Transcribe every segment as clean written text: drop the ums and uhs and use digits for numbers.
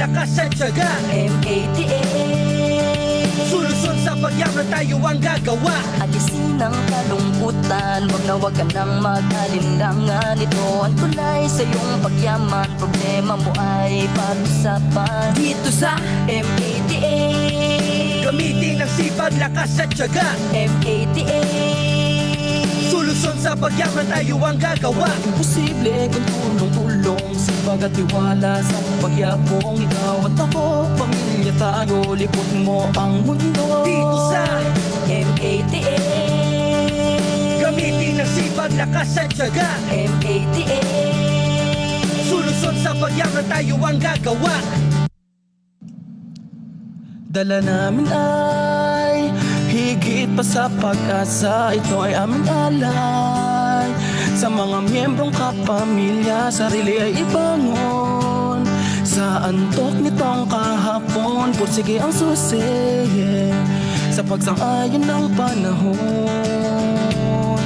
lakas at tiyaga. M88, solusyon sa pagyaman tayo ang gagawa. alisin ang kalungkutan, wag ka nang mag-alinlangan. Ito ang tulay sa iyong pagyaman, problema mo ay pag-usapan dito sa M88. Gamitin ang sipag, lakas at tiyaga. M88, Solusyon sa pagyaman tayo ang gagawa. Imposible kung tulong-tulong, sipag at tiwala sa pagyabong. Ikaw at ako, pamilya tayo, lipot mo ang mundo. Dito sa M88, gamitin ang sipag, lakas at tiyaga. M88, Solusyon sa pagyaman tayo ang gagawa. Dala namin ay higit pa sa pag-asa. Ito ay aming alay sa mga miyembrong kapamilya. Sarili ay ibangon sa antok nitong kahapon. Pursige ang susi sa pagsang-ayon ng panahon.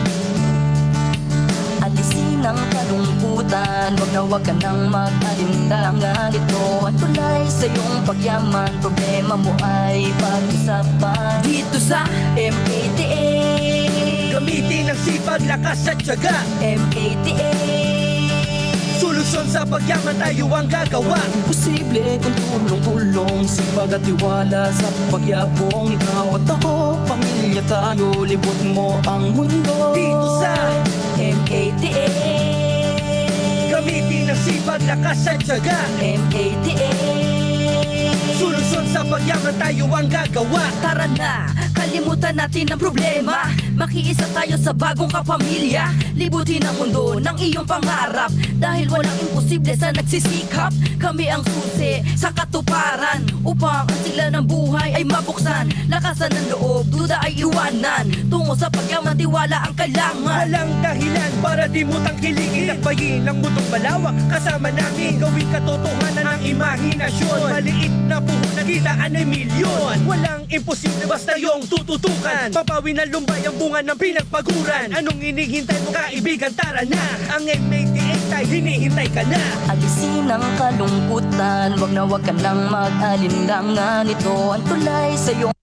alisin ang kalungkutan, wag ka nang mag-alinlangan. Ito ang tulay sa iyong pagyaman, problema mo ay pag-usapan dito sa M88. Gamitin ang sipag, lakas at tiyaga. M88, Solusyon sa pagyaman tayo ang gagawa. Imposible kung tulong-tulong, sipag at tiwala sa pagyabong. Ikaw at ako, pamilya tayo, libot mo ang mundo. Dito sa M88, gamitin ang sipag, lakas at tiyaga. M88, Solusyon sa pagyaman tayo ang gagawa. tara na, kalimutan natin ang problema. Makiisa tayo sa bagong kapamilya. Libutin ang mundo ng iyong pangarap. Dahil walang imposible sa nagsisikap. Kami ang susi sa katuparan, upang ang sila ng buhay ay mabuksan. Lakasan ng loob, duda ay iwanan. Tungo sa pagyaman, tiwala ang kailangan. Walang dahilan para di mo tangkilikin. Lakbayin ang mundong malawak, kasama namin gawing katotohanan ang imahinasyon. Maliit na puhunan, kitaan ay milyon. Walang imposible basta yung tututukan. Papawi na lumbay ang bunga ng pinagpaguran. Anong inihintay mo kaibigan, tara na. Ang M88 ay hinihintay ka na. Alisin ang kalungkutan, wag ka nang mag-alinlangan. Ito ang tulay sa iyong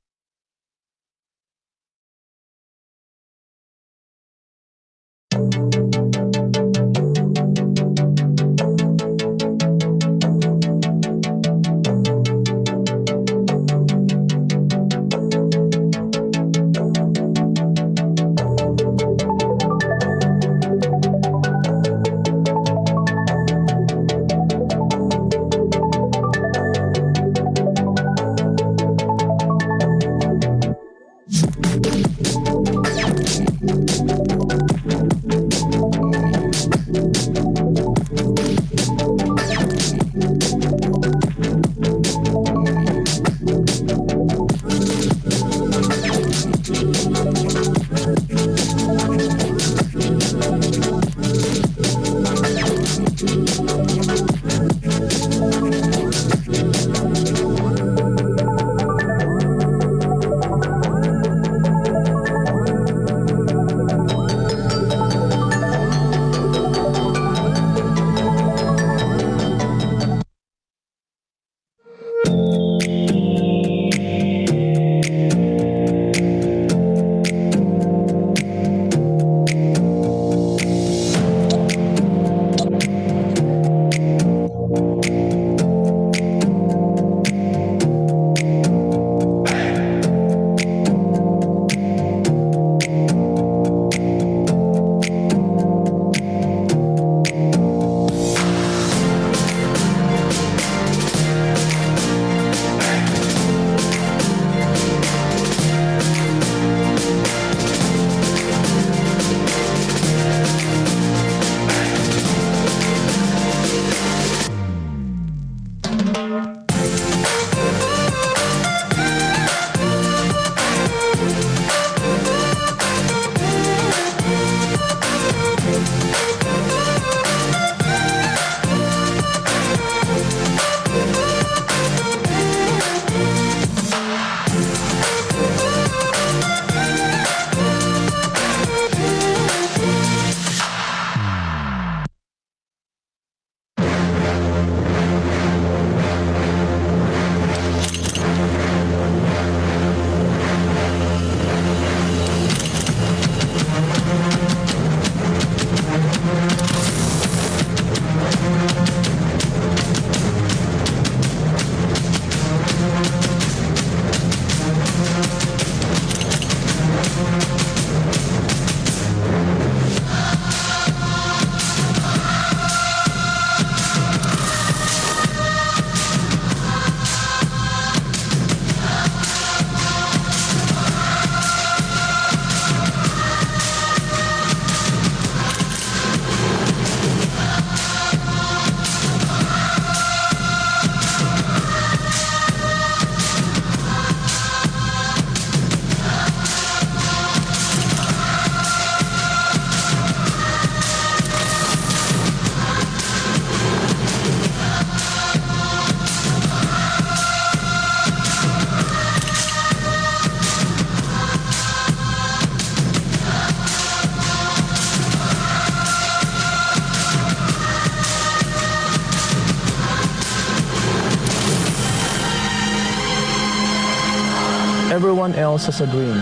Everyone else has a dream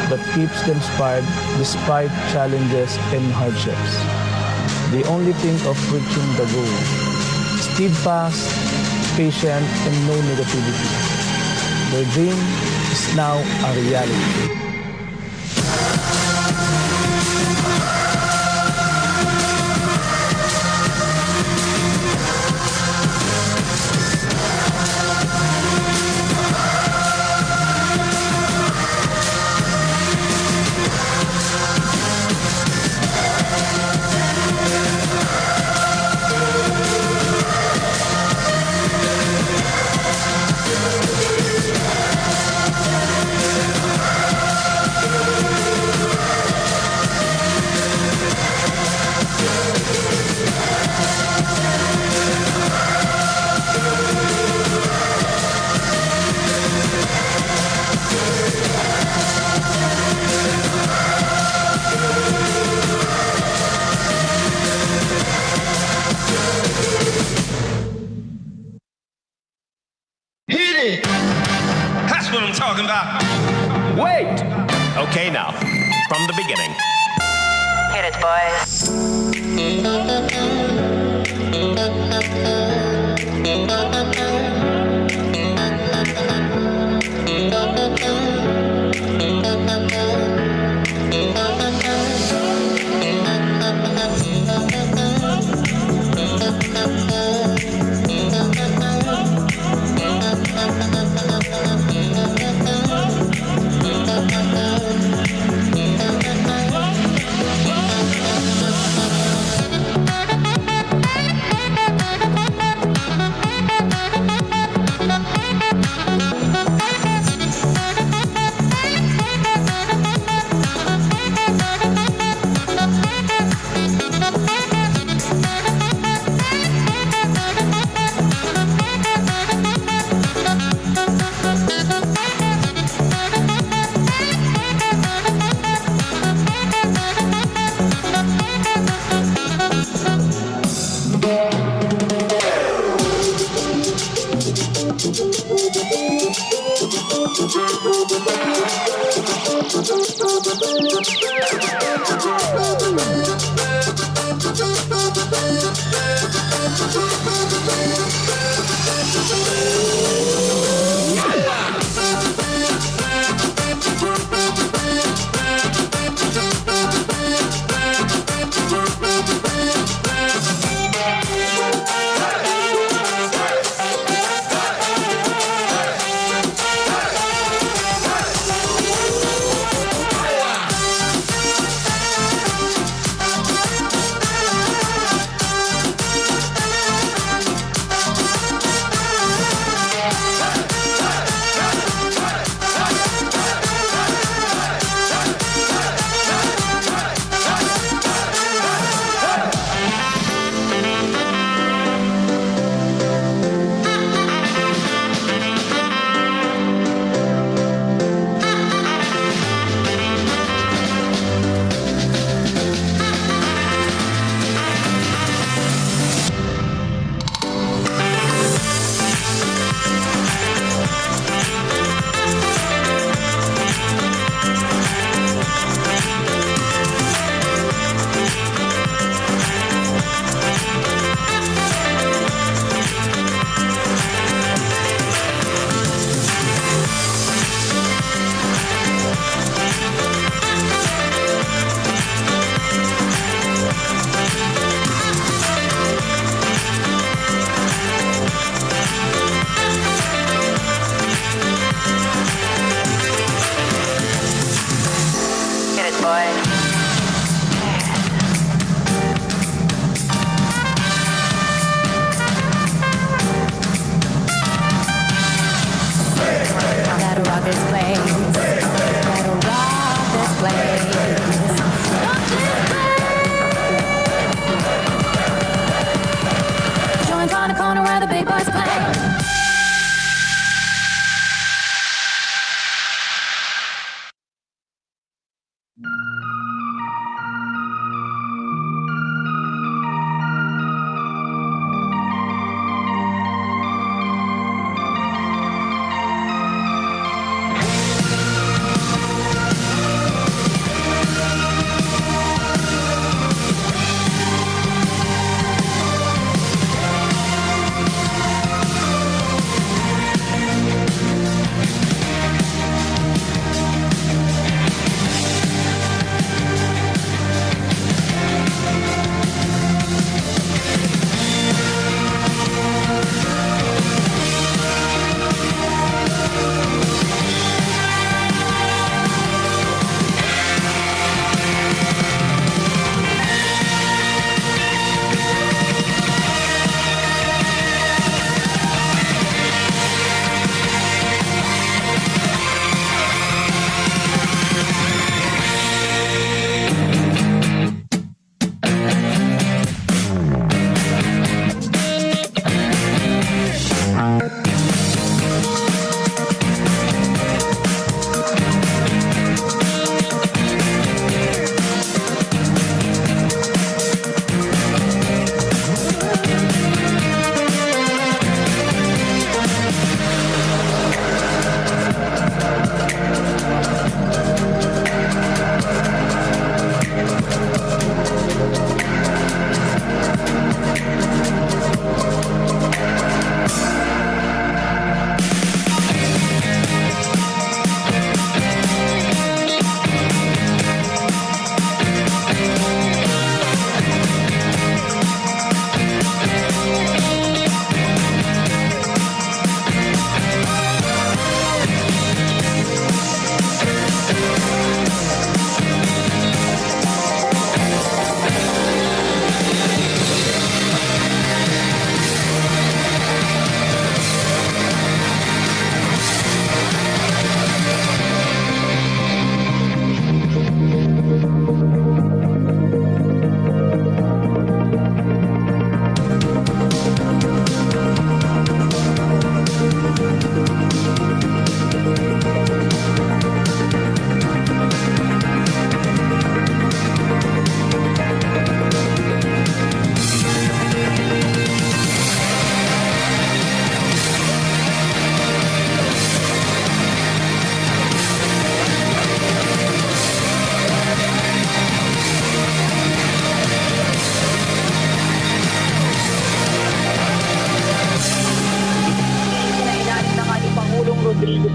that keeps them inspired despite challenges and hardships. They only think of reaching the goal. Steadfast, patient, and no negativity. Their dream is now a reality. That's what I'm talking about. Wait! Okay, now, from the beginning. Hit it, boys.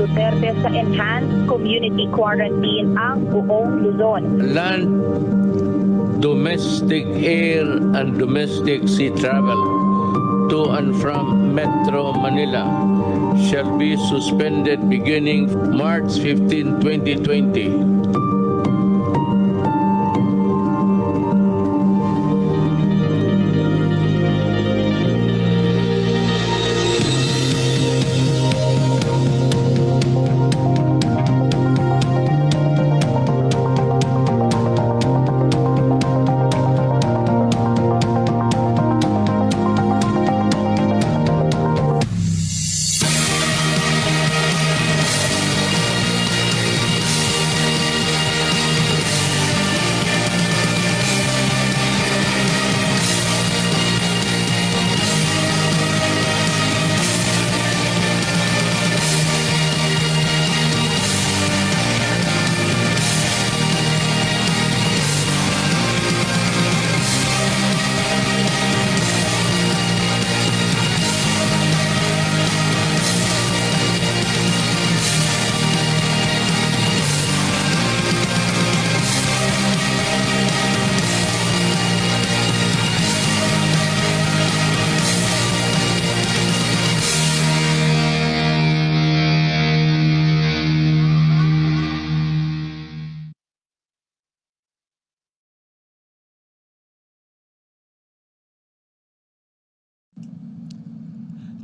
Duterte sa enhanced community quarantine ang buong Luzon. Land, domestic air and domestic sea travel to and from Metro Manila shall be suspended beginning March 15, 2020.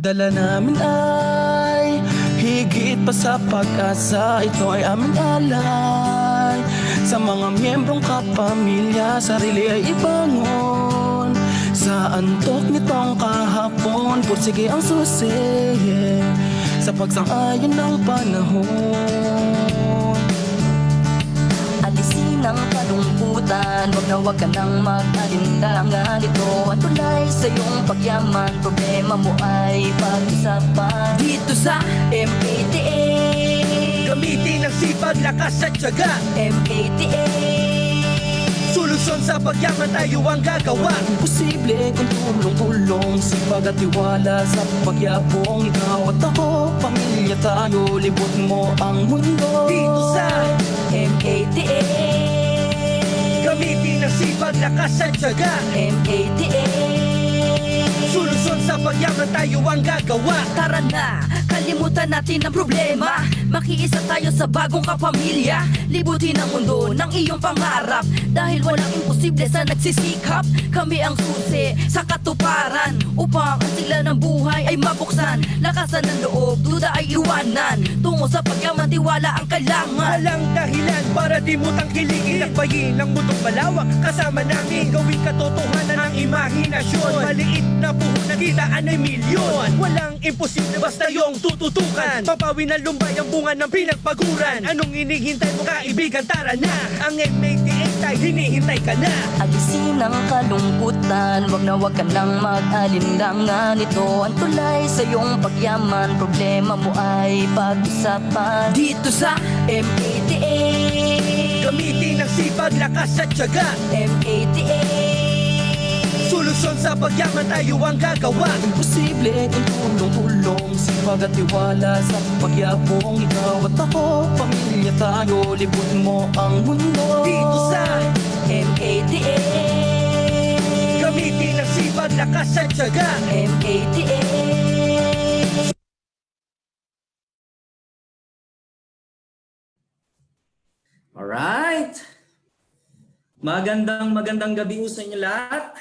Dala namin ay higit pa sa pag-asa. Ito ay aming alay sa mga miyembrong kapamilya. Sarili ay ibangon sa antok nitong kahapon. Pursige ang susi sa pagsang-ayon ng panahon. Alisin ang kalungkutan, wag ka nang mag-alinlangan. Ito ang tulay sa iyong pagyaman, problema mo ay pag-usapan. Dito sa M88, Gamitin ang sipag, lakas at tiyaga. M88, Solusyon sa pagyaman tayo ang gagawa. Imposible kung tulong-tulong, sipag at tiwala sa pagyabong. Ikaw at ako, pamilya tayo, libot mo ang mundo. Dito sa M88, Gamitin ang sipag, lakas at tiyaga. M88, Solusyon sa pagyaman tayo ang gagawa. tara na, kalimutan natin ang problema. Makiisa tayo sa bagong kapamilya. Libutin ang mundo ng iyong pangarap. Dahil walang imposible sa nagsisikap. Kami ang susi sa katuparan, upang ang sigla ng buhay ay mabuksan. Lakasan ng loob, duda ay iwanan. Tungo sa pagyaman, tiwala ang kailangan. Walang dahilan para di mo tangkilikin. Lakbayin ang mundong malawak, kasama namin. Gawing katotohanan ang imahinasyon. Maliit na puhunan, kitaan ay milyon. Walang imposible basta yung tututukan. Papawi ng lumbay ang bunga ng pinagpaguran. Anong inihintay mo kaibigan, tara na. Ang M88 ay hinihintay ka na. Alisin ang kalungkutan, wag ka nang mag-alinlangan. Ito ang tulay sa iyong pagyaman, problema mo ay pag-usapan. Dito sa M88, Gamitin ang sipag, lakas at tiyaga. M88, Solusyon sa pagyaman tayo ang gagawa. Imposible kung tulong-tulong, sipag at tiwala sa pagyabong. Ikaw at ako, pamilya tayo, libot mo ang mundo. Dito sa M88, Gamitin ang sipag, lakas at tiyaga. M88. Alright. Magandang gabi sa inyo lahat.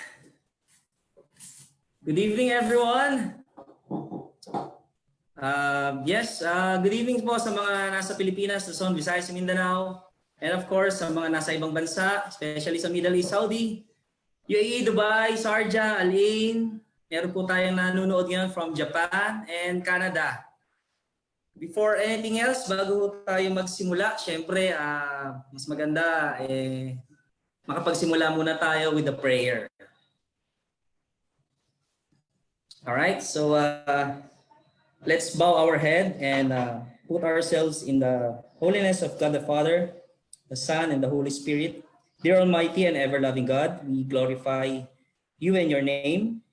Good evening, everyone. Good evening po sa mga nasa Pilipinas, Luzon, Visayas, Mindanao, and of course sa mga nasa ibang bansa, especially sa Middle East, Saudi, UAE, Dubai, Sharjah, Al Ain. Meron po tayong nanonood ngayon from Japan and Canada. Before anything else, bago tayo magsimula, syempre mas maganda makapagsimula muna tayo with a prayer. Alright, so let's bow our head and put ourselves in the holiness of God the Father, the Son, and the Holy Spirit. Dear Almighty and ever-loving God, we glorify you and your name.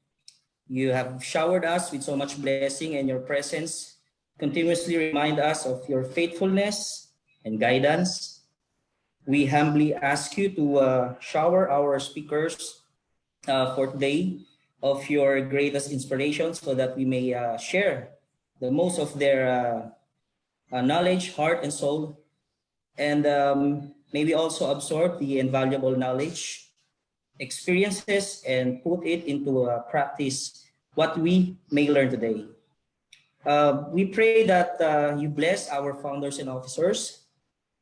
You have showered us with so much blessing, and your presence continuously remind us of your faithfulness and guidance. We humbly ask you to shower our speakers for today of your greatest inspiration so that we may share the most of their knowledge, heart, and soul. And maybe also absorb the invaluable knowledge, experiences, and put it into practice what we may learn today. We pray that you bless our founders and officers,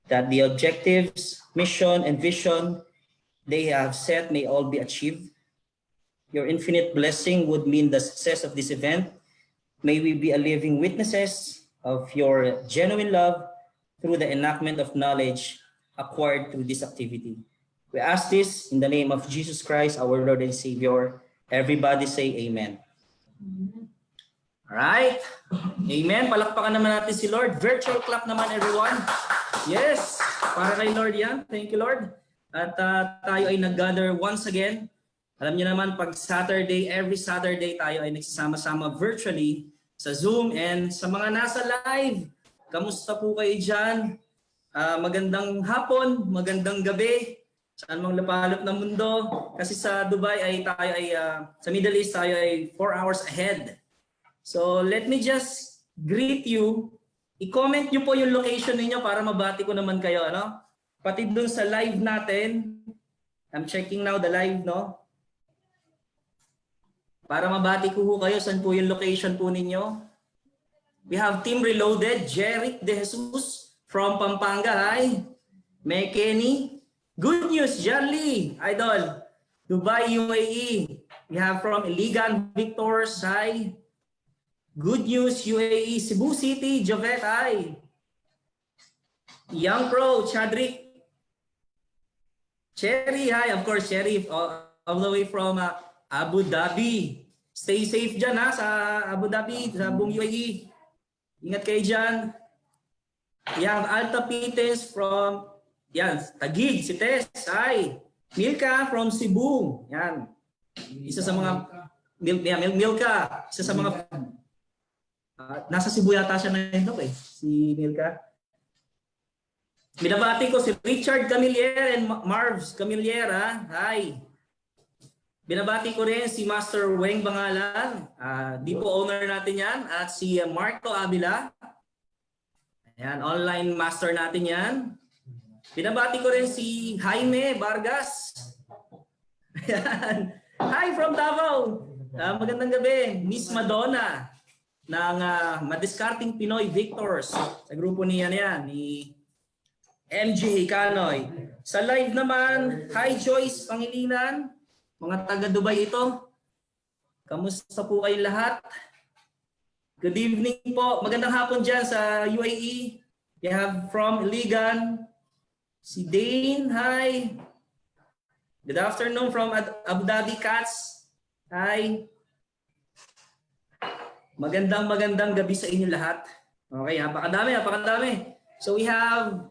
that the objectives, mission, and vision they have set may all be achieved. Your infinite blessing would mean the success of this event. May we be a living witnesses of your genuine love through the enactment of knowledge acquired through this activity. We ask this in the name of Jesus Christ, our Lord and Savior. Everybody say amen. All right. Amen. Palakpakan naman natin si Lord. Virtual clap naman, everyone. Yes. Para kay Lord yan. Thank you, Lord. At tayo ay nag-gather once again. Alam niyo naman, pag Saturday, every Saturday tayo ay nagsasama-sama virtually sa Zoom. And sa mga nasa live, kamusta po kayo dyan? Magandang hapon, magandang gabi, saan mang lapalop ng mundo. Kasi sa Dubai ay tayo ay, sa Middle East tayo ay 4 hours ahead. So let me just greet you. I-comment nyo po yung location ninyo para mabati ko naman kayo. Ano? Pati dun sa live natin. I'm checking now the live, no? Para mabati ko kayo, saan po yung location po ninyo. We have Team Reloaded, Jeric De Jesus from Pampanga. Hi. May Kenny. Good news, Jarly, Idol. Dubai, UAE. We have from Iligan, Victor. Hi. Good news, UAE, Cebu City, Jovet, hi. Young Pro, Chadrick. Cherry, hi. Of course, Cherry, all the way from Abu Dhabi. Stay safe dyan ha, sa Abu Dhabi, sa buong UAE. Ingat kayo dyan. We have Alta Pites from, yan, Taguig, si Tess, hi. Milka from Cebu, yan. Isa sa mga, Milka, isa sa mga, nasa Cebu yata siya na ito si Milka. Binabati ko si Richard Camillier and Marv's Camillier, ha? Hi. Binabati ko rin si Master Weng Bangalan, Dipo owner natin yan, at si Marco Avila. Ayan, online master natin yan. Binabati ko rin si Jaime Vargas. Ayan. Hi from Davao. Magandang gabi, Miss Madonna ng Madiskarting Pinoy Victors. Sa grupo niya yan, ni MJ Canoy. Sa live naman, hi Joyce Pangilinan, mga taga Dubai ito. Kamusta po kayo lahat? Good evening po. Magandang hapon dyan sa UAE. We have from Iligan, si Dane, hi. Good afternoon from Abu Dhabi Cats. Hi. Magandang gabi sa inyo lahat. Okay, napakadami. So we have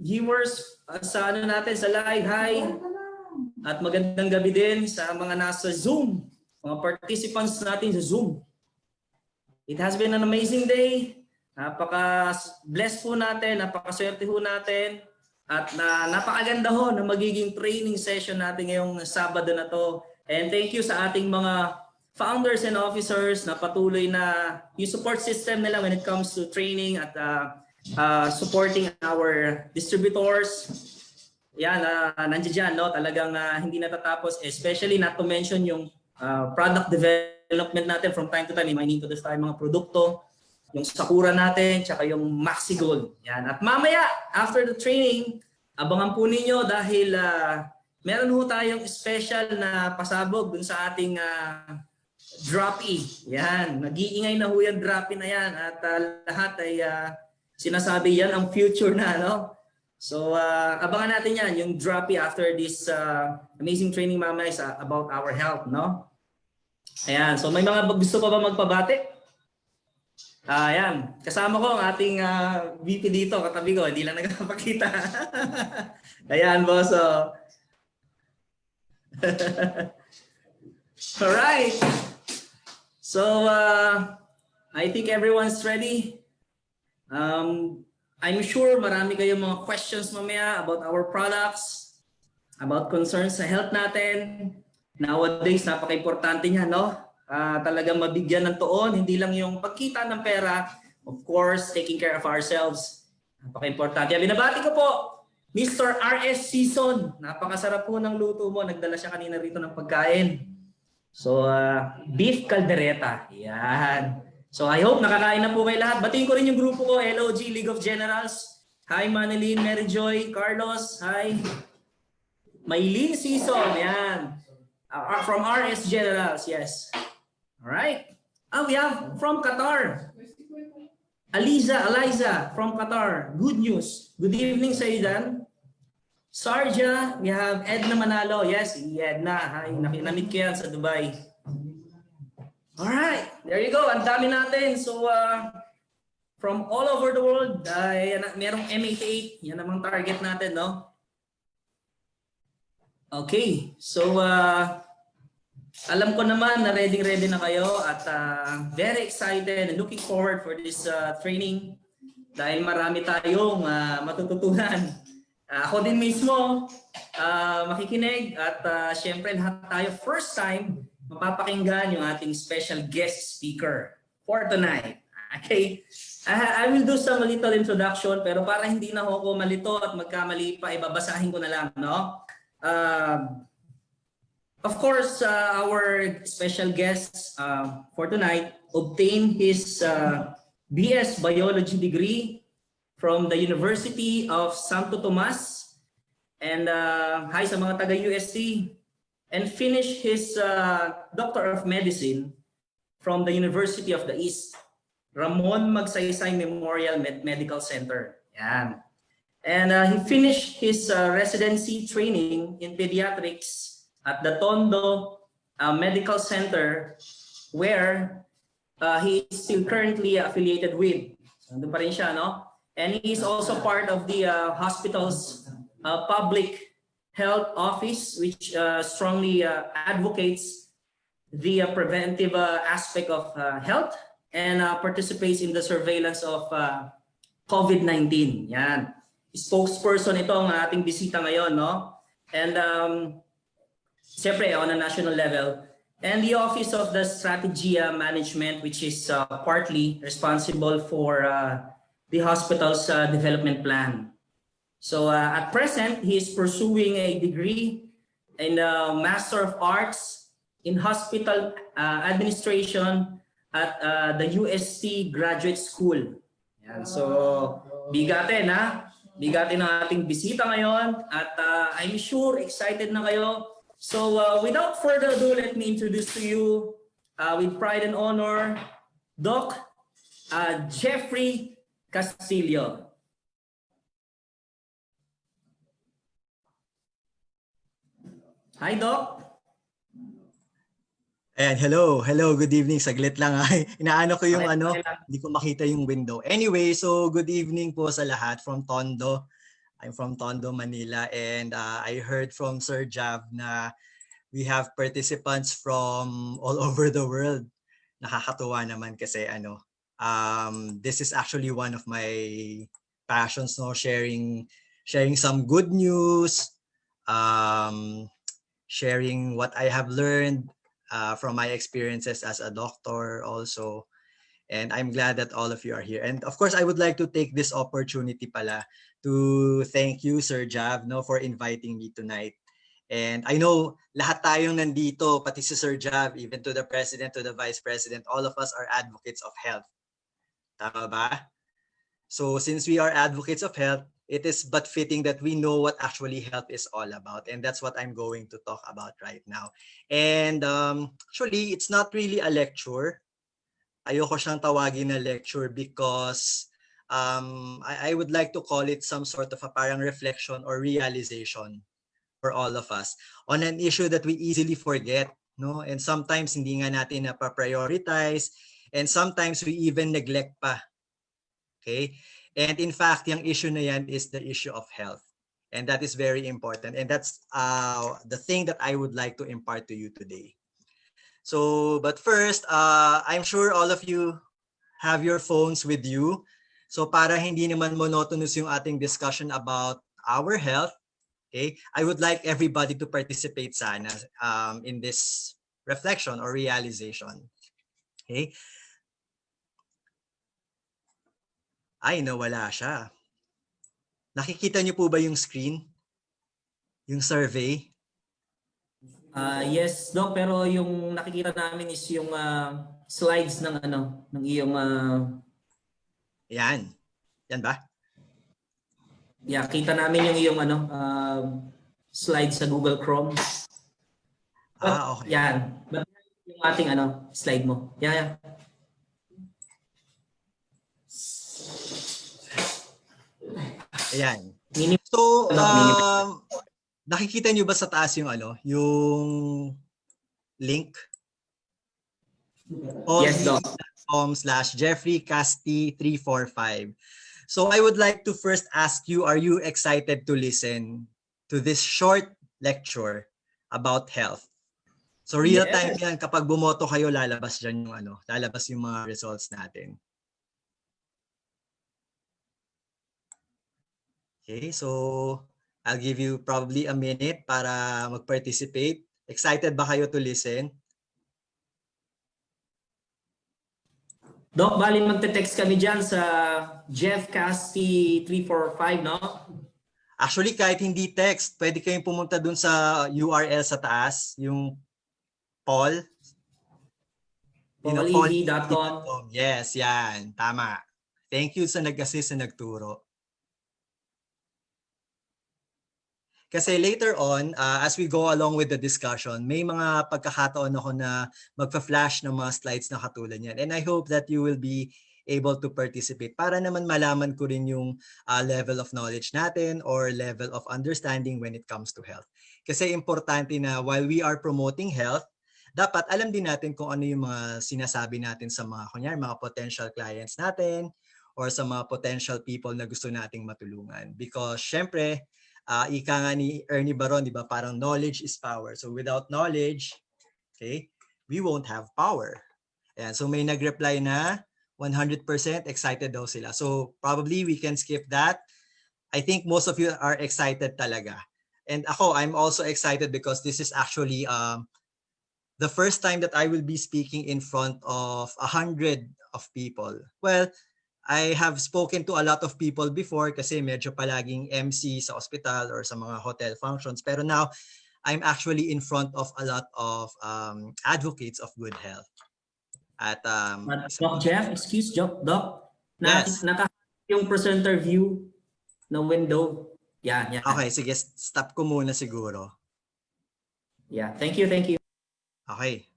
viewers sa natin sa live. Hi. At magandang gabi din sa mga nasa Zoom, mga participants natin sa Zoom. It has been an amazing day. Napaka-bless po natin, napakaswerte po natin. At napakaganda ho na magiging training session natin ngayong Sabado na to. And thank you sa ating mga founders and officers na patuloy na yung support system nila when it comes to training at supporting our distributors. Yan, nandiyan dyan, no? Talagang hindi natatapos, especially not to mention yung product development natin from time to time. May need to tayo mga produkto, yung Sakura natin, tsaka yung Maxi Gold. Yan. At mamaya, after the training, abangan po ninyo dahil meron ho tayong special na pasabog dun sa ating droppy. Yan, nag-iingay na ho yung droppy na yan at lahat ay sinasabi yan ang future na, no? So abangan natin yan, yung droppy after this amazing training mamaya is about our health, no? Ayan, so may mga gusto pa ba magpabati? Ayan, kasama ko ang ating VP dito, katabi ko, hindi lang nagpapakita. Ayan, boss. Alright. So, I think everyone's ready. I'm sure marami kayong mga questions mamaya about our products, about concerns sa health natin. Nowadays, napaka-importante niya, no? Talagang mabigyan ng tuon, hindi lang yung pagkita ng pera, of course, taking care of ourselves. Napaka-importante. Binabati ko po, Mr. R.S. Season. Napakasarap po ng luto mo. Nagdala siya kanina rito ng pagkain. So, beef caldereta. Yan. So, I hope nakakain na po kayo lahat. Batiin ko rin yung grupo ko, LOG, League of Generals. Hi, Manilyn, Mary Joy, Carlos. Hi. Maylin Season. Yan. From RS Generals, yes. All right. We have from Qatar. Eliza from Qatar. Good news. Good evening sa iyo dyan. Sarja, we have Edna Manalo. Yes, Edna. Hi, nakinamit ko yan sa Dubai. Alright, there you go. Ang dami natin. So, from all over the world, merong M88. Yan namang target natin, no? Okay, so, alam ko naman na ready na kayo at very excited and looking forward for this training dahil marami tayong matututunan. Ako din mismo makikinig at syempre lahat tayo first time mapapakinggan yung ating special guest speaker for tonight. Okay, I will do some little introduction pero para hindi na ako malito at magkamali pa, ibabasahin ko na lang, no? Of course, our special guest for tonight obtained his BS Biology degree from the University of Santo Tomas and hi sa mga taga-UST, and finished his Doctor of Medicine from the University of the East, Ramon Magsaysay Memorial Medical Center. Yan. And he finished his residency training in pediatrics at the Tondo Medical Center, where he is still currently affiliated with. So, nandun pa rin siya, no? And he is also part of the hospital's public health office, which strongly advocates the preventive aspect of health and participates in the surveillance of COVID-19. Yan. Spokesperson ito ang ating bisita ngayon, no? And siyempre on a national level. And the Office of the Strategy Management, which is partly responsible for the hospital's development plan. So at present, he is pursuing a degree in Master of Arts in Hospital Administration at the UST Graduate School. Yan. So bigatin, ha? Bigatin ang ating bisita ngayon at I'm sure excited na kayo. So without further ado, let me introduce to you with pride and honor, Doc Jeffrey Castillo. Hi, Doc. Ayan, hello, good evening. Saglit lang ay. Inaano ko yung hindi ko makita yung window. Anyway, so good evening po sa lahat from Tondo. I'm from Tondo, Manila, and I heard from Sir Jav na we have participants from all over the world. Nakakatuwa naman kasi this is actually one of my passions, no, sharing some good news, sharing what I have learned from my experiences as a doctor also. And I'm glad that all of you are here. And of course, I would like to take this opportunity pala to thank you, Sir Jav, no, for inviting me tonight. And I know lahat tayong nandito, pati si Sir Jav, even to the President, to the Vice President, all of us are advocates of health. Tama ba? So since we are advocates of health, it is but fitting that we know what actually health is all about. And that's what I'm going to talk about right now. And actually, it's not really a lecture. Ayoko siyang tawagin na lecture because I would like to call it some sort of a parang reflection or realization for all of us on an issue that we easily forget, no? And sometimes hindi nga natin na-prioritize, and sometimes we even neglect pa. Okay? And in fact, yung issue na yan is the issue of health. And that is very important. And that's the thing that I would like to impart to you today. So, but first, I'm sure all of you have your phones with you. So para hindi naman monotonous yung ating discussion about our health, okay, I would like everybody to participate sana in this reflection or realization. Okay? Ay, nawala siya. Nakikita niyo po ba yung screen? Yung survey? Yes, Doc, pero yung nakikita namin is yung slides ng ng iyong Yan. Yan ba? yeah, kita namin yung iyong slides sa Google Chrome. Okay. Yan. But yung ating slide mo. Yeah. Ayan. Minimum. So, nakikita niyo ba sa taas yung yung link? Yes, Doc. .com/JeffreyCasti345. So I would like to first ask you, are you excited to listen to this short lecture about health? So real time yan, kapag bumoto kayo, lalabas dyan yung lalabas yung mga results natin. Okay, so I'll give you probably a minute para mag-participate. Excited ba kayo to listen? Doc, bali magte-text kami dyan sa Jeff Casti 345, no? Actually, kahit hindi text, pwede kayong pumunta dun sa URL sa taas, yung Paul. paulev.com. Yes, yan. Tama. Thank you sa nag-assist sa nagturo. Kasi later on, as we go along with the discussion, may mga pagkakataon ako na magpa-flash ng mga slides na katulad yan. And I hope that you will be able to participate para naman malaman ko rin yung level of knowledge natin or level of understanding when it comes to health. Kasi importante na while we are promoting health, dapat alam din natin kung ano yung mga sinasabi natin sa mga mga potential clients natin or sa mga potential people na gusto nating matulungan. Because syempre, ika nga ni Ernie Baron, di ba? Parang knowledge is power. So without knowledge, okay, we won't have power. Ayan, so may nag-reply na 100% excited daw sila. So probably we can skip that. I think most of you are excited talaga. And ako, I'm also excited because this is actually the first time that I will be speaking in front of 100 of people. Well, I have spoken to a lot of people before kasi medyo palaging MC sa hospital or sa mga hotel functions. Pero now, I'm actually in front of a lot of advocates of good health. At Doc Jeff, excuse Doc. Yes. Yung presenter view ng window. Yan. Okay, sige. Stop ko muna siguro. Yeah, thank you. Okay.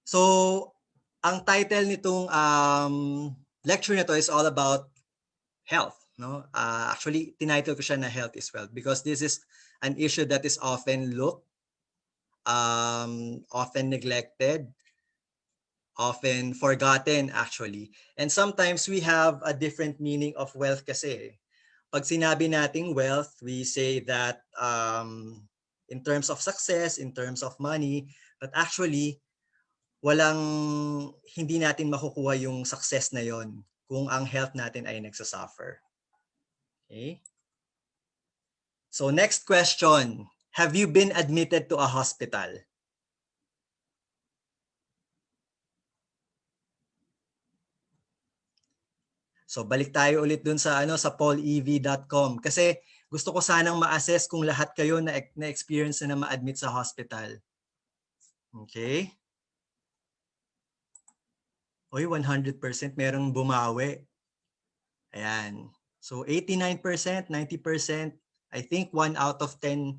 So, ang title nitong lecture nito is all about health. No? Actually, tinitle ko siya na Health is Wealth because this is an issue that is often looked, often neglected, often forgotten actually. And sometimes we have a different meaning of wealth kasi. Pag sinabi nating wealth, we say that in terms of success, in terms of money, but actually, hindi natin makukuha yung success na yon kung ang health natin ay nagsasuffer. Okay? So next question, have you been admitted to a hospital? So balik tayo ulit dun sa paulev.com kasi gusto ko sanang ma-assess kung lahat kayo na-experience na ma-admit sa hospital. Okay? Oy, 100% merong bumawi. Ayan. So 89%, 90%, I think 1 out of 10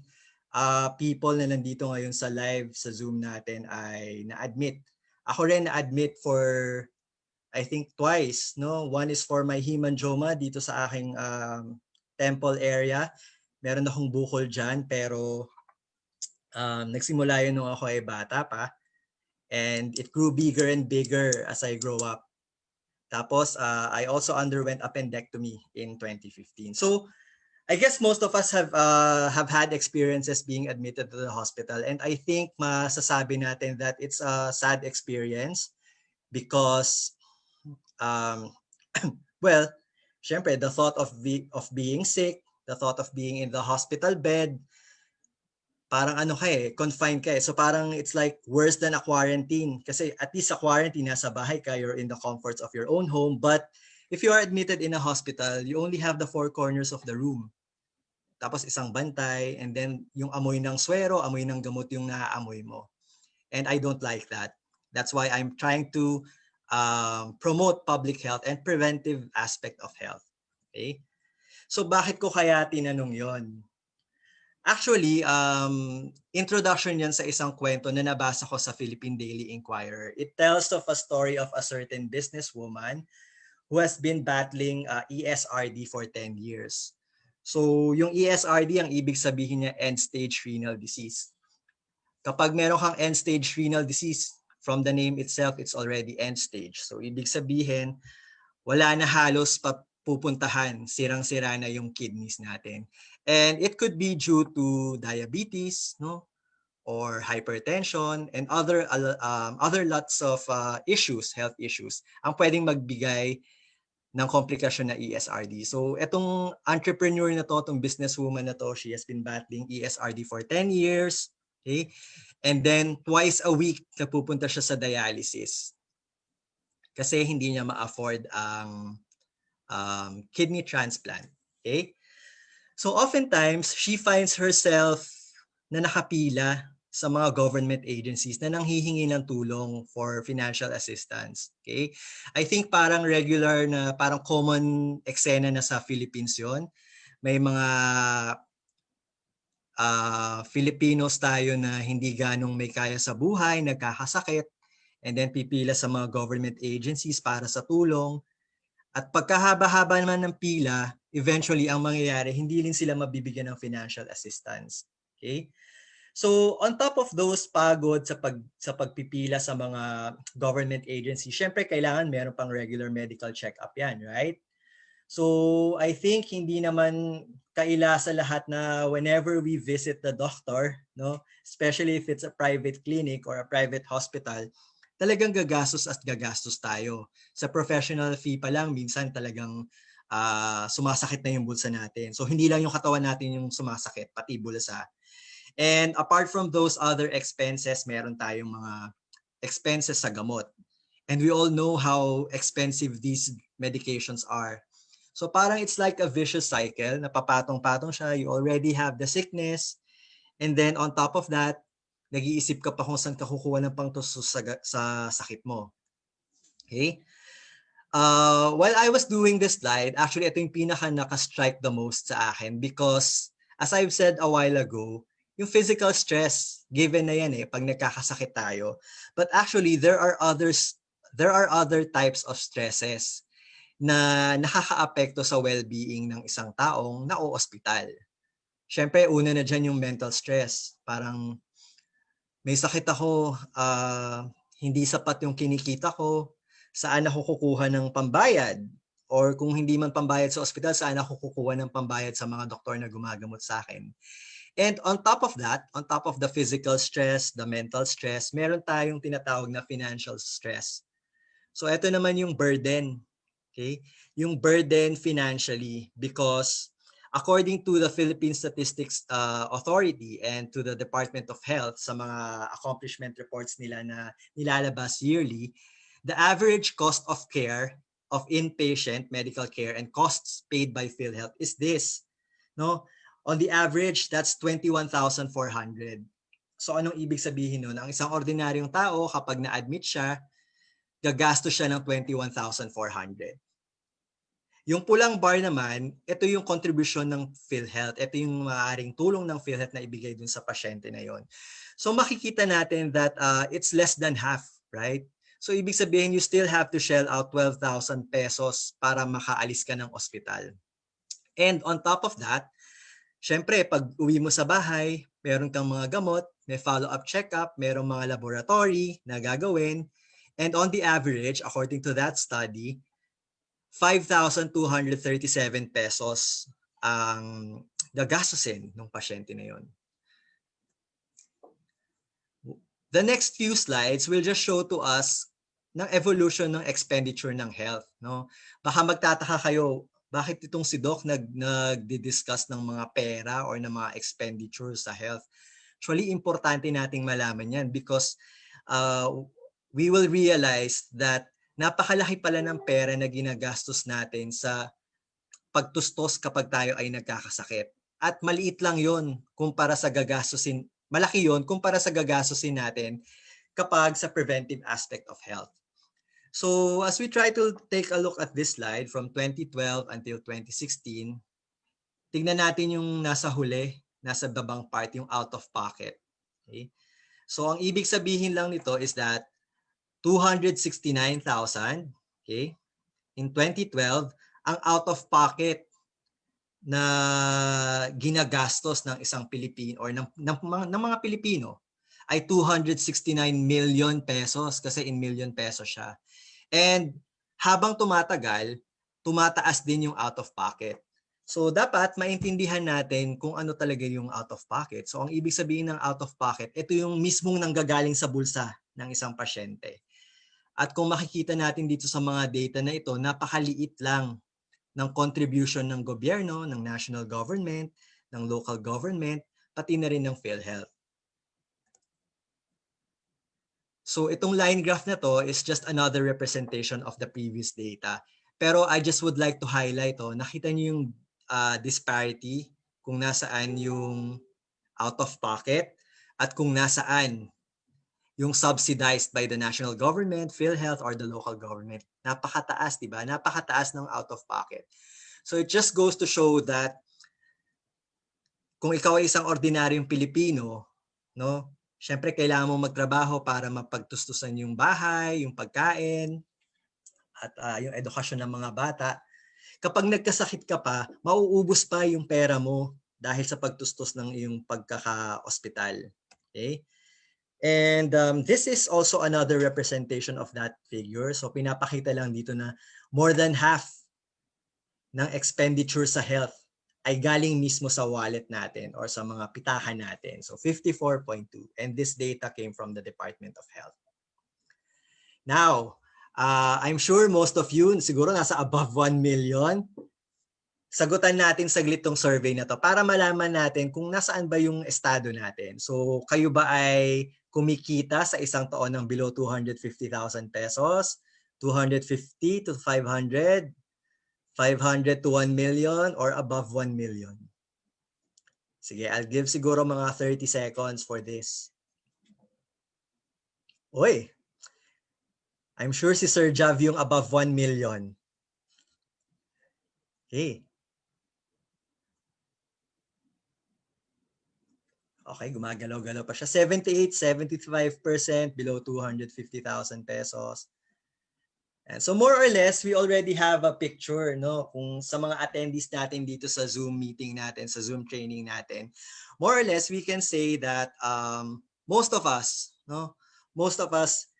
people na nandito ngayon sa live sa Zoom natin ay na-admit. Ako rin na-admit for I think twice, no? One is for my hemangioma dito sa aking temple area. Meron akong bukol dyan pero nagsimula yun nung ako ay bata pa. And it grew bigger and bigger as I grow up. Tapos, I also underwent appendectomy in 2015. So, I guess most of us have had experiences being admitted to the hospital, and I think masasabi natin that it's a sad experience because well, syempre the thought of being sick, the thought of being in the hospital bed, parang ano ka confined ka So parang it's like worse than a quarantine. Kasi at least sa quarantine, nasa bahay ka, you're in the comforts of your own home. But if you are admitted in a hospital, you only have the four corners of the room. Tapos isang bantay, and then yung amoy ng swero, amoy ng gamot yung naaamoy mo. And I don't like that. That's why I'm trying to promote public health and preventive aspect of health. Okay? So bakit ko kaya tinanong yon? Actually, introduction yan sa isang kwento na nabasa ko sa Philippine Daily Inquirer. It tells of a story of a certain businesswoman who has been battling ESRD for 10 years. So yung ESRD, ang ibig sabihin niya end-stage renal disease. Kapag meron kang end-stage renal disease, from the name itself, it's already end-stage. So ibig sabihin, wala na halos pupuntahan, sirang-sira na yung kidneys natin. And it could be due to diabetes, no, or hypertension, and other lots of issues, health issues, ang pwedeng magbigay ng komplikasyon na ESRD. So etong entrepreneur na to, itong businesswoman na to, she has been battling ESRD for 10 years. Okay? And then twice a week napupunta siya sa dialysis kasi hindi niya ma-afford ang kidney transplant. Okay? So oftentimes, she finds herself na nakapila sa mga government agencies na nanghihingi ng tulong for financial assistance. Okay? I think parang regular na, parang common eksena na sa Philippines yon. May mga Filipinos tayo na hindi ganong may kaya sa buhay, nagkakasakit, and then pipila sa mga government agencies para sa tulong. At pagkahaba-haba naman ng pila, eventually ang mangyayari, hindi rin sila mabibigyan ng financial assistance. Okay? So on top of those pagod sa pagpipila sa mga government agency, syempre kailangan meron pang regular medical check-up yan, right? So I think hindi naman kaila sa lahat na whenever we visit the doctor, no, especially if it's a private clinic or a private hospital, talagang gagastos at gagastos tayo. Sa professional fee pa lang, minsan talagang sumasakit na yung bulsa natin. So hindi lang yung katawan natin yung sumasakit, pati bulsa. And apart from those other expenses, meron tayong mga expenses sa gamot. And we all know how expensive these medications are. So parang it's like a vicious cycle, napapatong-patong siya, you already have the sickness, and then on top of that, nag-iisip ka pa kung saan ka kukuha ng pangtusos sa sakit mo. Okay? While I was doing this slide, actually ito yung pinaka naka-strike the most sa akin because as I've said a while ago, yung physical stress, given na yan pag nagkakasakit tayo. But actually, there are other types of stresses na nakakaapekto sa well-being ng isang taong na-o-ospital. Siyempre, una na dyan yung mental stress. Parang may sakit ako, hindi sapat yung kinikita ko, saan ako kukuha ng pambayad? Or kung hindi man pambayad sa ospital, saan ako kukuha ng pambayad sa mga doktor na gumagamot sa akin? And on top of that, on top of the physical stress, the mental stress, meron tayong tinatawag na financial stress. So ito naman yung burden. Okay? Yung burden financially because according to the Philippine Statistics Authority and to the Department of Health sa mga accomplishment reports nila na nilalabas yearly, the average cost of care of inpatient medical care and costs paid by PhilHealth is this. No? On the average, that's 21,400. So anong ibig sabihin nun? Ang isang ordinaryong tao, kapag na-admit siya, gagastos siya ng 21,400. Yung pulang bar naman, ito yung contribution ng PhilHealth. Ito yung maaaring tulong ng PhilHealth na ibigay dun sa pasyente na yon. So makikita natin that it's less than half, right? So ibig sabihin, you still have to shell out 12,000 pesos para makaalis ka ng ospital. And on top of that, syempre, pag uwi mo sa bahay, meron kang mga gamot, may follow-up check-up, merong mga laboratory na gagawin. And on the average, according to that study, 5,237 pesos ang gagastusin ng pasyente na yon. The next few slides will just show to us ng evolution ng expenditure ng health. No? Baka magtataka kayo, bakit itong si Doc nagdi-discuss ng mga pera or ng mga expenditures sa health? Actually, importante nating malaman yan because we will realize that napakalaki pala ng pera na ginagastos natin sa pagtustos kapag tayo ay nagkakasakit. At maliit lang yon kumpara sa gagastusin, malaki yon kumpara sa gagastusin natin kapag sa preventive aspect of health. So as we try to take a look at this slide from 2012 until 2016, tignan natin yung nasa huli, nasa babang part, yung out of pocket. Okay? So ang ibig sabihin lang nito is that 269,000, okay? In 2012, ang out of pocket na ginagastos ng isang Pilipino or ng mga Pilipino ay 269 million pesos kasi in million pesos siya. And habang tumatagal, tumataas din yung out of pocket. So dapat maintindihan natin kung ano talaga yung out of pocket. So ang ibig sabihin ng out of pocket, ito yung mismong nanggagaling sa bulsa ng isang pasyente. At kung makikita natin dito sa mga data na ito, napakaliit lang ng contribution ng gobyerno, ng national government, ng local government, pati na rin ng PhilHealth. So itong line graph na to is just another representation of the previous data. Pero I just would like to highlight, nakita niyo yung disparity kung nasaan yung out of pocket at kung nasaan yung subsidized by the national government, PhilHealth, or the local government. Napakataas, di ba? Napakataas ng out of pocket. So it just goes to show that kung ikaw ay isang ordinaryong Pilipino, no, syempre kailangan mo magtrabaho para mapagtustusan yung bahay, yung pagkain, at yung edukasyon ng mga bata. Kapag nagkasakit ka pa, mauubos pa yung pera mo dahil sa pagtustos ng iyong pagkaka-ospital. Okay? And this is also another representation of that figure. So pinapakita lang dito na more than half ng expenditure sa health ay galing mismo sa wallet natin or sa mga pitahan natin. So 54.2. And this data came from the Department of Health. Now, I'm sure most of you, siguro nasa above 1 million, sagutan natin saglit tong survey na to para malaman natin kung nasaan ba yung estado natin. So kayo ba ay kumikita sa isang taon ng below 250,000 pesos, 250 to 500, 500 to 1 million, or above 1 million? Sige, I'll give siguro mga 30 seconds for this. Oy, I'm sure si Sir Jav yung above 1 million. Okay. Okay, gumagalaw-galaw pa siya. 78, 75% below 250,000 pesos. And so more or less, we already have a picture, no? Kung sa mga attendees natin dito sa Zoom meeting natin, sa Zoom training natin, more or less, we can say that most of us, no? Most of us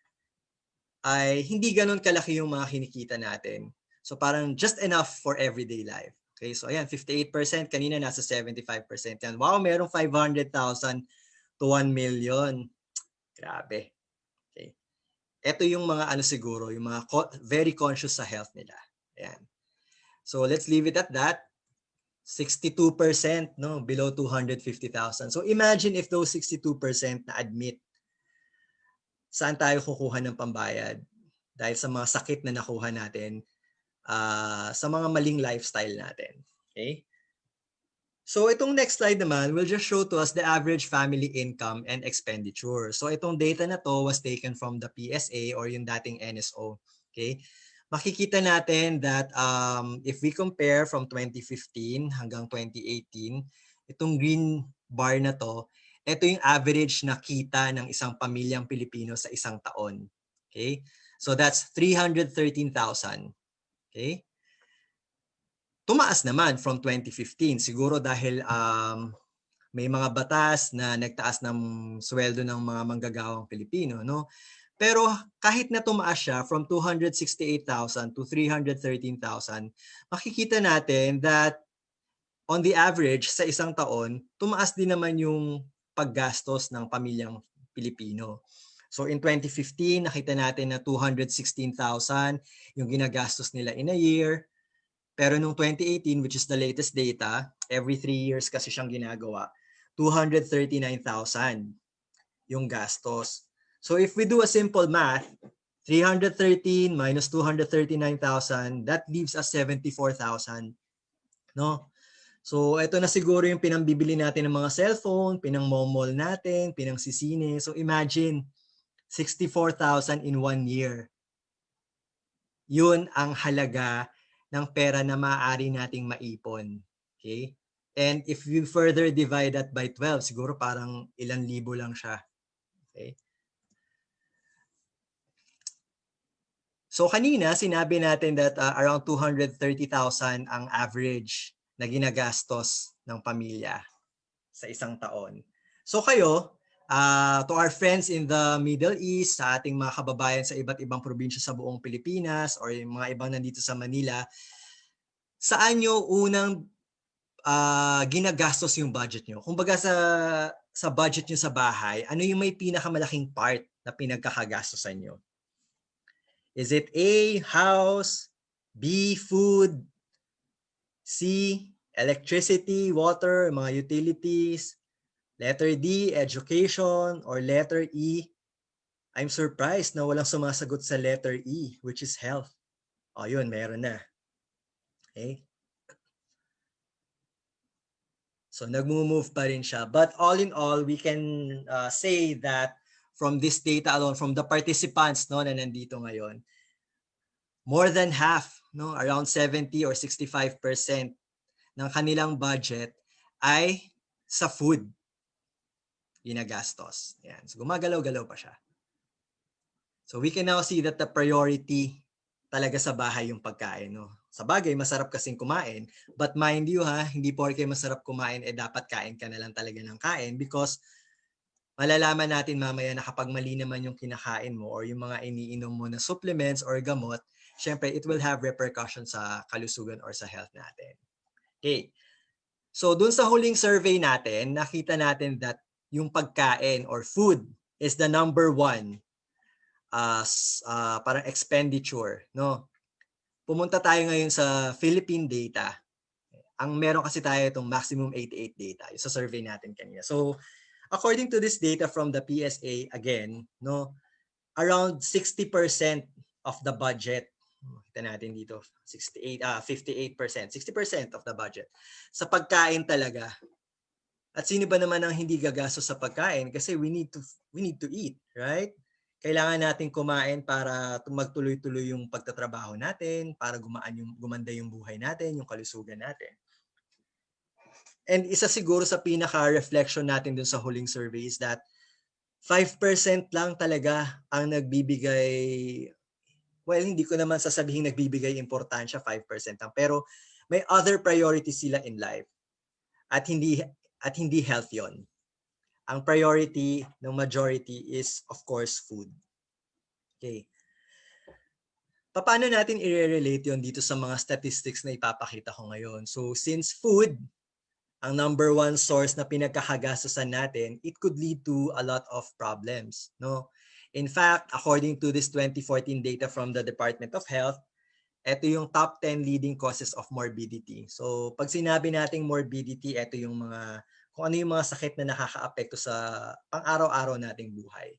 ay hindi ganun kalaki yung mga kinikita natin. So parang just enough for everyday life. Okay, so ayan, 58%, kanina nasa 75% yan. Wow, merong 500,000 to 1 million. Grabe. Okay. Ito yung mga ano siguro, yung mga very conscious sa health nila. Ayan. So let's leave it at that. 62%, no, below 250,000. So imagine if those 62% na admit, saan tayo kukuha ng pambayad? Dahil sa mga sakit na nakuha natin, sa mga maling lifestyle natin. Okay? So itong next slide naman will just show to us the average family income and expenditure. So itong data na to was taken from the PSA or yung dating NSO. Okay? Makikita natin that if we compare from 2015 hanggang 2018, itong green bar na to, ito yung average na kita ng isang pamilyang Pilipino sa isang taon. Okay? So that's 313,000. Okay? Tumaas naman from 2015. Siguro dahil may mga batas na nagtaas ng sweldo ng mga manggagawang Pilipino, no? Pero kahit na tumaas siya from 268,000 to 313,000, makikita natin that on the average, sa isang taon, tumaas din naman yung paggastos ng pamilyang Pilipino. So in 2015, nakita natin na 216,000 yung ginagastos nila in a year. Pero nung 2018, which is the latest data, every 3 years kasi siyang ginagawa, 239,000 yung gastos. So if we do a simple math, 313 minus 239,000, that leaves us 74,000. No? So ito na siguro yung pinambibili natin ng mga cellphone, pinang-mall natin, pinang-sisine. So imagine, 64,000 in 1 year. Yun ang halaga ng pera na maaari nating maipon. Okay? And if you further divide that by 12, siguro parang ilang libo lang siya. Okay? So kanina, sinabi natin that around 230,000 ang average na ginagastos ng pamilya sa isang taon. So kayo, to our friends in the Middle East, sa ating mga kababayan sa iba't ibang probinsya sa buong Pilipinas or yung mga ibang nandito sa Manila, saan nyo unang ginagastos yung budget nyo? Kumbaga sa budget nyo sa bahay, ano yung may pinakamalaking part na pinagkakagastosan nyo? Is it A, house, B, food, C, electricity, water, mga utilities, letter D, education, or letter E? I'm surprised na walang sumasagot sa letter E, which is health. O yun, meron na. Okay? So nag-move pa rin siya. But all in all, we can say that from this data alone, from the participants no, na nandito ngayon, more than half, no, around 70 or 65% ng kanilang budget ay sa food ginagastos. Yan. So gumagalaw-galaw pa siya. So we can now see that the priority talaga sa bahay yung pagkain. No? Sa bagay, masarap kasing kumain. But mind you hindi porke masarap kumain, dapat kain ka na lang talaga ng kain because malalaman natin mamaya na kapag mali naman yung kinakain mo or yung mga iniinom mo na supplements or gamot, syempre it will have repercussions sa kalusugan or sa health natin. Okay. So dun sa huling survey natin, nakita natin that yung pagkain or food is the number one parang expenditure. No? Pumunta tayo ngayon sa Philippine data. Ang meron kasi tayo itong maximum 88 data yung sa survey natin kanina. So according to this data from the PSA, again, no, around 60% of the budget, kita natin dito, 58%, 60% of the budget sa pagkain talaga. At sino ba naman ang hindi gagastos sa pagkain? Kasi we need to eat, right? Kailangan natin kumain para magtuloy-tuloy yung pagtatrabaho natin, para gumanda yung buhay natin, yung kalusugan natin. And isa siguro sa pinaka-reflection natin dun sa huling survey is that 5% lang talaga ang nagbibigay, well, hindi ko naman sasabihin nagbibigay importansya, 5% lang. Pero may other priorities sila in life. At hindi health yon. Ang priority ng majority is, of course, food. Okay. Paano natin i-relate yon dito sa mga statistics na ipapakita ko ngayon? So, since food, ang number one source na pinagkakagastosan natin, it could lead to a lot of problems. No? In fact, according to this 2014 data from the Department of Health, ito yung top 10 leading causes of morbidity. So pag sinabi nating morbidity, ito yung kung ano yung mga sakit na nakakaapekto sa pang-araw-araw nating buhay.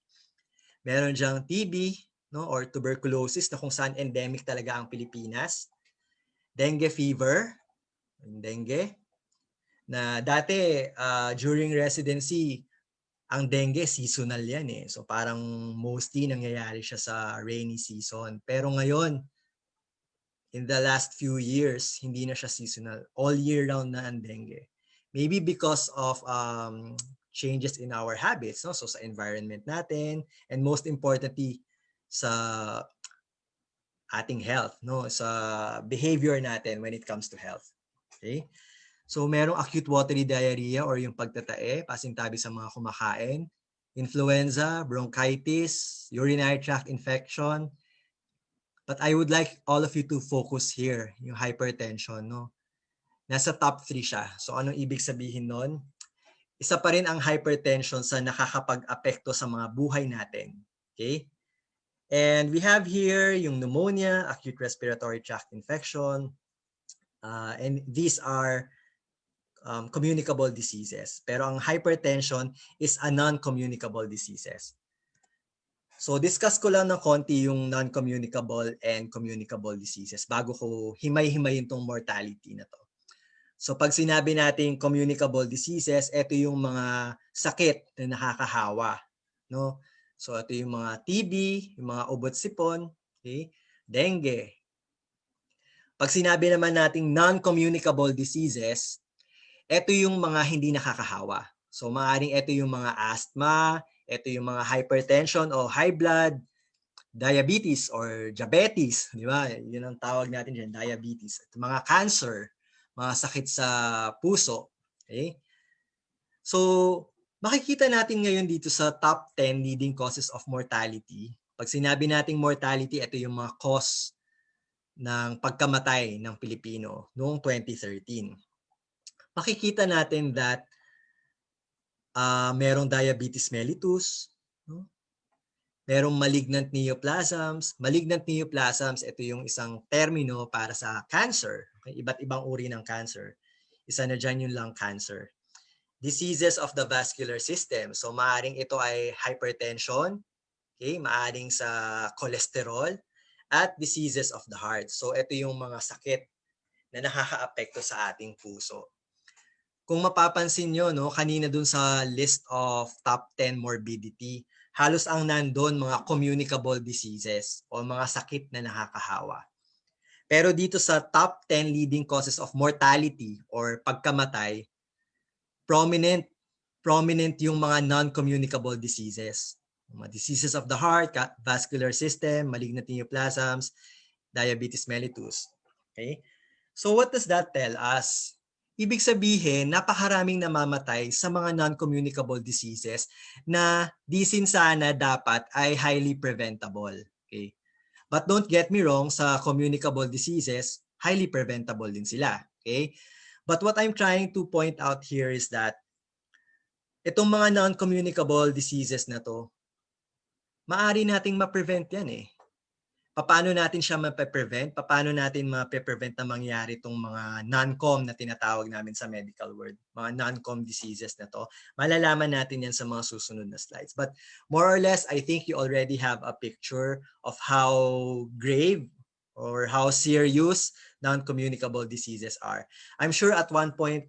Meron diyang TB, no, or tuberculosis na kung saan endemic talaga ang Pilipinas. Dengue fever, dengue, na dati during residency, ang dengue seasonal yan eh. So parang mostly nangyayari siya sa rainy season. Pero ngayon, in the last few years, hindi na siya seasonal. All year round na ang dengue. Maybe because of changes in our habits, no? So sa environment natin, and most importantly, sa ating health, no? Sa behavior natin when it comes to health. Okay? So merong acute watery diarrhea or yung pagtatae, pasintabi sa mga kumakain, influenza, bronchitis, urinary tract infection. But I would like all of you to focus here, yung hypertension, no? nasa top 3 siya. So anong ibig sabihin nun? Isa pa rin ang hypertension sa nakakapag-apekto sa mga buhay natin. Okay? And we have here yung pneumonia, acute respiratory tract infection, and these are communicable diseases. Pero ang hypertension is a non-communicable diseases. So discuss ko lang ng konti yung non-communicable and communicable diseases bago ko himay-himayin tong mortality na to. So pag sinabi natin communicable diseases, ito yung mga sakit na nakakahawa, no? So ito yung mga TB, yung mga ubo-sipon, okay? Dengue. Pag sinabi naman nating non-communicable diseases, ito yung mga hindi nakakahawa. So maaaring ito yung mga asthma, ito yung mga hypertension o high blood, diabetes or diabetes, di ba? Yun ang tawag natin dyan, diabetes. At mga cancer, mga sakit sa puso. Okay? So, makikita natin ngayon dito sa top 10 leading causes of mortality. Pag sinabi nating mortality, ito yung mga cause ng pagkamatay ng Pilipino noong 2013. Makikita natin that merong diabetes mellitus, no? Merong malignant neoplasms. Malignant neoplasms, ito yung isang termino para sa cancer. Okay? Iba't ibang uri ng cancer. Isa na dyan yung lung cancer. Diseases of the vascular system. So maaring ito ay hypertension, okay? Maaring sa cholesterol, at diseases of the heart. So ito yung mga sakit na nakakaapekto sa ating puso. Kung mapapansin nyo, no, kanina dun sa list of top 10 morbidity, halos ang nandun mga communicable diseases o mga sakit na nakakahawa. Pero dito sa top 10 leading causes of mortality or pagkamatay, prominent yung mga non-communicable diseases. Mga diseases of the heart, vascular system, malignant neoplasms, diabetes mellitus. Okay? So what does that tell us? Ibig sabihin, napakaraming namamatay sa mga non-communicable diseases na di sana dapat ay highly preventable. Okay? But don't get me wrong, sa communicable diseases, highly preventable din sila. Okay? But what I'm trying to point out here is that itong mga non-communicable diseases na to, maaari nating ma-prevent yan eh. Paano natin siya ma-prevent? Paano natin ma-prevent na mangyari itong mga non-com na tinatawag namin sa medical world? Mga non-com diseases na to. Malalaman natin yan sa mga susunod na slides. But more or less, I think you already have a picture of how grave or how serious non-communicable diseases are. I'm sure at one point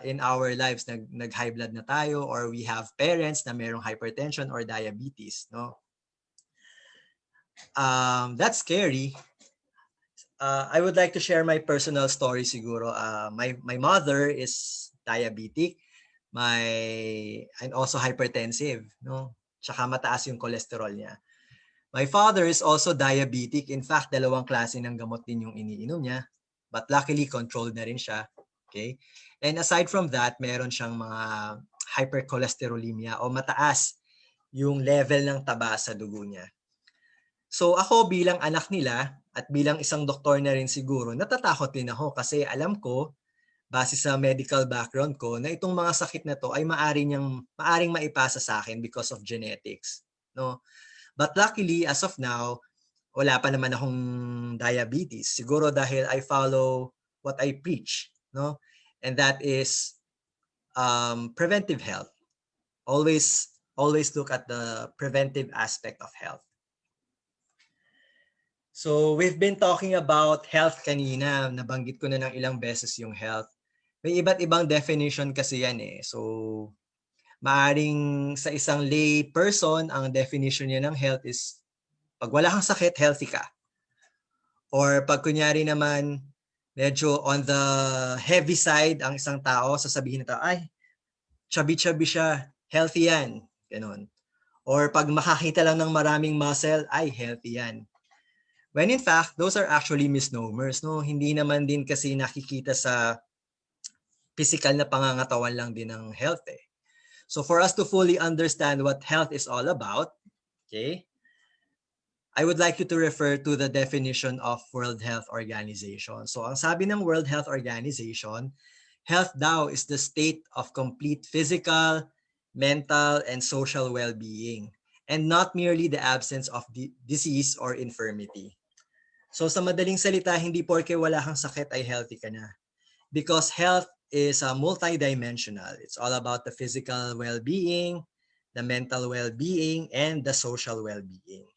in our lives, nag-high blood na tayo or we have parents na mayroong hypertension or diabetes, no? That's scary. I would like to share my personal story siguro. My mother is diabetic, and also hypertensive, no? Tsaka mataas yung cholesterol niya. My father is also diabetic. In fact, 2 klase ng gamot din yung iniinom niya. But luckily, controlled na rin siya. Okay? And aside from that, meron siyang mga hypercholesterolemia o mataas yung level ng taba sa dugo niya. So ako bilang anak nila at bilang isang doktor na rin siguro, natatakot din ako kasi alam ko, base sa medical background ko, na itong mga sakit na to ay maaring maipasa sa akin because of genetics. No? But luckily, as of now, wala pa naman akong diabetes. Siguro dahil I follow what I preach. No? And that is preventive health. Always look at the preventive aspect of health. So we've been talking about health kanina. Nabanggit ko na ng ilang beses yung health. May iba't ibang definition kasi yan eh. So maaring sa isang lay person, ang definition niya ng health is pag wala kang sakit, healthy ka. Or pag kunyari naman, medyo on the heavy side ang isang tao, sasabihin na tao, ay, chubby siya, healthy yan. Ganun. Or pag makakita lang ng maraming muscle, ay, healthy yan. When in fact, those are actually misnomers. No? Hindi naman din kasi nakikita sa physical na pangangatawan lang din ng health. Eh. So for us to fully understand what health is all about, okay, I would like you to refer to the definition of World Health Organization. So ang sabi ng World Health Organization, health daw is the state of complete physical, mental, and social well-being, and not merely the absence of disease or infirmity. So sa madaling salita, hindi porke wala kang sakit ay healthy ka na. Because health is multidimensional. It's all about the physical well-being, the mental well-being, and the social well-being.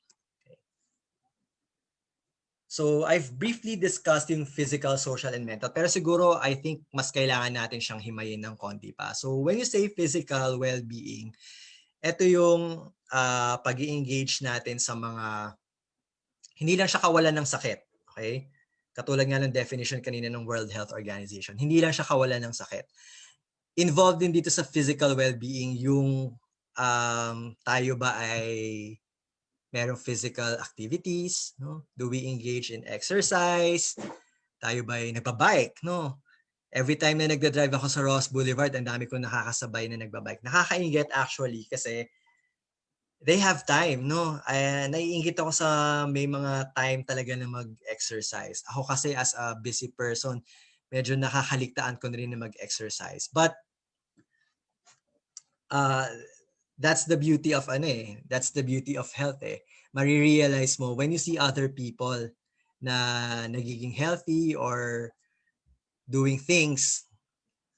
So I've briefly discussed yung physical, social, and mental. Pero siguro I think mas kailangan natin siyang himayin ng konti pa. So when you say physical well-being, ito yung pag-i-engage natin sa mga, hindi lang siya kawalan ng sakit. Okay? Katulad nga ng definition kanina ng World Health Organization. Hindi lang siya kawalan ng sakit. Involved din dito sa physical well-being yung tayo ba ay merong physical activities, no? Do we engage in exercise? Tayo ba ay nagba-bike, no? Every time na nagda-drive ako sa Ross Boulevard, ang dami kong nakakasabay na nagba-bike. Nakakainggit actually kasi they have time, no? Naiinggit ako sa may mga time talaga na mag-exercise. Ako kasi as a busy person, medyo nakakaligtaan ko na rin na mag-exercise. But that's the beauty of that's the beauty of health Marirealize mo when you see other people na nagiging healthy or doing things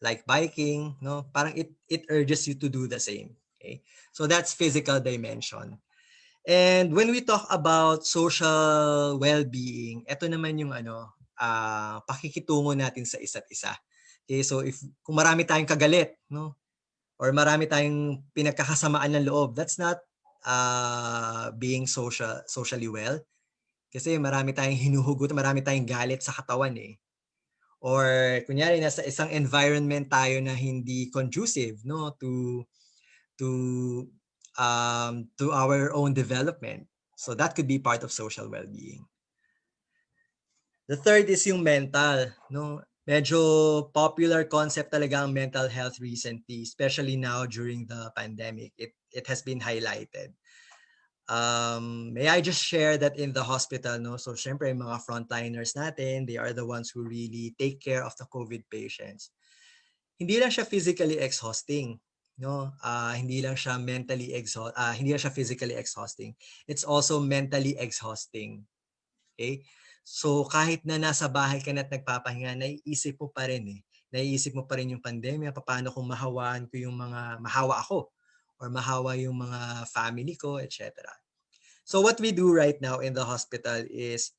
like biking, no? Parang it urges you to do the same. Okay? So that's physical dimension. And when we talk about social well-being, ito naman yung pakikitungo natin sa isa't isa. Okay, so kung marami tayong kagalit, no? Or marami tayong pinagkakasamaan ng loob, that's not being socially well. Kasi marami tayong hinuhugot, marami tayong galit sa katawan Or kunyari nasa isang environment tayo na hindi conducive, no, to our own development. So that could be part of social well-being. The third is yung mental, no? Medyo popular concept talaga ang mental health recently, especially now during the pandemic. It has been highlighted. May I just share that in the hospital, no? So syempre yung mga frontliners natin, they are the ones who really take care of the COVID patients. Hindi lang siya physically exhausting, no? Hindi lang siya hindi lang siya physically exhausting. It's also mentally exhausting. Okay? So kahit na nasa bahay ka na at nagpapahinga, naiisip mo pa rin Naiisip mo pa rin yung pandemya, paano kung mahawa ako or mahawa yung mga family ko, etc. So what we do right now in the hospital is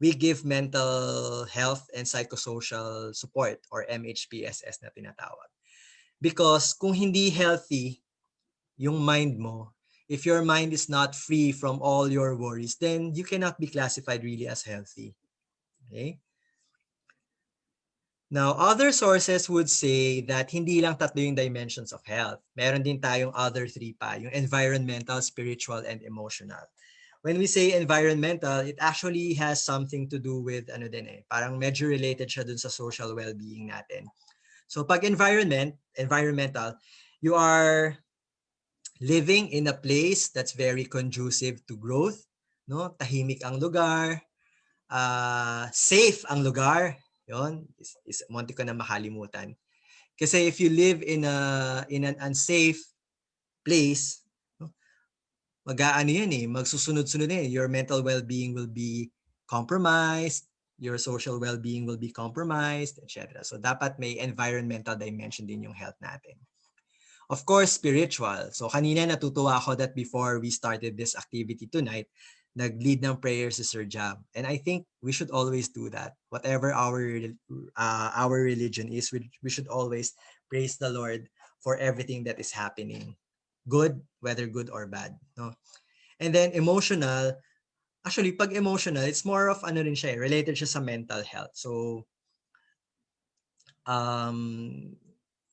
we give mental health and psychosocial support or MHPSS na tinatawag. Because kung hindi healthy yung mind mo, if your mind is not free from all your worries, then you cannot be classified really as healthy. Okay? Now, other sources would say that hindi lang tatlo yung dimensions of health. Meron din tayong other three pa, yung environmental, spiritual, and emotional. When we say environmental, it actually has something to do with parang medyo related siya dun sa social well-being natin. So pag environmental, you are living in a place that's very conducive to growth, no? Tahimik ang lugar, safe ang lugar. Yon is munti ko na makalimutan. Kasi if you live in an unsafe place, no? Magsusunod-sunod your mental well-being will be compromised, your social well-being will be compromised, etc. So dapat may environmental dimension din yung health natin. Of course, spiritual. So kanina natutuwa ako that before we started this activity tonight, nag-lead ng prayer si Sir Jam. And I think we should always do that. Whatever our religion is, we should always praise the Lord for everything that is happening. Good, whether good or bad. No? And then emotional, actually pag emotional, it's more of rin siya, related siya sa mental health. So,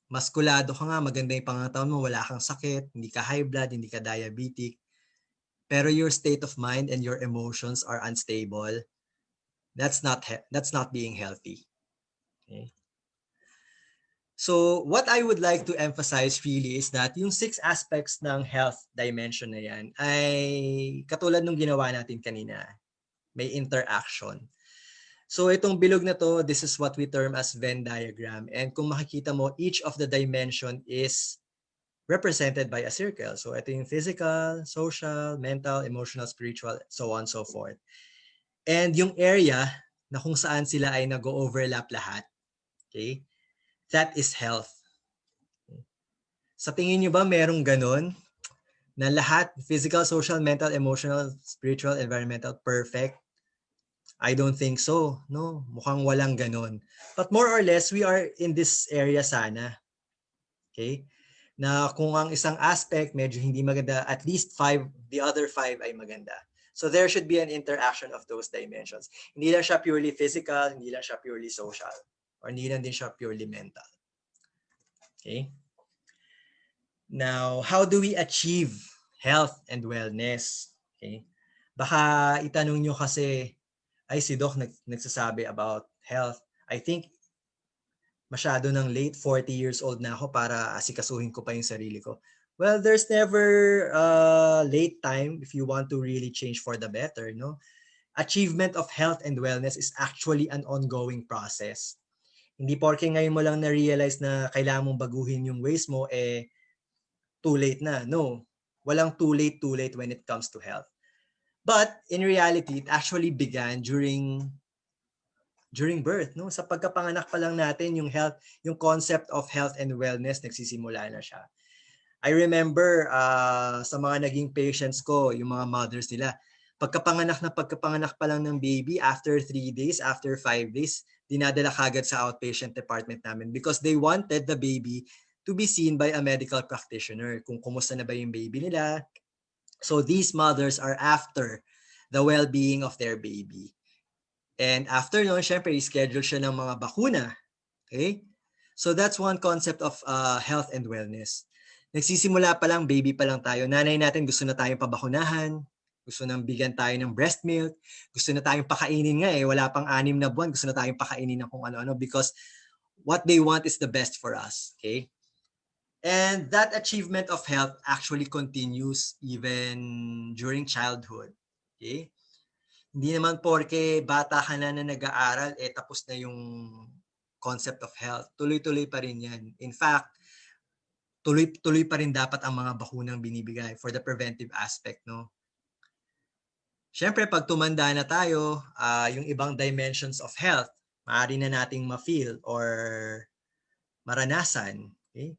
maskulado ka nga, maganda yung pangangatawan mo, wala kang sakit, hindi ka high blood, hindi ka diabetic, pero your state of mind and your emotions are unstable, that's not being healthy. Okay? So what I would like to emphasize really is that yung 6 aspects ng health dimension na yan ay katulad nung ginawa natin kanina. May interaction. So itong bilog na to, this is what we term as Venn diagram. And kung makikita mo, each of the dimension is represented by a circle. So ito yung physical, social, mental, emotional, spiritual, so on and so forth. And yung area na kung saan sila ay nag-overlap lahat, okay? That is health. Sa tingin nyo ba merong ganun? Na lahat, physical, social, mental, emotional, spiritual, environmental, perfect? I don't think so. No, mukhang walang ganun. But more or less, we are in this area sana. Okay? Na kung ang isang aspect medyo hindi maganda, at least 5, the other 5 ay maganda. So there should be an interaction of those dimensions. Hindi lang siya purely physical, hindi lang siya purely social, or hindi lang din siya purely mental. Okay? Now, how do we achieve health and wellness? Okay? Baka itanong nyo kasi, ay si Doc nagsasabi about health. I think masyado ng late, 40 years old na ako para asikasuhin ko pa yung sarili ko. Well, there's never late time if you want to really change for the better, no? Achievement of health and wellness is actually an ongoing process. Hindi porke ngayon mo lang na-realize na kailangan mong baguhin yung ways mo, too late na. No, walang too late when it comes to health. But in reality, it actually began during birth, no? Sa pagkapanganak pa lang natin, yung health, yung concept of health and wellness nagsisimula na siya. I remember sa mga naging patients ko, yung mga mothers nila, pagkapanganak pa lang ng baby, after 3 days, after 5 days, dinadala kagad sa outpatient department namin because they wanted the baby to be seen by a medical practitioner kung kumusta na ba yung baby nila. So these mothers are after the well-being of their baby. And after nun, syempre, i-schedule siya ng mga bakuna. Okay? So that's one concept of health and wellness. Nagsisimula pa lang, baby pa lang tayo. Nanay natin gusto na tayong pabakunahan, gusto nang bigyan tayo ng breast milk, gusto na tayong pakainin nga wala pang 6 na buwan, gusto na tayong pakainin ng kung ano-ano because what they want is the best for us. Okay? And that achievement of health actually continues even during childhood. Okay? Hindi naman porke bata ka na nag-aaral, tapos na yung concept of health. Tuloy-tuloy pa rin yan. In fact, tuloy pa rin dapat ang mga bakunang binibigay for the preventive aspect, no? Siyempre, pag tumanda na tayo, yung ibang dimensions of health, maaari na nating ma-feel or maranasan. Okay?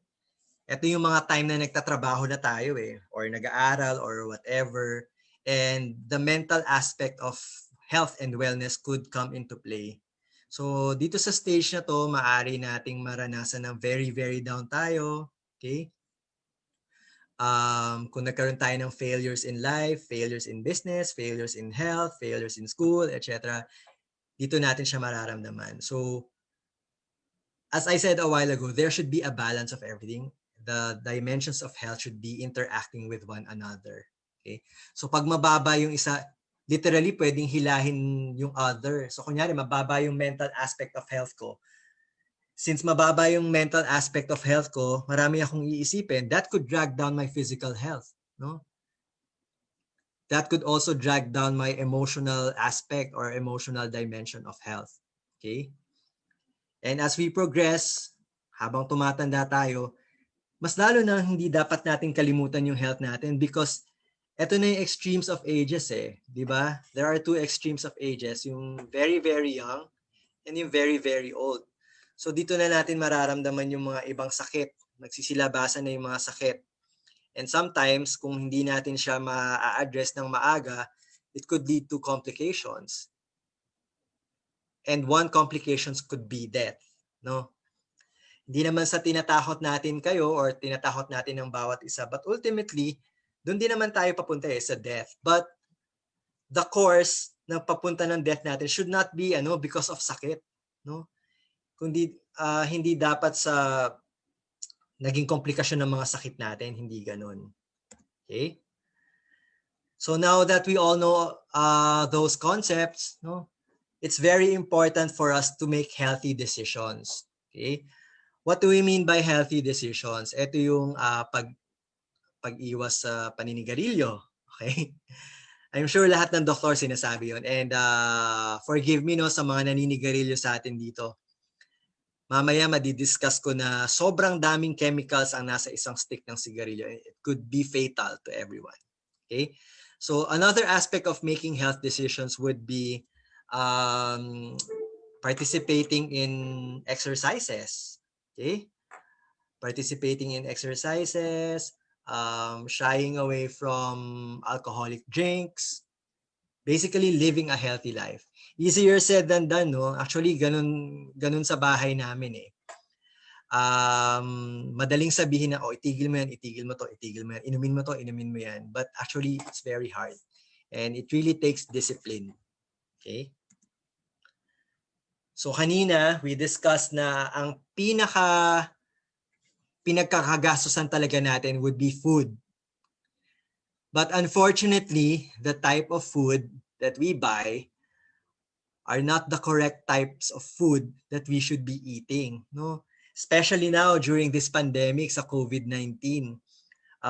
Ito yung mga time na nagtatrabaho na tayo or nag-aaral or whatever. And the mental aspect of health and wellness could come into play. So dito sa stage na to, maaari nating maranasan ng very, very down tayo. Okay? Kung nagkaroon tayo ng failures in life, failures in business, failures in health, failures in school, etc., dito natin siya mararamdaman. So, as I said a while ago, there should be a balance of everything. The dimensions of health should be interacting with one another. Okay? So, pag mababa yung isa, literally pwedeng hilahin yung other. So, kunyari, mababa yung mental aspect of health ko. Since mababa yung mental aspect of health ko, marami akong iisipin, that could drag down my physical health, no? That could also drag down my emotional aspect or emotional dimension of health, okay? And as we progress, habang tumatanda tayo, mas lalo na hindi dapat natin kalimutan yung health natin because eto na yung extremes of ages di ba? There are 2 extremes of ages, yung very, very young and yung very, very old. So dito na natin mararamdaman yung mga ibang sakit. Nagsisilabasan na yung mga sakit. And sometimes, kung hindi natin siya ma-address ng maaga, it could lead to complications. And one complications could be death. No? Hindi naman sa tinatakot natin kayo or tinatakot natin ng bawat isa. But ultimately, doon din naman tayo papunta sa death. But the course ng papunta ng death natin should not be because of sakit. No? Kundi hindi dapat sa naging komplikasyon ng mga sakit natin, hindi ganun. Okay? So now that we all know those concepts, no, it's very important for us to make healthy decisions. Okay? What do we mean by healthy decisions? Ito yung pag-iwas sa paninigarilyo. Okay? I'm sure lahat ng doktor sinasabi yun. And forgive me no sa mga naninigarilyo sa atin dito. Mamaya madidiscuss ko na sobrang daming chemicals ang nasa isang stick ng sigarilyo. It could be fatal to everyone. Okay? So another aspect of making health decisions would be participating in exercises. Okay? Participating in exercises, shying away from alcoholic drinks, basically living a healthy life. Easier said than done, no? Actually, ganun sa bahay namin eh. Madaling sabihin na, itigil mo yan, itigil mo to, itigil mo yan, inumin mo to, inumin mo yan. But actually, it's very hard. And it really takes discipline. Okay? So kanina, we discussed na ang pinagkakagastusan talaga natin would be food. But unfortunately, the type of food that we buy are not the correct types of food that we should be eating. No? Especially now during this pandemic sa COVID-19.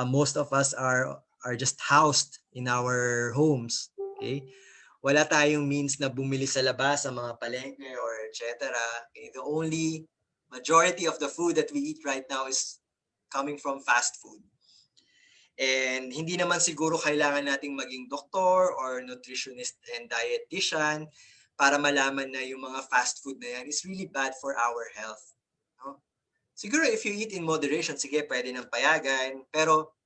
Most of us are just housed in our homes. Okay? Wala tayong means na bumili sa labas sa mga palengke or etc. Okay? The only majority of the food that we eat right now is coming from fast food. And hindi naman siguro kailangan nating maging doktor or nutritionist and dietitian para malaman na yung mga fast food na yan is really bad for our health. No? Siguro if you eat in moderation, sige, pwede nang payagan. Pero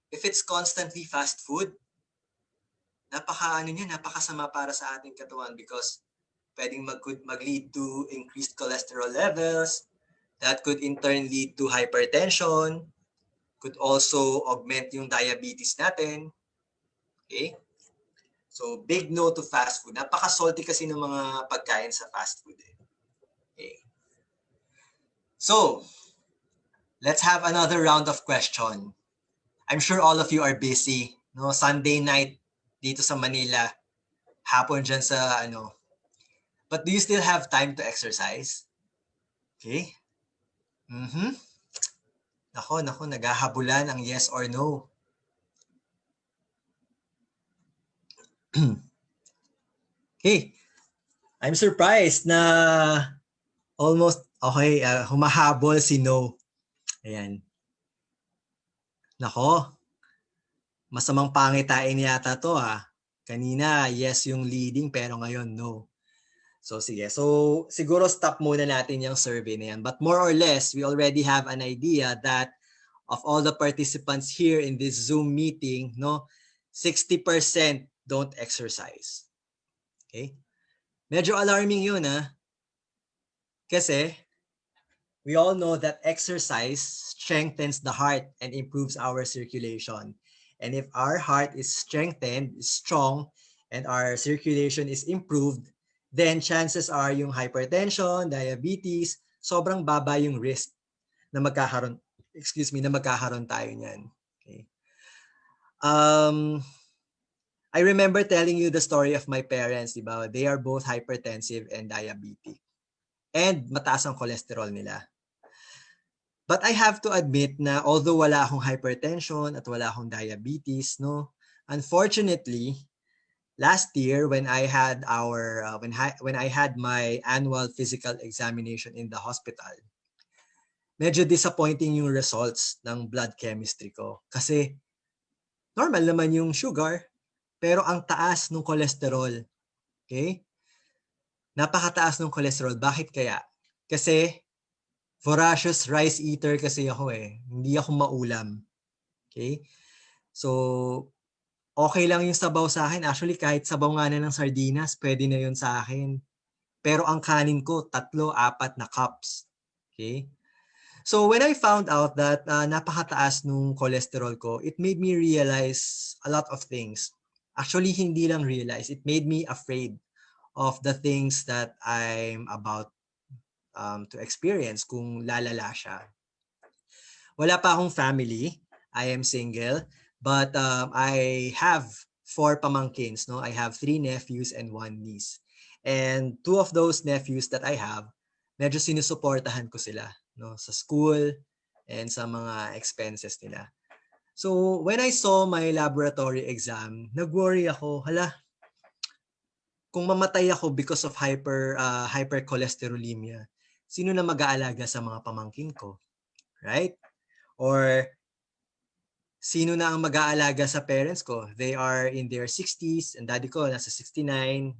if it's constantly fast food, napakasama para sa ating katawan because pwedeng mag-lead to increased cholesterol levels. That could in turn lead to hypertension. Could also augment yung diabetes natin. Okay? So, big no to fast food. Napaka-salty kasi ng mga pagkain sa fast food. Okay. So, let's have another round of question. I'm sure all of you are busy. No? Sunday night dito sa Manila. Hapon dyan sa But do you still have time to exercise? Okay. Nako, naghahabulan ang yes or no. Okay. I'm surprised na almost, humahabol si no. Ayan. Nako, masamang pangitain yata to ha. Kanina, yes yung leading, pero ngayon, no. So sige, so siguro stop muna natin yung survey na yan. But more or less, we already have an idea that of all the participants here in this Zoom meeting, 60% don't exercise. Okay? Medyo alarming yun Kasi we all know that exercise strengthens the heart and improves our circulation. And if our heart is strengthened, is strong, and our circulation is improved, then chances are yung hypertension, diabetes, sobrang baba yung risk na magkakaroon tayo niyan. Okay. I remember telling you the story of my parents, diba? They are both hypertensive and diabetic. And mataas ang cholesterol nila. But I have to admit na although wala akong hypertension at wala akong diabetes, unfortunately, last year when I had when I had my annual physical examination in the hospital, medyo disappointing yung results ng blood chemistry ko. Kasi normal naman yung sugar, pero ang taas ng cholesterol. Okay? Napakataas ng cholesterol. Bakit kaya? Kasi voracious rice eater kasi ako Hindi ako maulam. Okay? So, okay lang yung sabaw sa akin. Actually, kahit sabaw nga na ng sardinas, pwede na yun sa akin. Pero ang kanin ko, 3-4 na cups. Okay? So when I found out that napakataas nung cholesterol ko, it made me realize a lot of things. Actually, hindi lang realize. It made me afraid of the things that I'm about to experience kung lalala siya. Wala pa akong family. I am single. But I have 4 pamangkins. I have 3 nephews and 1 niece. And 2 of those nephews that I have, medyo sinusuportahan ko sila. no, sa school and sa mga expenses nila. So when I saw my laboratory exam, nag-worry ako, hala, kung mamatay ako because of hypercholesterolemia, sino na mag-aalaga sa mga pamangkin ko? Right? Or sino na ang mag-aalaga sa parents ko? They are in their 60s, and daddy ko nasa 69,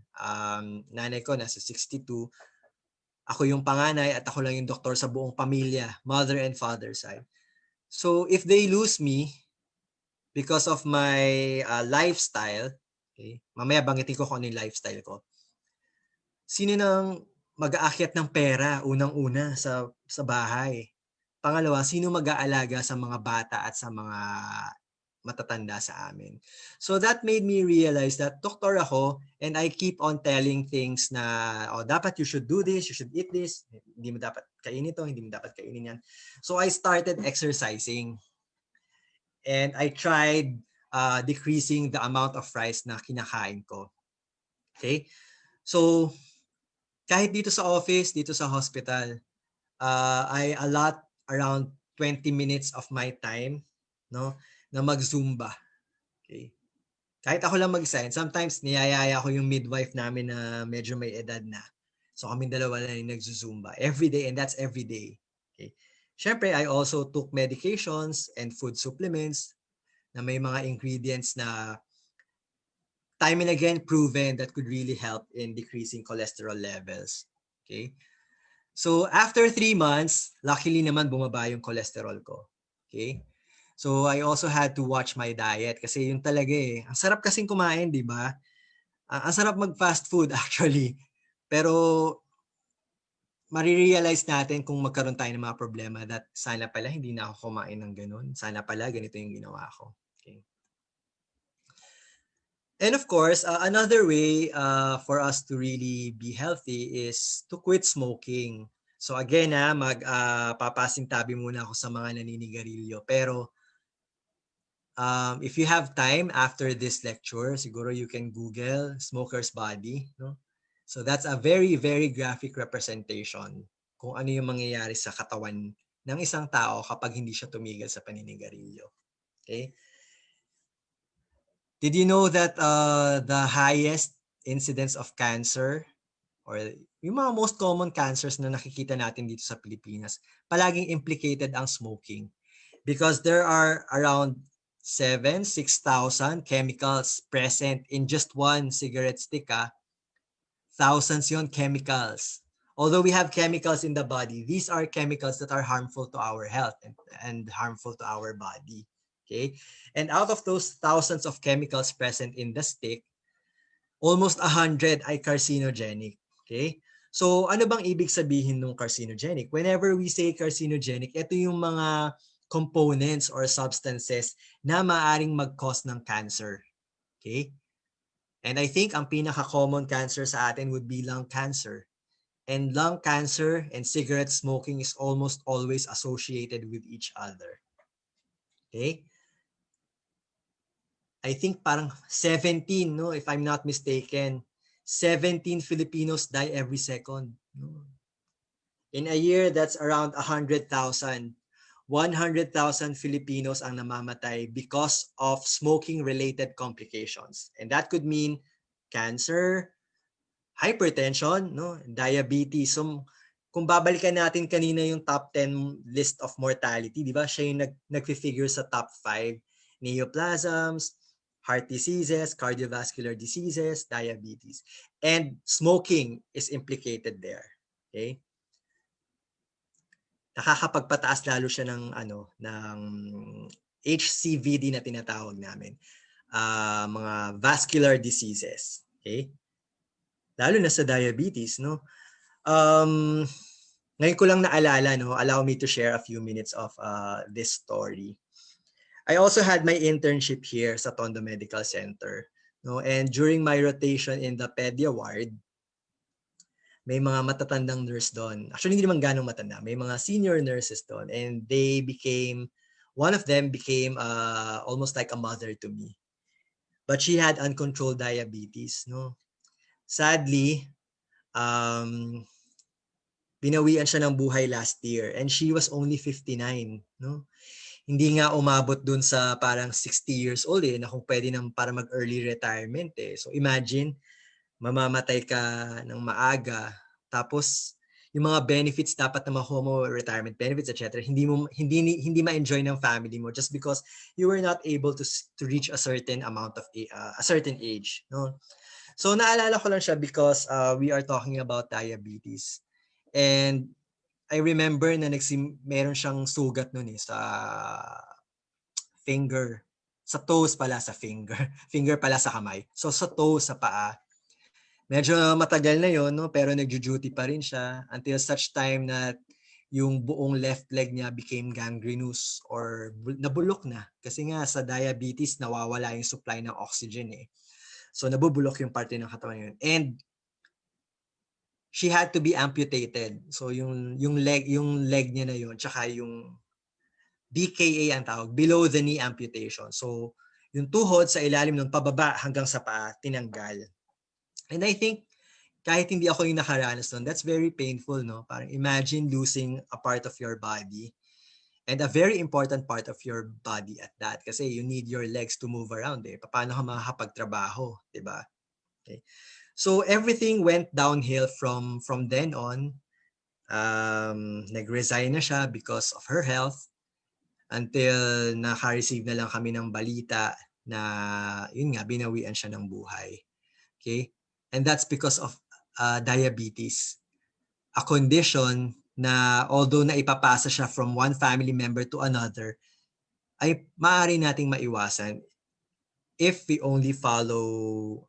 nanay ko nasa 62. Ako yung panganay at ako lang yung doktor sa buong pamilya, mother and father side. So if they lose me because of my lifestyle, okay, mamaya bangitin ko kung ano yung lifestyle ko. Sino nang mag-aakyat ng pera unang-una sa bahay? Pangalawa, sino mag-aalaga sa mga bata at sa mga matatanda sa amin? So that made me realize that doktor ako and I keep on telling things na, oh, dapat you should do this, you should eat this, hindi mo dapat kainin ito, hindi mo dapat kainin yan. So I started exercising and I tried decreasing the amount of rice na kinakain ko. Okay? So kahit dito sa office, dito sa hospital, I allot around 20 minutes of my time, no, na mag-Zumba. Okay? Kahit ako lang mag-sign, sometimes niyayaya ko yung midwife namin na medyo may edad na. So kaming dalawa lang yung nag-Zumba every day, and that's every day. Okay? Syempre, I also took medications and food supplements na may mga ingredients na time and again proven that could really help in decreasing cholesterol levels. Okay? So after 3 months, luckily naman bumaba yung cholesterol ko. Okay? So I also had to watch my diet kasi yun talaga eh. Ang sarap kasing kumain, di ba? Ang sarap mag-fast food actually. Pero marirealize natin kung magkaroon tayo ng mga problema that sana pala hindi na ako kumain ng ganun. Sana pala ganito yung ginawa ko. Okay? And of course, another way for us to really be healthy is to quit smoking. So again, papasing tabi muna ako sa mga naninigarilyo. Pero if you have time after this lecture, siguro you can Google smoker's body. No? So that's a very, very graphic representation kung ano yung mangyayari sa katawan ng isang tao kapag hindi siya tumigil sa paninigarilyo. Okay? Did you know that the highest incidence of cancer or yung mga most common cancers na nakikita natin dito sa Pilipinas, palaging implicated ang smoking? Because there are around 6,000 chemicals present in just one cigarette stick. Thousands yon chemicals. Although we have chemicals in the body, these are chemicals that are harmful to our health and harmful to our body. Okay? And out of those thousands of chemicals present in the stick, almost 100 ay carcinogenic. Okay? So ano bang ibig sabihin ng carcinogenic? Whenever we say carcinogenic, ito yung mga components or substances na maaring mag-cause ng cancer. Okay? And I think ang pinaka-common cancer sa atin would be lung cancer. And lung cancer and cigarette smoking is almost always associated with each other. Okay? I think parang 17, no, if I'm not mistaken, 17 Filipinos die every second. In a year, that's around 100,000. 100,000 Filipinos ang namamatay because of smoking-related complications. And that could mean cancer, hypertension, no, diabetes. So, kung babalikan natin kanina yung top 10 list of mortality, di ba? Siya yung nag-figure sa top 5. Neoplasms, heart diseases, cardiovascular diseases, diabetes. And smoking is implicated there. Okay? Nakakapagpataas lalo siya ng HCVD na tinatawag namin. Mga vascular diseases. Okay? Lalo na sa diabetes, no? Ngayon ko lang naalala, no? Allow me to share a few minutes of this story. I also had my internship here sa Tondo Medical Center, no? And during my rotation in the pedia ward, may mga matatandang nurse doon. Actually, hindi naman ganong matanda. May mga senior nurses doon, and one of them became almost like a mother to me. But she had uncontrolled diabetes, no? Sadly, binawian siya ng buhay last year and she was only 59, no? Hindi nga umabot dun sa parang 60 years old na kung pwede nang para mag-early retirement So imagine, mamamatay ka ng maaga tapos yung mga benefits dapat na makuha mo, retirement benefits, etc. Hindi ma-enjoy ng family mo just because you were not able to reach a certain amount of a certain age, no? So naalala ko lang siya because we are talking about diabetes. And I remember na meron siyang sugat noon sa finger. Sa toes pala, sa finger. Finger pala sa kamay. So sa toes, sa paa. Medyo matagal na yon, no? Pero nagjo-duty pa rin siya until such time na yung buong left leg niya became gangrenous or nabulok na. Kasi nga sa diabetes, nawawala yung supply ng oxygen So nabubulok yung parte ng katawan yun. And she had to be amputated. So yung leg niya na yun, tsaka yung BKA ang tawag, below the knee amputation. So yung tuhod sa ilalim ng pababa hanggang sa paa, tinanggal. And I think kahit hindi ako yung nakaranas nun, that's very painful, no? Parang imagine losing a part of your body and a very important part of your body at that. Kasi you need your legs to move around Paano ka makakapagtrabaho, di ba? Okay. So everything went downhill from then on. Nag-resign na siya because of her health until naka-receive na lang kami ng balita na yun nga, binawian siya ng buhay. Okay? And that's because of diabetes. A condition na although na ipapasa siya from one family member to another, ay maaari nating maiwasan if we only follow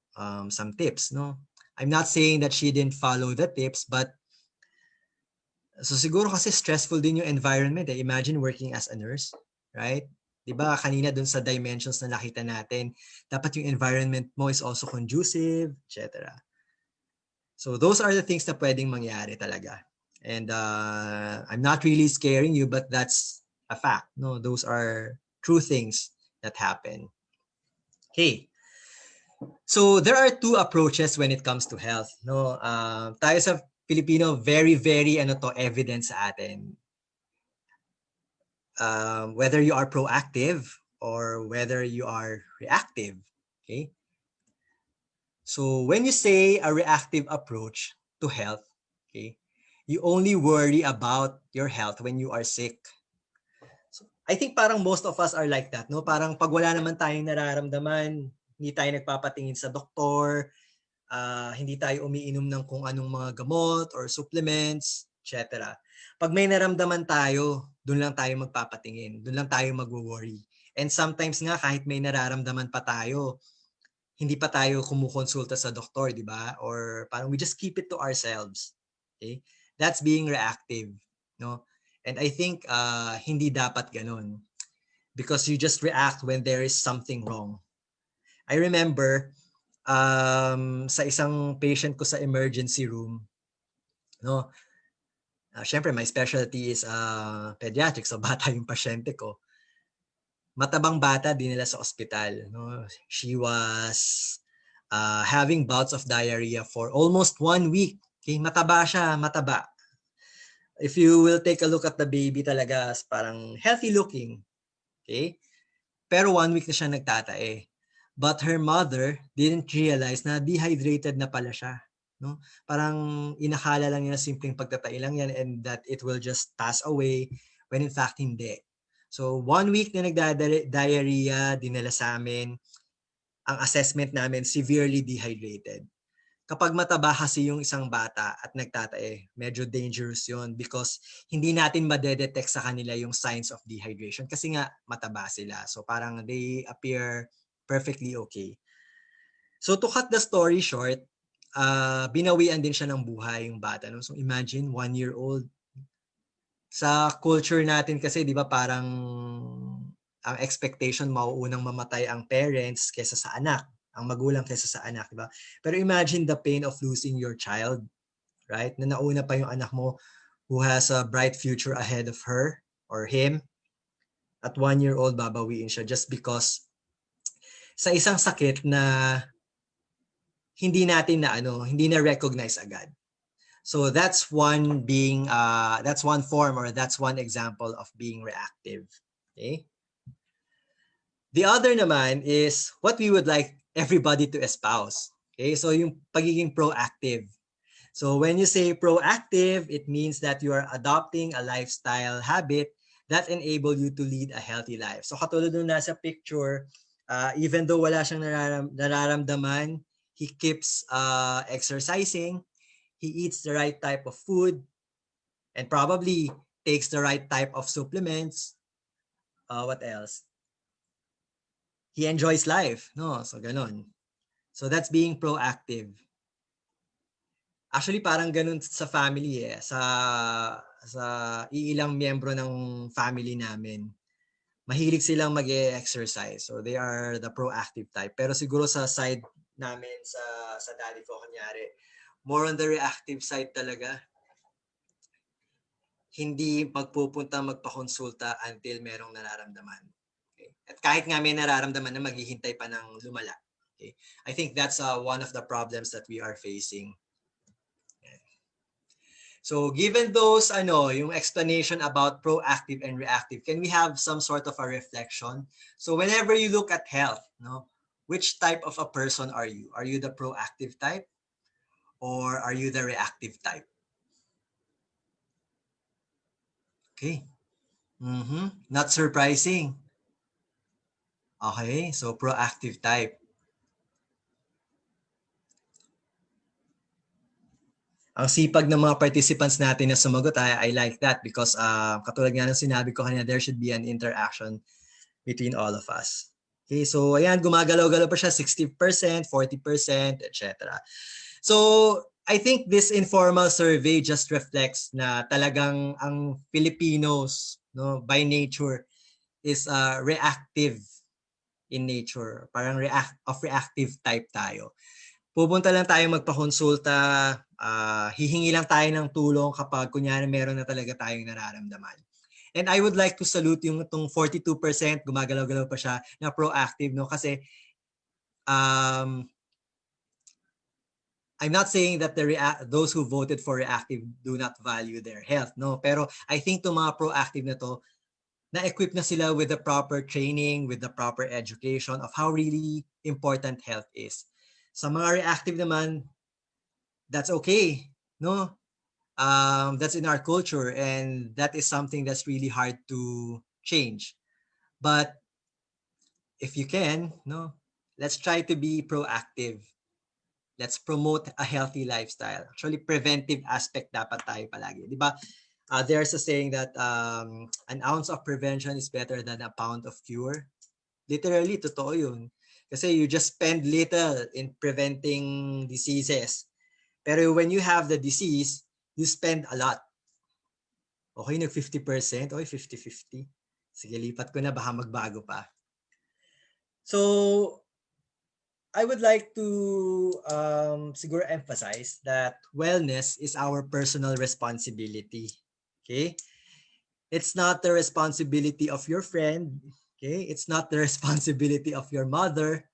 some tips, no? I'm not saying that she didn't follow the tips, but so siguro kasi stressful din yung environment Imagine working as a nurse, right? 'Di ba kanina dun sa dimensions na nakita natin, dapat yung environment mo is also conducive, etc. So those are the things na pwedeng mangyari talaga. And I'm not really scaring you, but that's a fact. No, those are true things that happen. Okay. So there are two approaches when it comes to health. No, tayo sa Filipino, very evident sa atin. Whether you are proactive or whether you are reactive. Okay. So when you say a reactive approach to health, okay, you only worry about your health when you are sick. So I think parang most of us are like that, no? Parang pag wala naman tayong nararamdaman, hindi tayo nagpapatingin sa doktor, hindi tayo umiinom ng kung anong mga gamot or supplements, etc. Pag may naramdaman tayo, doon lang tayo magpapatingin, doon lang tayo magwo-worry. And sometimes nga kahit may nararamdaman pa tayo, hindi pa tayo kumukonsulta sa doktor, di ba? Or parang we just keep it to ourselves. Okay? That's being reactive, no? And I think hindi dapat ganun. Because you just react when there is something wrong. I remember sa isang patient ko sa emergency room, no? Syempre my specialty is pediatrics, so bata yung pasyente ko. Matabang bata dinala sa ospital, no? She was having bouts of diarrhea for almost 1 week. Okay, mataba siya, mataba. If you will take a look at the baby talaga, parang healthy looking. Okay? Pero 1 week na siya nagtatae. But her mother didn't realize na dehydrated na pala siya. No? Parang inakala lang niya na simpleng pagtatae lang yan and that it will just pass away when in fact hindi. So 1 week na nagda-diarrhea, dinala sa amin. Ang assessment namin, severely dehydrated. Kapag mataba kasi yung isang bata at nagtatae, medyo dangerous yun because hindi natin madedetect sa kanila yung signs of dehydration kasi nga mataba sila. So parang they appear perfectly okay. So to cut the story short, binawian din siya ng buhay yung bata. No? So imagine 1-year-old. Sa culture natin kasi, di ba, parang ang expectation mauunang mamatay ang parents kaysa sa anak, ang magulang kaysa sa anak, di ba? Pero imagine the pain of losing your child, right? Na nauna pa yung anak mo who has a bright future ahead of her or him. At 1-year-old, babawiin siya just because sa isang sakit na hindi natin na hindi na recognize agad. So that's one form, or that's one example of being reactive. Okay? The other naman is what we would like everybody to espouse. Okay? So yung pagiging proactive. So when you say proactive, it means that you are adopting a lifestyle habit that enable you to lead a healthy life. So katulad nung nasa picture, even though wala siyang nararamdaman, he keeps exercising, he eats the right type of food, and probably takes the right type of supplements. What else? He enjoys life, no? So ganun. So that's being proactive. Actually, parang ganun sa family eh. Sa iilang miyembro ng family namin. Mahilig silang mag-exercise. So they are the proactive type. Pero siguro sa side namin, sa daddy ko, kunyari, more on the reactive side talaga. Hindi magpupunta magpakonsulta until merong nararamdaman. Okay? At kahit nga may nararamdaman na maghihintay pa ng lumala. Okay? I think that's one of the problems that we are facing. So given those yung explanation about proactive and reactive, can we have some sort of a reflection? So whenever you look at health, no, which type of a person are you? Are you the proactive type or are you the reactive type? Okay. Not surprising. Okay, so proactive type. Ang sipag ng mga participants natin na sumagot, I like that because katulad nga ng sinabi ko kanina, there should be an interaction between all of us. Okay, so ayan, gumagalaw-galaw pa siya, 60%, 40%, etc. So I think this informal survey just reflects na talagang ang Filipinos, no, by nature is reactive in nature. Parang reactive type tayo. Pupunta lang tayo magpakonsulta, hihingi lang tayo ng tulong kapag kunyari meron na talaga tayong nararamdaman. And I would like to salute yung itong 42%, gumagalaw-galaw pa siya, na proactive, no? Kasi I'm not saying that those who voted for reactive do not value their health, no? Pero I think itong mga proactive na to, na-equip na sila with the proper training, with the proper education of how really important health is. Sa mga reactive naman, that's okay, no? That's in our culture and that is something that's really hard to change. But if you can, no, let's try to be proactive. Let's promote a healthy lifestyle. Actually, preventive aspect dapat tayo palagi. Di ba? There's a saying that an ounce of prevention is better than a pound of cure. Literally, totoo yun. Kasi you just spend little in preventing diseases. Pero when you have the disease, you spend a lot. Okay, nag 50%. Okay, 50-50. Sige, lipat ko na. Baka magbago pa. So, I would like to siguro emphasize that wellness is our personal responsibility. Okay? It's not the responsibility of your friend. Okay? It's not the responsibility of your mother.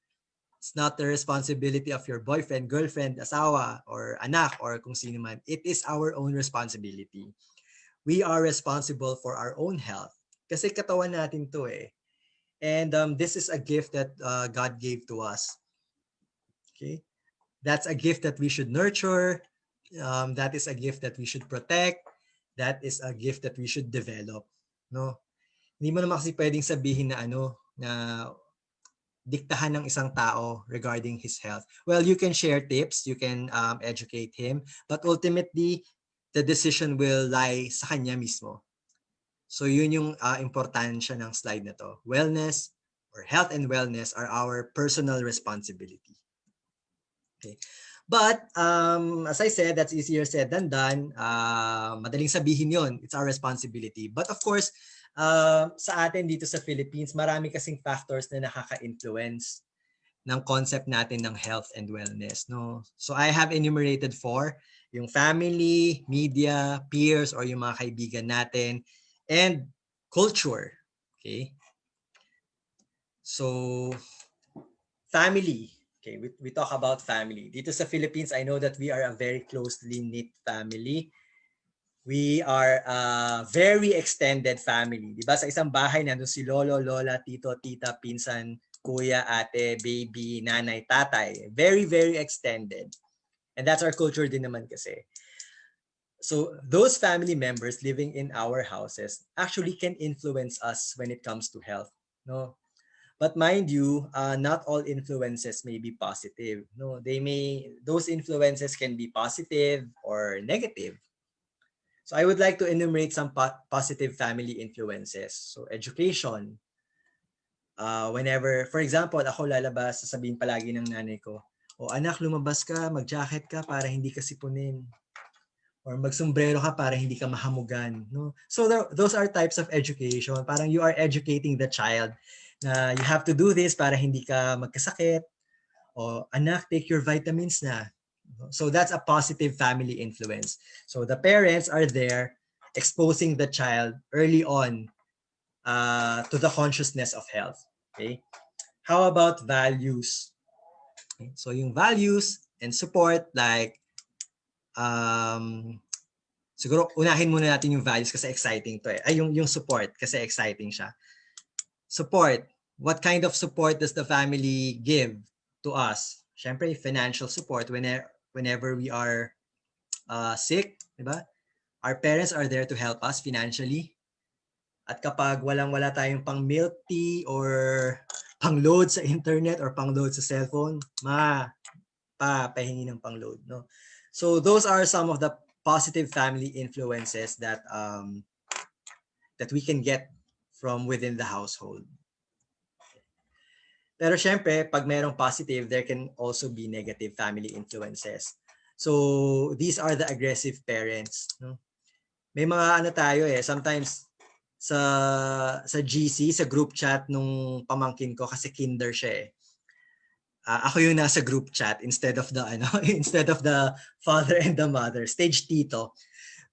It's not the responsibility of your boyfriend, girlfriend, asawa, or anak, or kung sino man. It is our own responsibility. We are responsible for our own health. Kasi katawan natin to eh. And this is a gift that God gave to us. Okay? That's a gift that we should nurture. That is a gift that we should protect. That is a gift that we should develop. No? Hindi mo naman kasi pwedeng sabihin na na diktahan ng isang tao regarding his health. Well, you can share tips, you can educate him, but ultimately, the decision will lie sa kanya mismo. So yun yung importansya ng slide na to. Wellness or health and wellness are our personal responsibility. Okay. But as I said, that's easier said than done. Madaling sabihin yon, it's our responsibility. But of course, sa atin dito sa Philippines, marami kasing factors na nakaka-influence ng concept natin ng health and wellness. No? So I have enumerated 4, yung family, media, peers, or yung mga kaibigan natin, and culture. Okay? So, family. Okay, we talk about family. Dito sa Philippines, I know that we are a very closely knit family. We are a very extended family. Diba? Sa isang bahay, nandun si lolo, lola, tito, tita, pinsan, kuya, ate, baby, nanay, tatay. Very, very extended. And that's our culture din naman kasi. So those family members living in our houses actually can influence us when it comes to health. No? But mind you, not all influences may be positive. No, those influences can be positive or negative. So I would like to enumerate some positive family influences. So education. Whenever, for example, ako lalabas, sasabihin palagi ng nanay ko, "O anak, lumabas ka, mag-jacket ka para hindi ka sipunin." Or magsombrero ka para hindi ka mahamugan. No? So those are types of education. Parang you are educating the child na you have to do this para hindi ka magkasakit. O anak, take your vitamins na. So that's a positive family influence. So the parents are there exposing the child early on to the consciousness of health. Okay. How about values? Okay. So yung values and support, like siguro unahin muna natin yung values kasi exciting to eh. Ay, yung support kasi exciting siya. Support. What kind of support does the family give to us? Siyempre, financial support whenever we are sick, di ba? Our parents are there to help us financially. At kapag walang-wala tayong pang milk tea or pang-load sa internet or pang-load sa cellphone, pahingi ng pang-load, no? So those are some of the positive family influences that that we can get from within the household. Pero syempre, pag mayroong positive, there can also be negative family influences. So these are the aggressive parents. No? May mga ano tayo eh, sometimes sa GC, sa group chat nung pamangkin ko kasi kinder siya eh. Ako yung nasa group chat instead of the instead of the father and the mother, stage tito.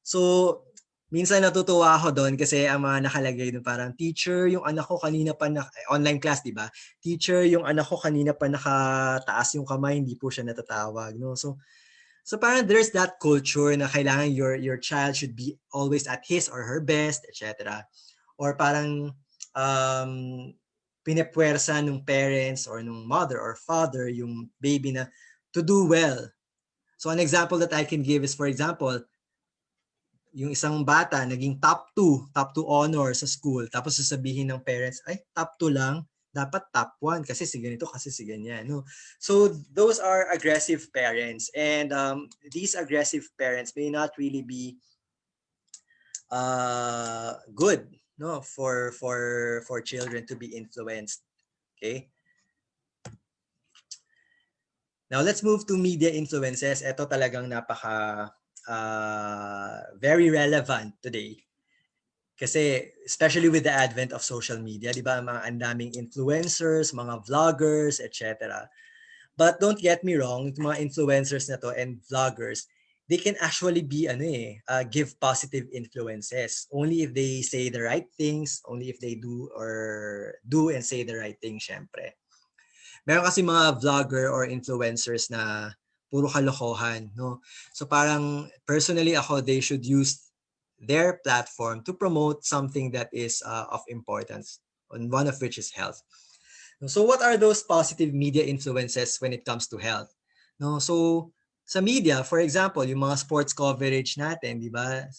So minsan natutuwa ako doon kasi ang mga nakalagay doon parang, teacher, yung anak ko kanina pa online class, di ba? Teacher, yung anak ko kanina pa nakataas yung kamay, hindi po siya natatawag, no? So parang there's that culture na kailangan your child should be always at his or her best, etc. Or parang pinepwersa nung parents or nung mother or father yung baby na to do well. So an example that I can give is, for example, yung isang bata naging top 2 honor sa school, tapos sasabihin ng parents, ay top 2 lang, dapat top 1 kasi si ganito, kasi si ganyan, no? So those are aggressive parents, and these aggressive parents may not really be good, no, for children to be influenced. Okay, now let's move to media influences. Ito talagang napaka very relevant today. Kasi especially with the advent of social media, di ba, mga andaming influencers, mga vloggers, etc. But don't get me wrong, yung mga influencers na to and vloggers, they can actually be give positive influences only if they say the right things, only if they do and say the right thing, syempre. Meron kasi mga vlogger or influencers na puro kalokohan, no? So parang personally ako, they should use their platform to promote something that is of importance, and one of which is health. So what are those positive media influences when it comes to health? No, so sa media, for example, yung mga sports coverage natin, di ba?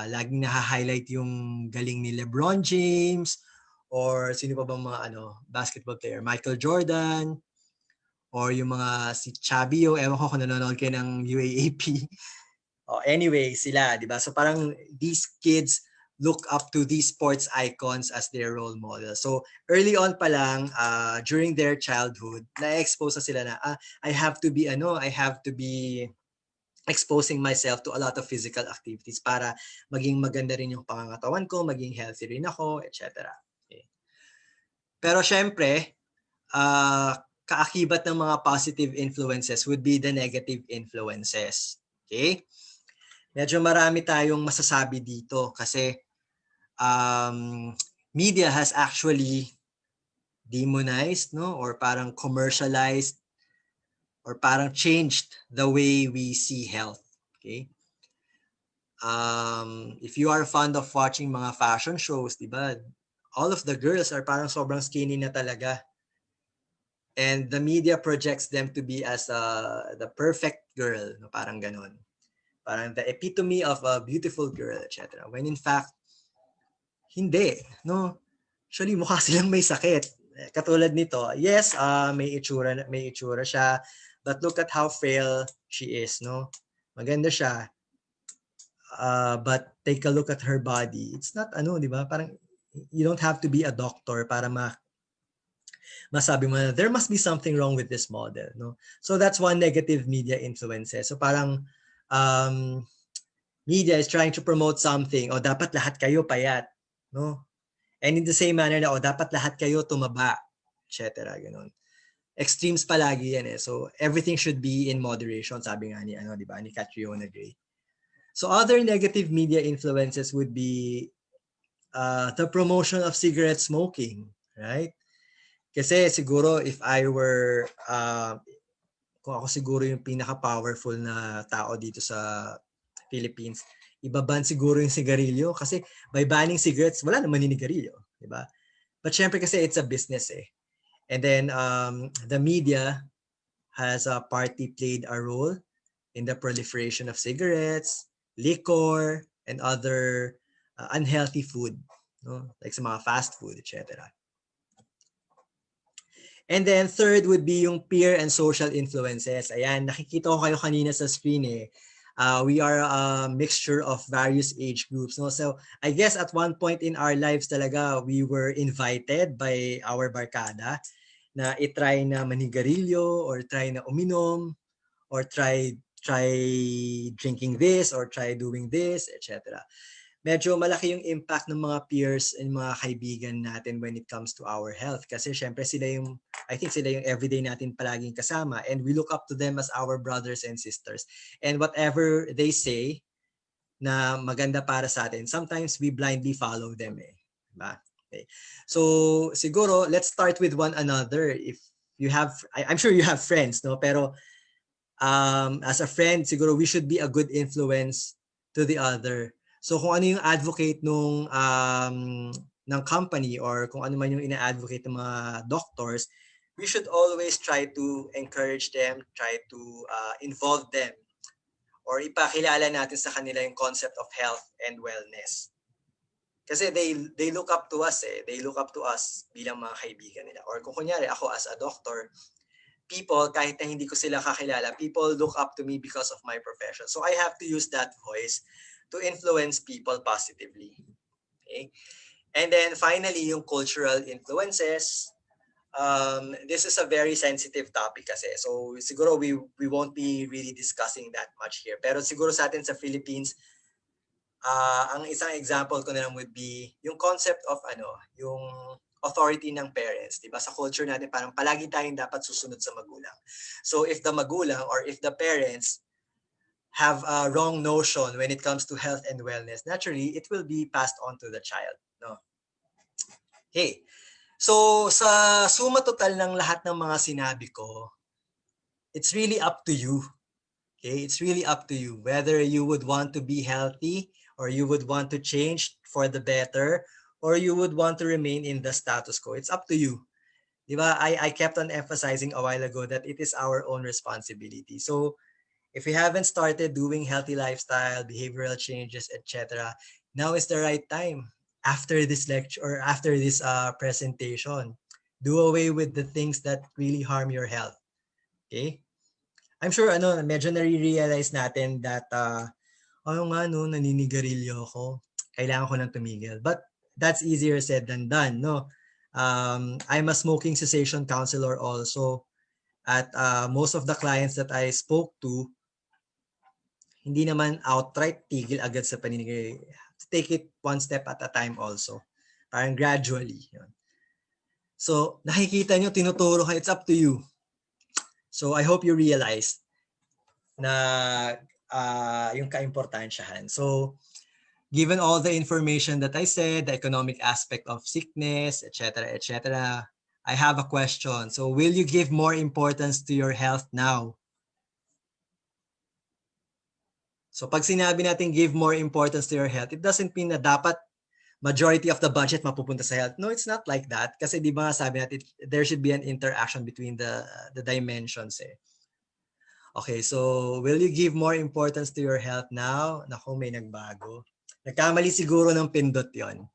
Laging na-highlight yung galing ni LeBron James, or sino pa bang mga basketball player, Michael Jordan, or yung mga si Chabio, ewan ko kung nanonood kayo ng UAAP. Anyway, sila, di ba? So parang these kids look up to these sports icons as their role model. So early on pa lang, during their childhood, na-expose na sila na, I have to be exposing myself to a lot of physical activities para maging maganda rin yung pangangatawan ko, maging healthy rin ako, etc. Okay. Pero syempre, kaakibat ng mga positive influences would be the negative influences. Okay? Medyo marami tayong masasabi dito kasi media has actually demonized, no, or parang commercialized or parang changed the way we see health. Okay? If you are fond of watching mga fashion shows, di ba? All of the girls are parang sobrang skinny na talaga. And the media projects them to be as the perfect girl, no? Parang ganon. Parang the epitome of a beautiful girl, etc. When in fact, hindi, no? Actually, mukha silang may sakit. Katulad nito, yes, may itsura siya, but look at how frail she is, no? Maganda siya. But take a look at her body. It's not ano, di ba? Parang you don't have to be a doctor para masabi mo na there must be something wrong with this model, no? So that's one negative media influences. So parang media is trying to promote something, o dapat lahat kayo payat, no? And in the same manner na, o dapat lahat kayo tumaba, etc. Ganun. Extremes palagi yan eh. So everything should be in moderation, sabi nga ni, di ba, ni Catriona Gray. So other negative media influences would be the promotion of cigarette smoking, right? Kasi siguro if I were, kung ako siguro yung pinaka-powerful na tao dito sa Philippines, ibaban siguro yung sigarilyo kasi by banning cigarettes, wala naman ninigarilyo, di ba? But syempre kasi it's a business eh. And then the media has partly played a role in the proliferation of cigarettes, liquor, and other unhealthy food, no? Like sa mga fast food, etc. And then third would be yung peer and social influences. Ayan, nakikita ko kayo kanina sa screen eh. We are a mixture of various age groups, no? So I guess at one point in our lives talaga, we were invited by our barkada na itry na manigarilyo or try na uminom or try drinking this or try doing this, etc. Medyo malaki yung impact ng mga peers and mga kaibigan natin when it comes to our health. Kasi syempre I think sila yung everyday natin palaging kasama, and we look up to them as our brothers and sisters. And whatever they say na maganda para sa atin, sometimes we blindly follow them eh. Diba? Okay. So siguro, let's start with one another. If you have, I'm sure you have friends, no? Pero as a friend, siguro we should be a good influence to the other. So kung ano yung advocate ng company or kung ano man yung ina-advocate ng mga doctors, we should always try to encourage them, try to involve them, or ipakilala natin sa kanila yung concept of health and wellness. Kasi they look up to us eh. They look up to us bilang mga kaibigan nila. Or kung kunyari ako as a doctor, people, kahit na hindi ko sila kakilala, people look up to me because of my profession. So I have to use that voice to influence people positively. Okay? And then finally, yung cultural influences. This is a very sensitive topic kasi. So siguro we won't be really discussing that much here. Pero siguro sa atin sa Philippines, ang isang example ko na lang would be yung concept of yung authority ng parents. Diba? Sa culture natin, parang palagi tayong dapat susunod sa magulang. So if the magulang or if the parents have a wrong notion when it comes to health and wellness, naturally, it will be passed on to the child. No? Okay. So, sa suma total ng lahat ng mga sinabi ko, it's really up to you. Okay? It's really up to you whether you would want to be healthy or you would want to change for the better or you would want to remain in the status quo. It's up to you. Diba? I kept on emphasizing a while ago that it is our own responsibility. So, if you haven't started doing healthy lifestyle, behavioral changes, etc., now is the right time. After this lecture or after this presentation, do away with the things that really harm your health. Okay? I'm sure medyo nare-realize natin that naninigarilyo ako. Kailangan ko nang tumigil. But that's easier said than done, no? I'm a smoking cessation counselor also. At most of the clients that I spoke to, hindi naman outright tigil agad sa paninigay. Take it one step at a time also. Parang gradually. Yun. So, nakikita nyo, tinuturo ka, it's up to you. So, I hope you realize na yung kaimportansyahan. So, given all the information that I said, the economic aspect of sickness, etc., etc., I have a question. So will you give more importance to your health now? So pag sinabi natin give more importance to your health, it doesn't mean na dapat majority of the budget mapupunta sa health. No, it's not like that. Kasi di ba sabi natin, there should be an interaction between the dimensions eh. Okay, so will you give more importance to your health now? Naku, may nagbago. Nagkamali siguro ng pindot yon.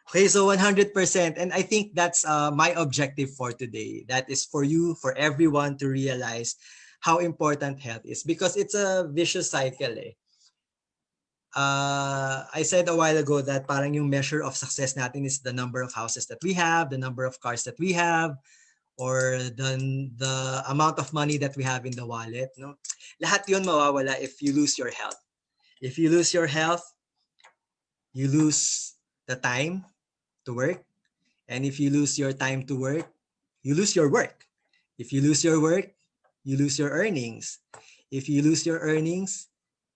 Okay, so 100%. And I think that's my objective for today. That is for you, for everyone to realize how important health is, because it's a vicious cycle eh. I said a while ago that parang yung measure of success natin is the number of houses that we have, the number of cars that we have, or the amount of money that we have in the wallet. No? Lahat yun mawawala if you lose your health. If you lose your health, you lose the time to work. And if you lose your time to work, you lose your work. If you lose your work, you lose your earnings. If you lose your earnings,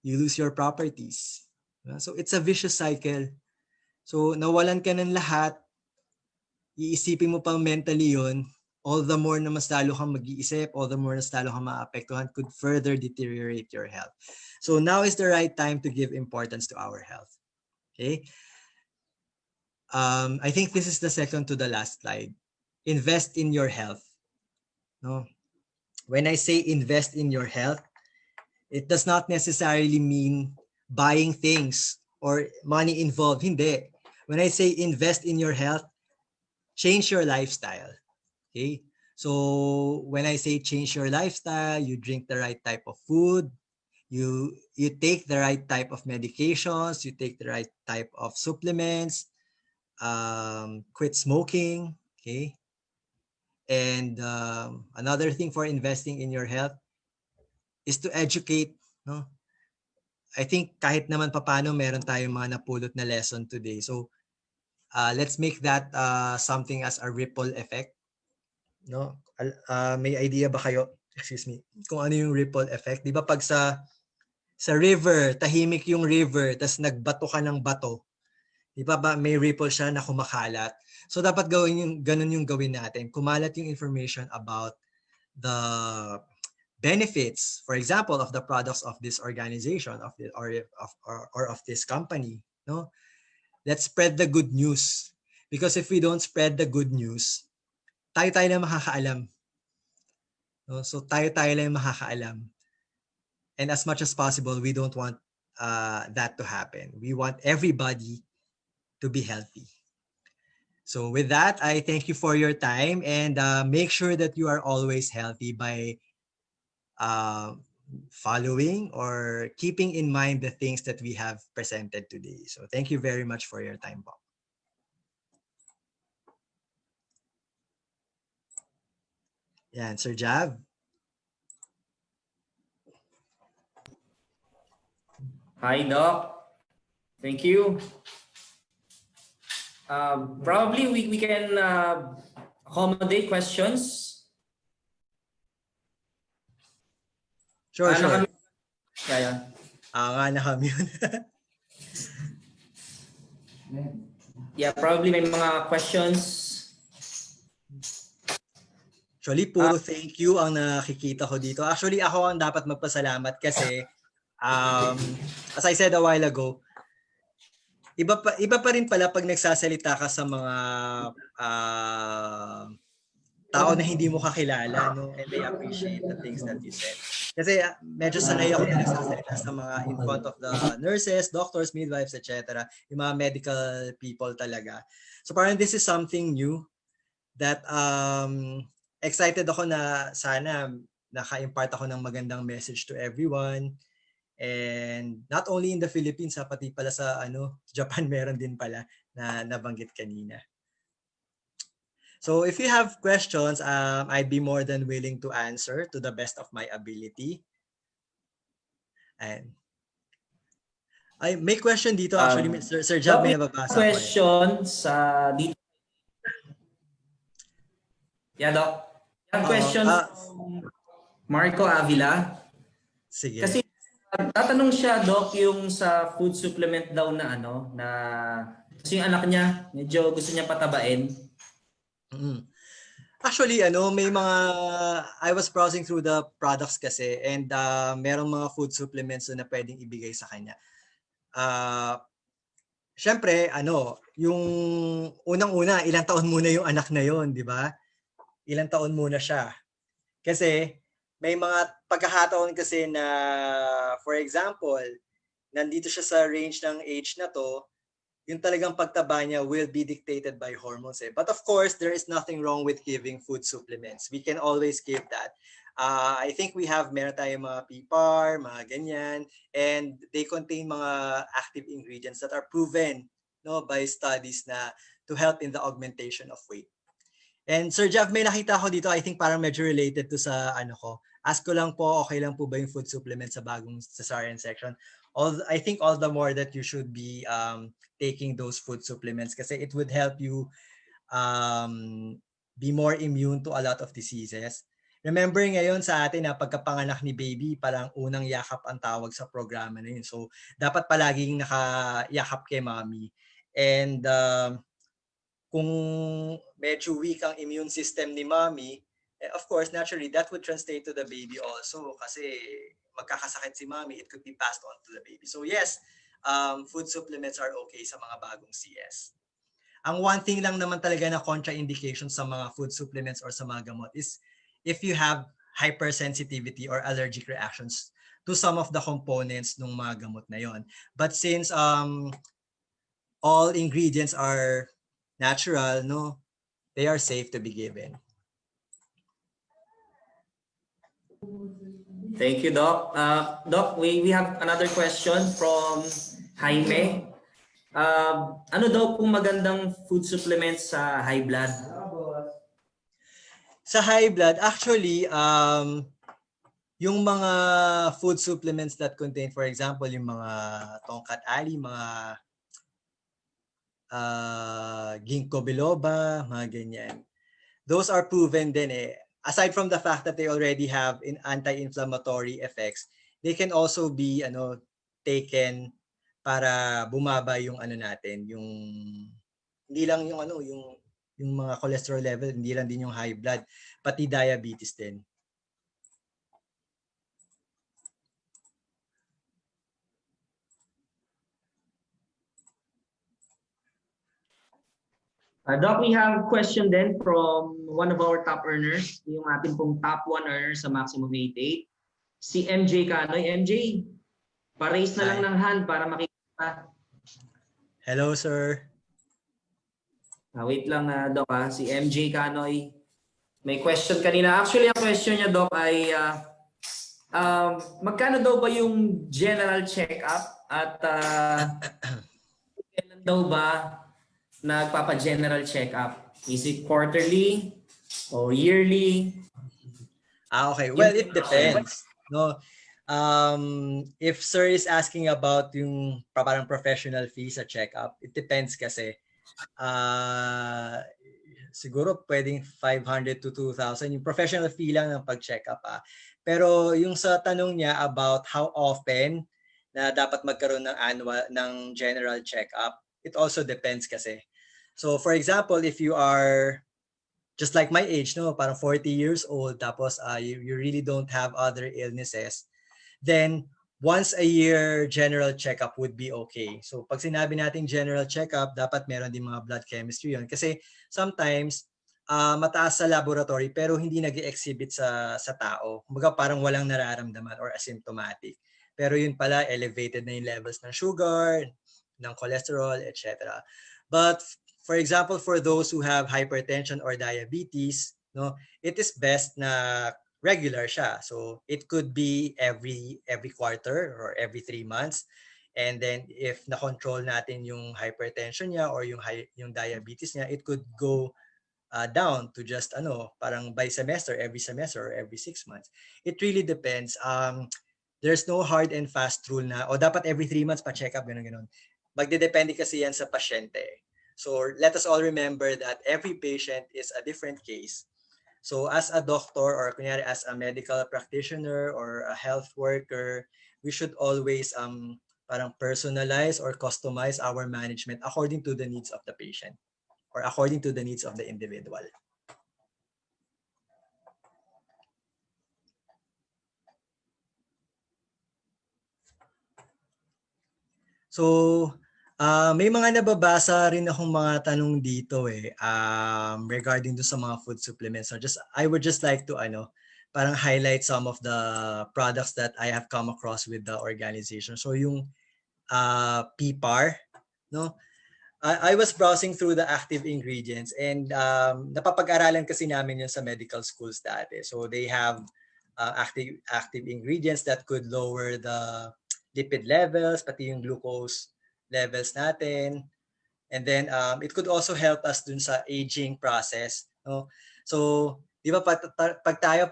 you lose your properties. So it's a vicious cycle. So nawalan ka ng lahat, iisipin mo pang mentally yun, all the more na mas lalo kang mag-iisip, all the more na mas lalo kang maapektuhan, could further deteriorate your health. So now is the right time to give importance to our health. Okay? I think this is the second to the last slide. Invest in your health. No? When I say invest in your health, it does not necessarily mean buying things or money involved. Hindi. When I say invest in your health, change your lifestyle. Okay? So when I say change your lifestyle, you drink the right type of food, you take the right type of medications, you take the right type of supplements, quit smoking, okay? And another thing for investing in your health is to educate, no? I think kahit naman papaano meron tayong mga napulot na lesson today. So let's make that something as a ripple effect, no? May idea ba kayo, excuse me, kung ano yung ripple effect? Di ba pag sa river, tahimik yung river, tas nagbato ka ng bato, di ba may ripple siya na kumakalat? So dapat ganun yung gawin natin. Kumalat yung information about the benefits, for example, of the products of this organization, or of this company. No, let's spread the good news, because if we don't spread the good news, tayo lang makakaalam. No, so tayo lang makakaalam. And as much as possible, we don't want that to happen. We want everybody to be healthy. So with that, I thank you for your time, and make sure that you are always healthy by following or keeping in mind the things that we have presented today. So thank you very much for your time, Bob. Yan, Sir Jav. Hi, Doc. Thank you. Probably we can accommodate questions. Sure, sure. Kaya. Naka-mute. Yeah, probably may mga questions. Actually, puro thank you ang nakikita ko dito. Actually, ako ang dapat magpasalamat kasi as I said a while ago, iba pa rin pala pag nagsasalita ka sa mga tao na hindi mo kakilala, no? And they appreciate the things that you said. Kasi medyo sanay ako na nagsasalita sa mga in front of the nurses, doctors, midwives, etc. Yung mga medical people talaga. So parang this is something new that excited ako na sana naka-impart ako ng magandang message to everyone. And not only in the Philippines, pati pala sa Japan meron din pala na nabanggit kanina. So if you have questions, I'd be more than willing to answer to the best of my ability. And may question dito actually, Sir Jab, may nababasa ko. Question sa dito. Yeah, Doc. Yung question Marco Avila. Sige. Kasi tatanong siya, Doc, yung sa food supplement daw na kasi yung anak niya, medyo gusto niya patabain. Mm. Actually, may mga, I was browsing through the products kasi and merong mga food supplements na pwedeng ibigay sa kanya. Syempre, yung unang-una, ilang taon muna yung anak na yon, di ba? Ilang taon muna siya. Kasi may mga pagkakataon kasi na, for example, nandito siya sa range ng age na to, yung talagang pagtaba niya will be dictated by hormones. But of course, there is nothing wrong with giving food supplements. We can always give that. I think meron tayong mga PPAR, mga ganyan, and they contain mga active ingredients that are proven by studies na to help in the augmentation of weight. And Sir Jeff, may nakita ko dito, I think parang medyo related to sa ko. Ask ko lang po, okay lang po ba yung food supplement sa bagong cesarean section? I think all the more that you should be taking those food supplements kasi it would help you be more immune to a lot of diseases. Remember ngayon sa atin na pagkapanganak ni baby, parang unang yakap ang tawag sa programa na yun. So, dapat palaging nakayakap kay mommy. And kung medyo weak ang immune system ni mommy, of course, naturally, that would translate to the baby also kasi magkakasakit si mommy, it could be passed on to the baby. So yes, food supplements are okay sa mga bagong CS. Ang one thing lang naman talaga na contraindication sa mga food supplements or sa mga gamot is if you have hypersensitivity or allergic reactions to some of the components ng mga gamot na yon. But since all ingredients are natural, they are safe to be given. Thank you, Doc. Doc, we have another question from Jaime. Ano daw pong magandang food supplements sa high blood? Sa high blood, actually, yung mga food supplements that contain, for example, yung mga tongkat ali, mga ginkgo biloba, mga ganyan. Those are proven din aside from the fact that they already have anti-inflammatory effects, they can also be taken para bumaba yung natin, yung hindi lang yung yung mga cholesterol level, hindi lang din yung high blood, pati diabetes din. Doc, we have a question then from one of our top earners, yung ating pong top 1 earner sa Maximum 88, si MJ Canoy. MJ, pa-raise na lang ng hand para makikita. Hello, sir. Wait lang, Doc. Si MJ Canoy. May question kanina. Actually, ang question niya, Doc, ay magkano daw ba yung general check-up at kailan daw ba nagpapa-general check-up? Is it quarterly or yearly? Okay. Well, it depends. If sir is asking about yung parang professional fee sa check-up, it depends kasi. Siguro pwedeng 500 to 2,000 yung professional fee lang ng pag-check-up. Pero yung sa tanong niya about how often na dapat magkaroon ng general check-up, it also depends kasi. So for example, if you are just like my age, parang 40 years old, tapos you really don't have other illnesses, then once a year general checkup would be okay. So pag sinabi nating general checkup, dapat meron din mga blood chemistry yun. Kasi sometimes mataas sa laboratory pero hindi nag-exhibit sa tao. Kumbaga parang walang nararamdaman or asymptomatic. Pero yun pala, elevated na yung levels ng sugar, ng cholesterol, etc. But for example, for those who have hypertension or diabetes, it is best na regular siya. So it could be every quarter or every 3 months. And then if na-control natin yung hypertension niya or yung diabetes niya, it could go down to just parang by semester, every semester or every 6 months. It really depends. There's no hard and fast rule na dapat every 3 months pa-check up, ganun. Magdedepende kasi yan sa pasyente. So let us all remember that every patient is a different case. So as a doctor or kunyari as a medical practitioner or a health worker, we should always parang personalize or customize our management according to the needs of the patient. or according to the needs of the individual. So, may mga nababasa rin akong mga tanong dito regarding do sa mga food supplements. So I would just like to parang highlight some of the products that I have come across with the organization. So yung PPAR, no? I was browsing through the active ingredients and napapag-aralan kasi namin yun sa medical schools dati. So they have active ingredients that could lower the lipid levels, pati yung glucose levels natin. And then it could also help us dun sa aging process. No? So, di ba pag tayo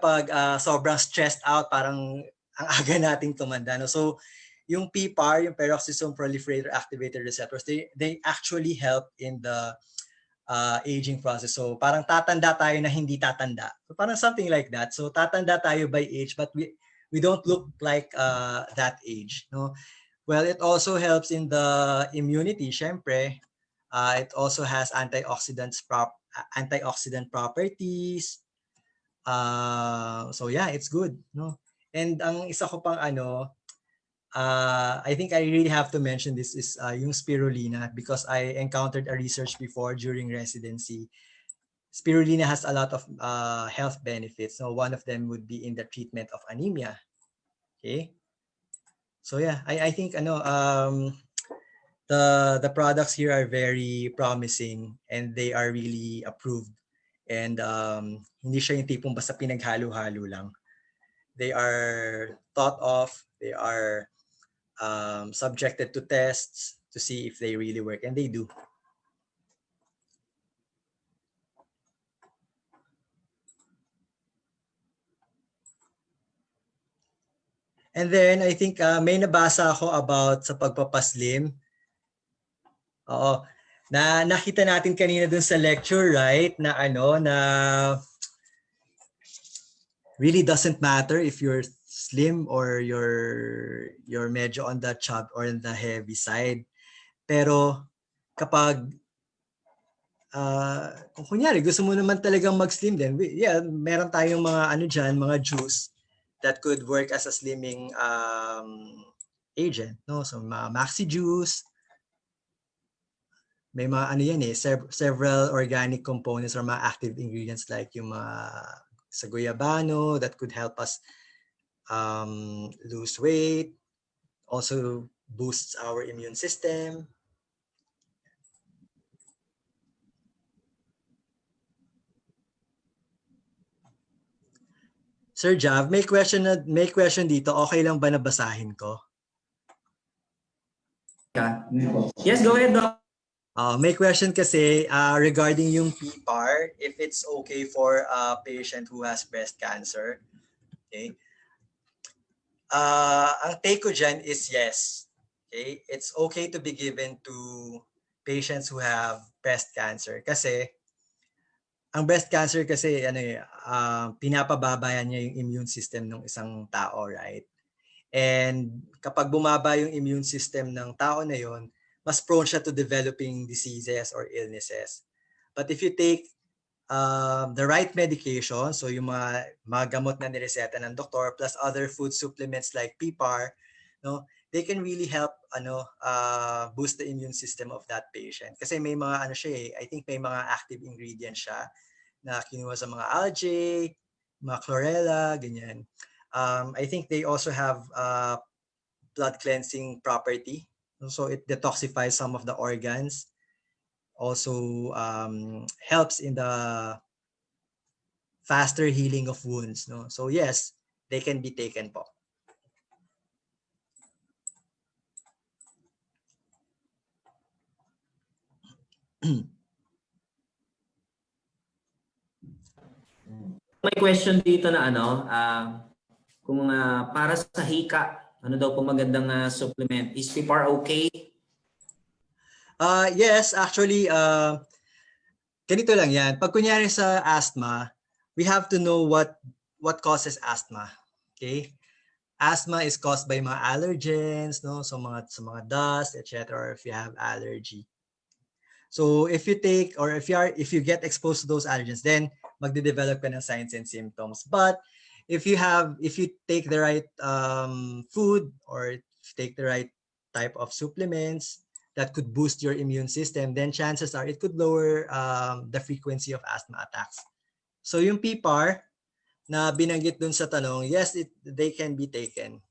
sobrang stressed out, parang ang aga nating tumanda. No? So, yung PPAR, yung peroxisome proliferator activator receptors, they actually help in the aging process. So parang tatanda tayo na hindi tatanda. So parang something like that. So tatanda tayo by age, but we don't look like that age. No? Well, it also helps in the immunity, syempre. It also has antioxidant properties. So yeah, it's good. No? And ang isa ko pang I think I really have to mention this is yung spirulina, because I encountered a research before during residency. Spirulina has a lot of health benefits. So one of them would be in the treatment of anemia. Okay. So yeah, I think the products here are very promising and they are really approved. And hindi siya yung tipong basta pinaghalo-halo lang. They are thought of, they are subjected to tests to see if they really work, and they do. And then I think may nabasa ako about sa pagpapaslim. Oo. Na nakita natin kanina dun sa lecture, right? Na na really doesn't matter if you're slim or you're medyo on the chub or on the heavy side. Pero kapag kung kunyari gusto mo naman talagang mag-slim din, yeah, meron tayong mga mga juice that could work as a slimming agent, no? So maxi juice, may mga several organic components or mga active ingredients like yung mga sa guyabano that could help us lose weight, also boosts our immune system. Sir Jav, may question dito. Okay lang ba na basahin ko? Yes, go ahead, Doc. May question kasi regarding yung PPAR, if it's okay for a patient who has breast cancer. Okay. Ang take ko dyan is yes. Okay? It's okay to be given to patients who have breast cancer kasi ang breast cancer kasi pinapababayan niya yung immune system ng isang tao, right? And kapag bumaba yung immune system ng tao na yon, mas prone siya to developing diseases or illnesses. But if you take the right medication, so yung mga gamot na nireseta ng doktor plus other food supplements like PPAR, no, they can really help boost the immune system of that patient. Kasi may mga I think may mga active ingredients siya na kinuha sa mga algae, mga chlorella, ganyan. I think they also have blood cleansing property. So it detoxifies some of the organs. Also helps in the faster healing of wounds. No? So yes, they can be taken po. May question dito na kung para sa hika, ano daw po magandang supplement? Is PPAR okay? Yes, actually, ganito lang yan. Pag kunyari sa asthma, we have to know what causes asthma. Okay? Asthma is caused by mga allergens, no? So mga dust, etc. or if you have allergy. So if you take, or if you get exposed to those allergens, then magde-develop ka ng signs and symptoms. But if you take the right food, or if you take the right type of supplements that could boost your immune system, then chances are it could lower the frequency of asthma attacks. So yung PPAR na binanggit dun sa tanong, yes, they can be taken.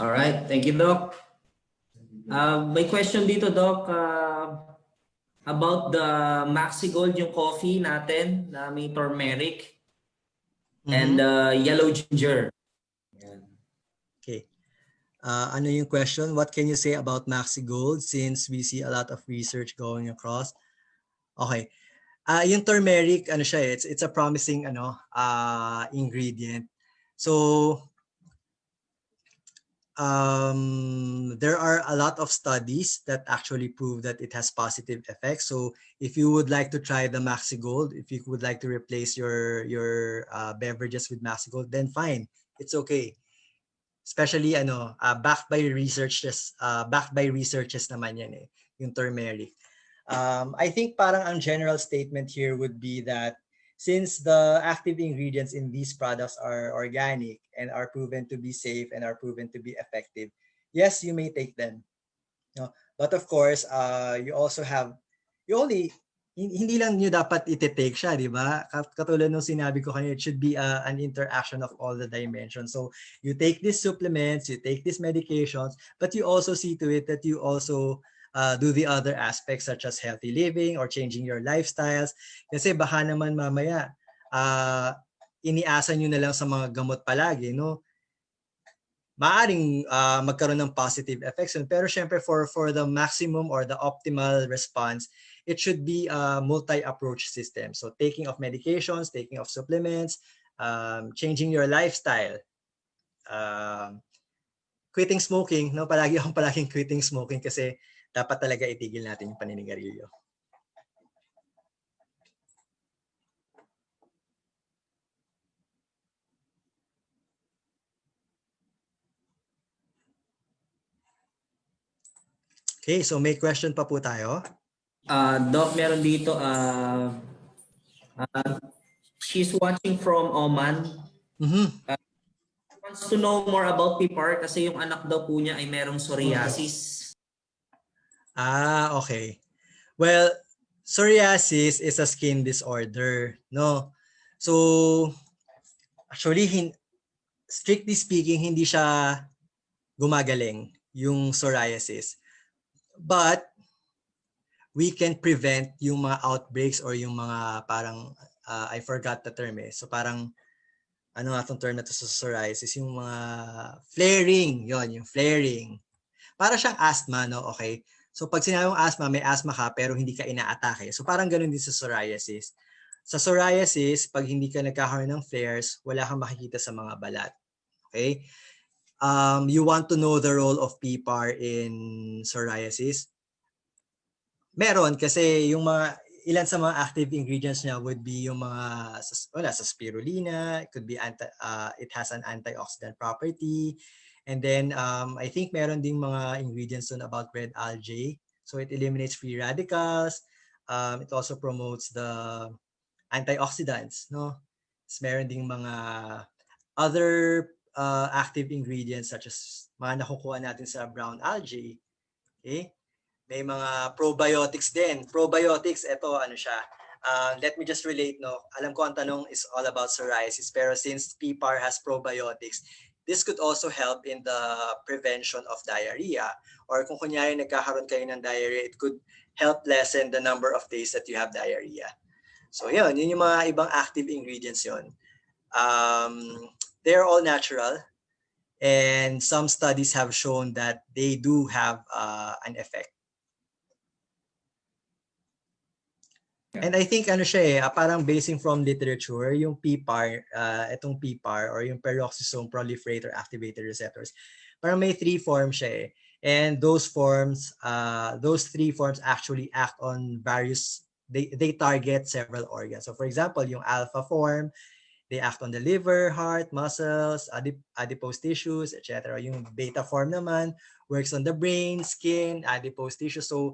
All right, thank you, Doc. May question dito, Doc, about the Maxigold, yung coffee natin na may turmeric and yellow ginger. Okay. Ano yung question? What can you say about Maxigold since we see a lot of research going across? Okay. Yung turmeric, ano siya, it's a promising ingredient. So there are a lot of studies that actually prove that it has positive effects. So if you would like to try the Maxigold, if you would like to replace your beverages with Maxigold, then fine, it's okay. Especially backed by researches naman yan yung turmeric. I think parang ang general statement here would be that since the active ingredients in these products are organic and are proven to be safe and are proven to be effective, yes, you may take them. But of course, hindi lang nyo dapat iti-take siya, di ba? Katulad nung sinabi ko kanina, it should be an interaction of all the dimensions. So you take these supplements, you take these medications, but you also see to it that you also do the other aspects such as healthy living or changing your lifestyles. Kasi baka naman mamaya, iniasa nyo na lang sa mga gamot palagi, no? Maaring magkaroon ng positive effects. Pero syempre for the maximum or the optimal response, it should be a multi-approach system. So taking of medications, taking of supplements, changing your lifestyle, quitting smoking. No, palaging quitting smoking kasi dapat talaga itigil natin yung paninigarilyo. Okay, so may question pa po tayo. Doc, meron dito, she's watching from Oman. Wants to know more about PPAR kasi yung anak daw po niya ay merong psoriasis. Okay. Well, psoriasis is a skin disorder, no? So, actually, strictly speaking, hindi siya gumagaling yung psoriasis. But we can prevent yung mga outbreaks or yung mga parang, I forgot the term So parang, ano nga itong term na to sa psoriasis? Yung mga flaring, yung flaring. Para siyang asthma, no? Okay. So pag sinabi mong asthma, may asthma ka pero hindi ka ina-atake. So parang ganun din sa psoriasis. Sa psoriasis, pag hindi ka nagkakaroon ng flares, wala kang makikita sa mga balat. Okay? You want to know the role of PPAR in psoriasis? Meron kasi yung ilan sa mga active ingredients niya would be yung mga sa spirulina, it could be it has an antioxidant property. And then I think meron ding mga ingredients dun about red algae. So it eliminates free radicals. It also promotes the antioxidants, no? Meron ding mga other active ingredients such as mga nakukuha natin sa brown algae. Okay? May mga probiotics din. Probiotics, ito ano siya. Let me just relate, no? Alam ko ang tanong is all about psoriasis, pero since PPAR has probiotics, this could also help in the prevention of diarrhea. Or kung kunyari nagkakaroon kayo ng diarrhea, it could help lessen the number of days that you have diarrhea. So yun yung mga ibang active ingredients yun. They're all natural. And some studies have shown that they do have an effect. And I think parang basing from literature, yung PPAR, itong PPAR or yung peroxisome proliferator activator receptors, parang may 3 forms siya And those 3 forms actually act on various they target several organs. So for example, yung alpha form, they act on the liver, heart, muscles, adipose tissues, etc. Yung beta form naman works on the brain, skin, adipose tissue. So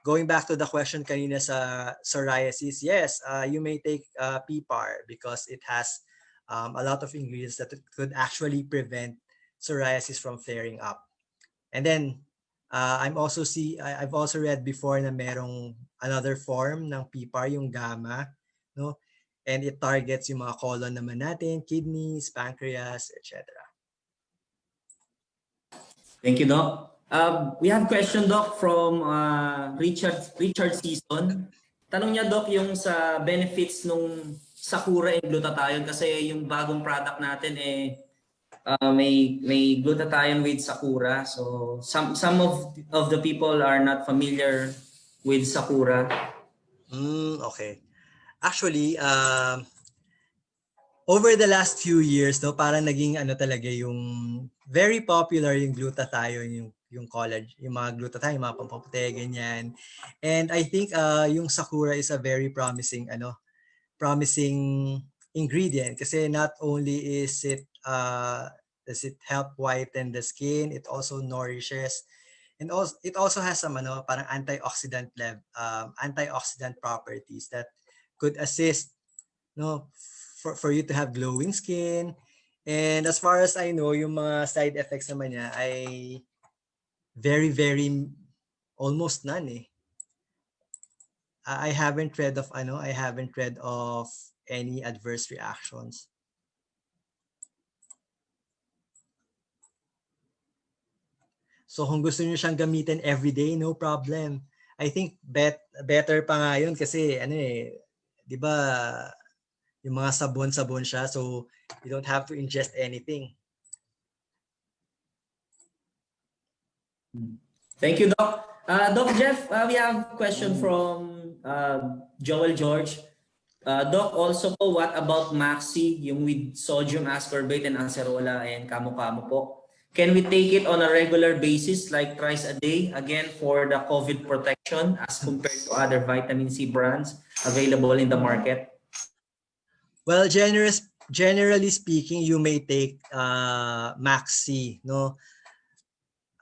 going back to the question kanina sa psoriasis, yes, you may take PPAR because it has a lot of ingredients that could actually prevent psoriasis from flaring up. And then I've also read before na merong another form ng PPAR, yung gamma, no? And it targets yung mga colon naman natin, kidneys, pancreas, etc. Thank you, Doc. We have question, Doc, from Richard Season. Tanong niya, Doc, yung sa benefits nung Sakura and glutathione kasi yung bagong product natin may glutathione with Sakura. So some of the people are not familiar with Sakura. Okay. Actually, over the last few years, no, parang naging ano talaga yung very popular yung glutathione, yung college, yung mga glutathione, yung mga pampapute, ganyan. And I think yung Sakura is a very promising ingredient kasi not only does it help whiten the skin, it also nourishes, and also it also has some parang antioxidant properties that could assist for you to have glowing skin. And as far as I know, yung mga side effects naman niya ay very almost none eh. I haven't read of any adverse reactions. So kung gusto niyo siyang gamitin everyday, no problem. I think better pa nga yun kasi 'di ba, yung mga sabon-sabon siya, so you don't have to ingest anything. Thank you, Doc. Doc Jeff, we have a question from Joel George. Doc, also po, what about Maxi, yung with sodium ascorbate and acerola and kamo-kamo po? Can we take it on a regular basis, like thrice a day, again for the COVID protection as compared to other vitamin C brands available in the market? Well, generally speaking, you may take Maxi, no?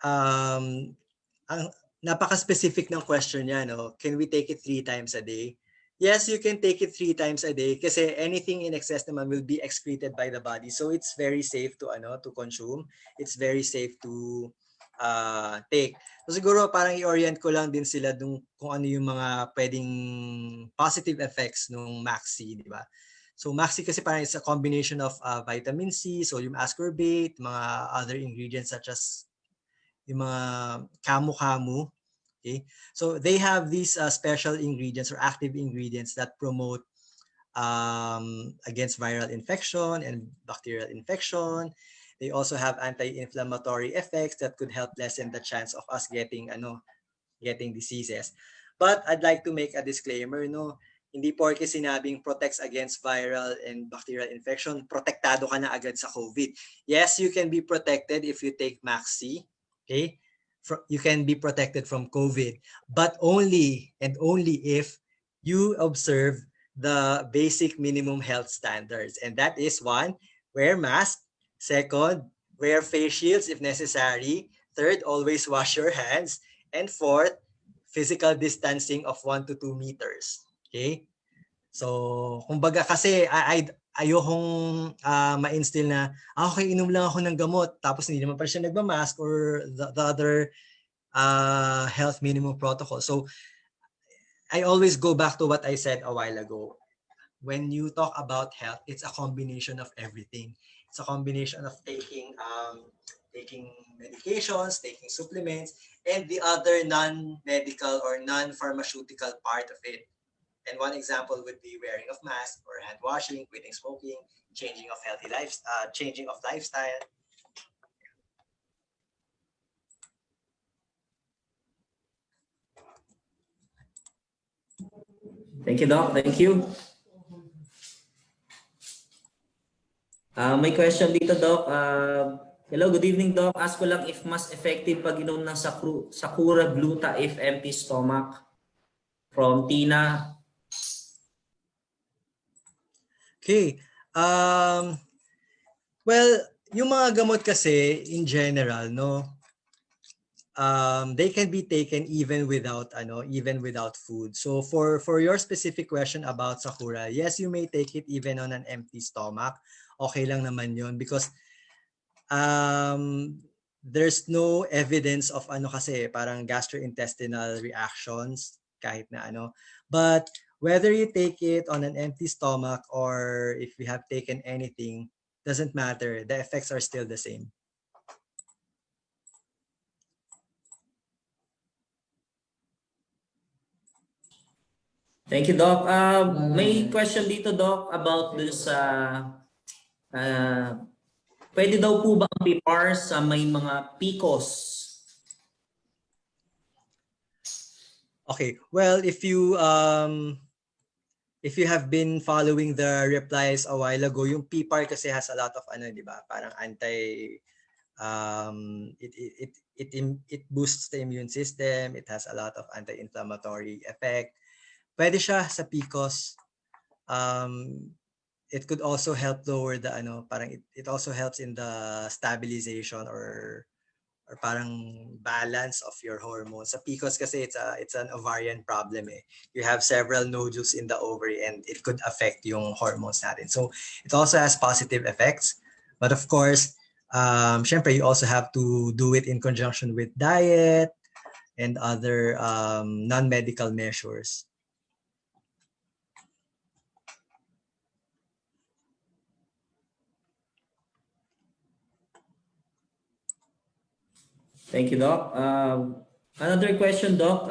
Ang napaka-specific ng question niya, no? Can we take it 3 times a day? Yes, you can take it 3 times a day kasi anything in excess naman will be excreted by the body. So it's very safe to consume. It's very safe to take. So siguro parang i-orient ko lang din sila kung ano yung mga pwedeng positive effects ng Maxi, di ba? So Maxi kasi parang it's a combination of vitamin C, sodium ascorbate, mga other ingredients such as yung mga kamu-kamu. Okay, so they have these special ingredients or active ingredients that promote against viral infection and bacterial infection. They also have anti-inflammatory effects that could help lessen the chance of us getting diseases. But I'd like to make a disclaimer, no? Hindi porke sinabing protects against viral and bacterial infection, protektado ka na agad sa COVID. Yes, you can be protected if you take Maxi. Okay? You can be protected from COVID, but only if you observe the basic minimum health standards. And that is 1, wear mask. 2, wear face shields if necessary. 3, always wash your hands. And 4, physical distancing of 1 to 2 meters. Okay? So, kumbaga kasi ayokong ma-instill na okay, inom lang ako ng gamot tapos hindi naman pa siya nagmamask or the other health minimum protocol. So I always go back to what I said a while ago. When you talk about health, it's a combination of everything. It's a combination of taking medications, taking supplements, and the other non-medical or non-pharmaceutical part of it. And one example would be wearing of mask or hand washing, quitting smoking, changing of lifestyle. Thank you, Doc. Thank you. May question dito, Doc. Hello, good evening, Doc. Ask ko lang if mas effective pag inom ng Sakura Gluta if empty stomach. From Tina. Okay. Well, yung mga gamot kasi in general, no, they can be taken even without food. So for your specific question about Sakura, yes, you may take it even on an empty stomach. Okay lang naman yun because there's no evidence of kasi parang gastrointestinal reactions kahit na but whether you take it on an empty stomach or if you have taken anything doesn't matter, the effects are still the same. Thank you, Doc. May question dito, Doc, about dun sa pwede daw po ba ang PPAR sa may mga PCOS? Okay, well, if you have been following the replies a while ago, yung PPAR kasi has a lot of di ba? Parang it boosts the immune system, it has a lot of anti-inflammatory effect. Pwede siya sa PCOS. It could also help lower the parang it also helps in the stabilization or parang balance of your hormones. Sa PCOS kasi it's an ovarian problem eh. You have several nodules in the ovary and it could affect yung hormones natin. So it also has positive effects. But of course, syempre you also have to do it in conjunction with diet and other non-medical measures. Thank you, Doc. Another question, Doc,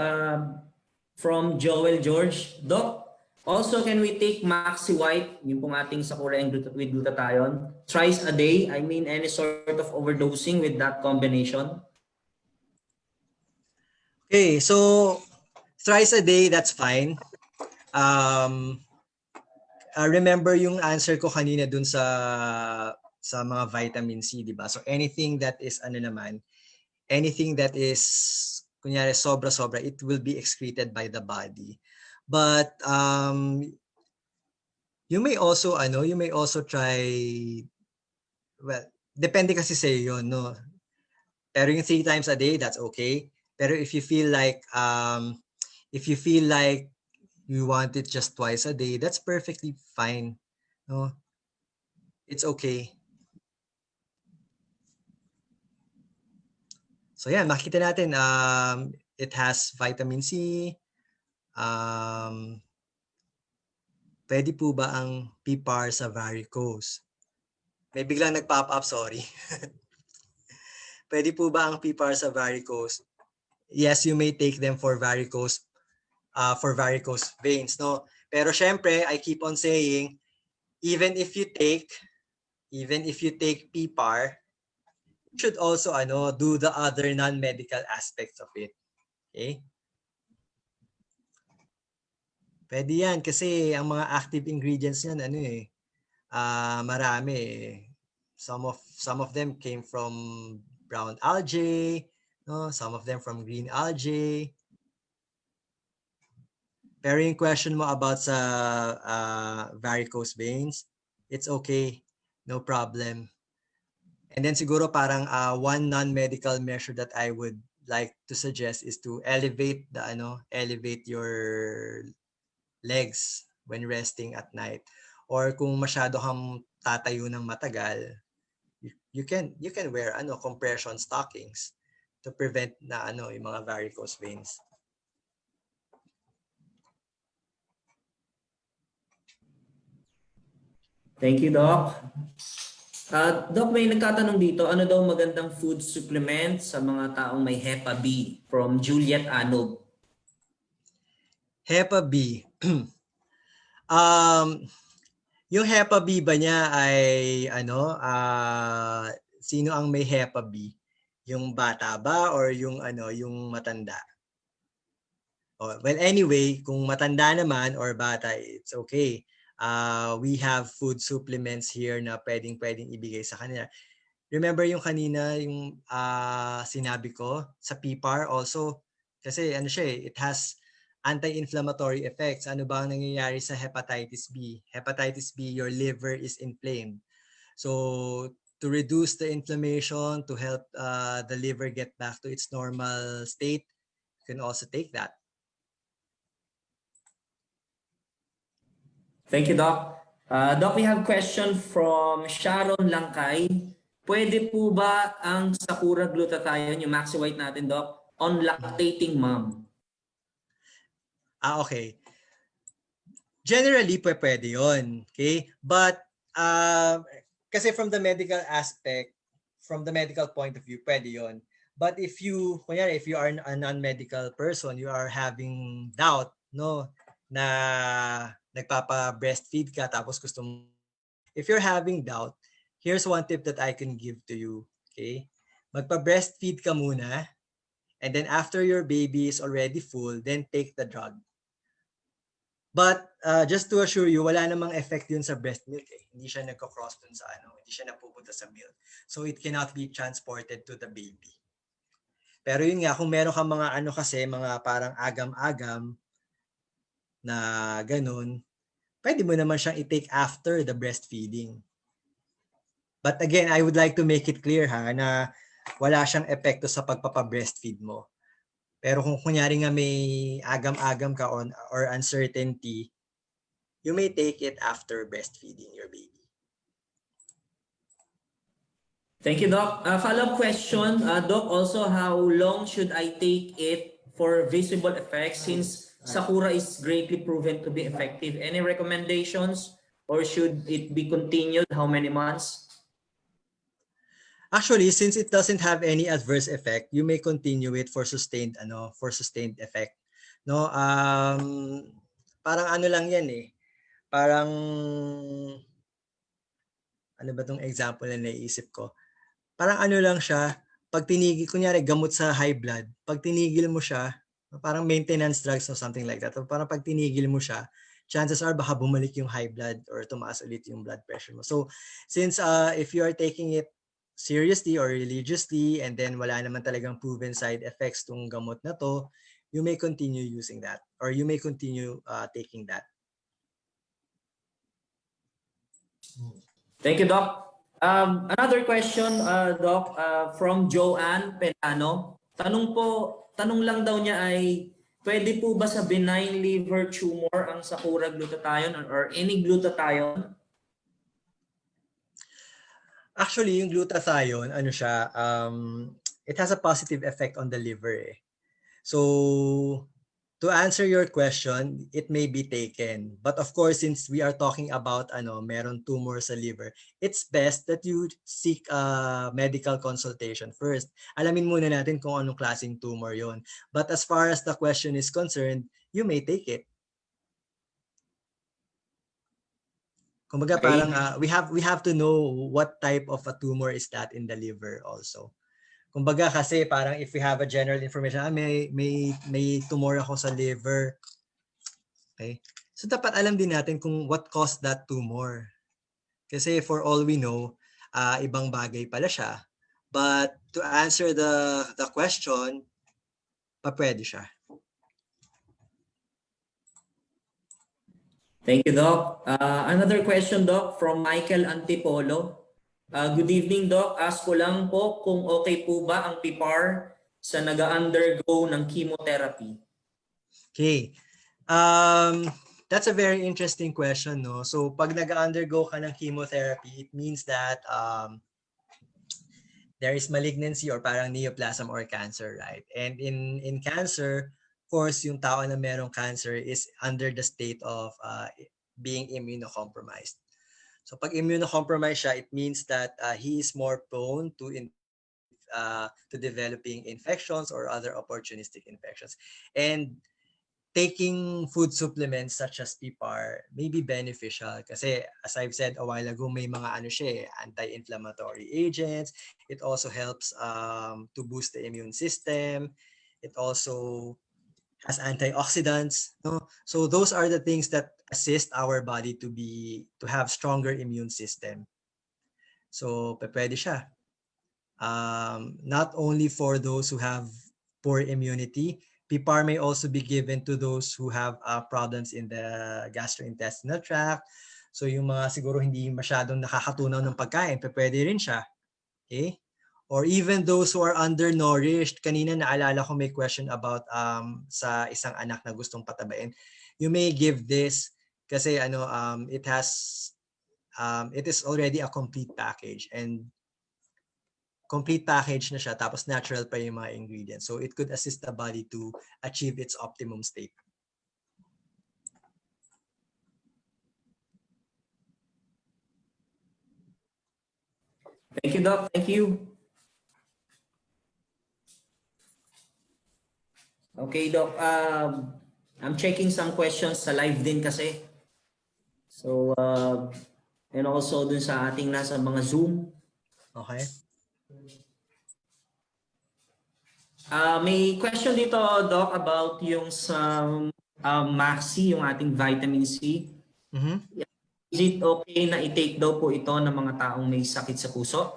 from Joel George. Doc, also can we take Maxi White, yung pong ating Sakura with glutathione, thrice a day? I mean, any sort of overdosing with that combination? Okay, so thrice a day, that's fine. Remember yung answer ko kanina dun sa mga vitamin C, di ba? So anything that is anything that is kunyari sobra-sobra, it will be excreted by the body. But you may also try, well, depende kasi sa iyo, no? Pero yung 3 times a day, that's okay. Pero if you feel like you want it just twice a day, that's perfectly fine. No? It's okay. So yeah, makita natin it has vitamin C. Pwede po ba ang PPAR sa varicose? May biglang nag-pop up, sorry. Pwede po ba ang PPAR sa varicose? Yes, you may take them for varicose veins, no? Pero syempre, I keep on saying, even if you take PPAR, you should also do the other non-medical aspects of it. Okay? Pwede yan kasi ang mga active ingredients niyan marami eh. Some of them came from brown algae, no? Some of them from green algae. Pero yung question mo about sa varicose veins, it's okay. No problem. And then siguro parang one non-medical measure that I would like to suggest is to elevate your legs when resting at night. Or kung masyado kang tatayo ng matagal, you can wear compression stockings to prevent na yung mga varicose veins. Thank you, Doc. Doc, may nagtatanong dito, ano daw magandang food supplement sa mga taong may HEPA B? From Juliet Anob. HEPA B. Yung HEPA B ba niya ay sino ang may HEPA B? Yung bata ba or yung matanda? Oh, well, anyway, kung matanda naman or bata, it's okay. We have food supplements here na pwedeng ibigay sa kanila. Remember yung kanina yung sinabi ko sa PPAR also kasi siya it has anti-inflammatory effects. Ano ba ang nangyayari sa hepatitis B? Hepatitis B, your liver is inflamed. So to reduce the inflammation, to help the liver get back to its normal state, you can also take that. Thank you, Doc. Doc, we have question from Sharon Langkay. Pwede po ba ang Sakura glutathione, yung Maxi White natin, Doc, on lactating mom? Okay. Generally, pwede yun. Okay? But, kasi from the medical aspect, from the medical point of view, pwede yun. But if you, kunyari, if you are a non-medical person, you are having doubt, no, na nagpapa-breastfeed ka tapos gusto mo, if you're having doubt, here's one tip that I can give to you. Okay? Magpa-breastfeed ka muna, and then after your baby is already full, then take the drug. But just to assure you, wala namang effect yun sa breast milk. Hindi siya nagko-cross dun sa hindi siya napupunta sa milk. So it cannot be transported to the baby. Pero yun nga, kung meron kang mga kasi, mga parang agam-agam na ganun, pwede mo naman siyang i-take after the breastfeeding. But again, I would like to make it clear na wala siyang epekto sa pagpapa-breastfeed mo. Pero kung kunyari nga may agam-agam ka or uncertainty, you may take it after breastfeeding your baby. Thank you, Doc. Follow-up question, Doc, also how long should I take it for visible effects since Sakura is greatly proven to be effective? Any recommendations or should it be continued? How many months? Actually, since it doesn't have any adverse effect, you may continue it for sustained effect. No, parang lang yan Parang ano ba tong example na naiisip ko? Parang lang siya, pag tinigil, kunyari gamot sa high blood, pag tinigil mo siya, parang maintenance drugs or something like that. Parang pag tinigil mo siya, chances are baka bumalik yung high blood or tumaas ulit yung blood pressure mo. So since if you are taking it seriously or religiously and then wala naman talagang proven side effects tong gamot na to, you may continue using that or you may continue taking that. Thank you, Doc. Another question, Doc, from Joanne Pelano. Tanong lang daw niya ay, pwede po ba sa benign liver tumor ang Sakura glutathione or any glutathione? Actually, yung glutathione, it has a positive effect on the liver. So, to answer your question, it may be taken. But of course, since we are talking about meron tumor sa liver, it's best that you seek a medical consultation first. Alamin muna natin kung anong klaseng tumor yon. But as far as the question is concerned, you may take it. Kumbaga parang we have to know what type of a tumor is that in the liver also. Kumbaga kasi parang if we have a general information, may tumor ako sa liver. Okay? So dapat alam din natin kung what caused that tumor. Kasi for all we know, ibang bagay pala siya. But to answer the question, pwede siya. Thank you, Doc. Another question, Doc, from Michael Antipolo. Good evening, Doc. Ask ko lang po kung okay po ba ang PPAR sa nag-undergo ng chemotherapy? Okay. That's a very interesting question, no? So pag nag-undergo ka ng chemotherapy, it means that there is malignancy or parang neoplasm or cancer, right? And in cancer, of course, yung tao na merong cancer is under the state of being immunocompromised. So pag immunocompromised siya, it means that he is more prone to developing infections or other opportunistic infections. And taking food supplements such as PPAR may be beneficial kasi as I've said a while ago, may mga anti-inflammatory agents. It also helps to boost the immune system. It also has antioxidants. No? So those are the things that assist our body to have stronger immune system. So pwede siya. Not only for those who have poor immunity, PPAR may also be given to those who have problems in the gastrointestinal tract. So yung mga siguro hindi masyadong nakakatunaw ng pagkain, pwede rin siya. Okay? Or even those who are undernourished. Kanina naalala ko may question about sa isang anak na gustong patabain. You may give this kasi it is already a complete package, and complete package na siya tapos natural pa yung mga ingredients. So it could assist the body to achieve its optimum state. Thank you, Doc. Thank you. Okay, Doc. I'm checking some questions sa live din kasi. So, and also dun sa ating nasa mga Zoom. Okay. May question dito, Doc, about yung sa Maxi, yung ating vitamin C. Is it okay na i-take daw po ito ng mga taong may sakit sa puso?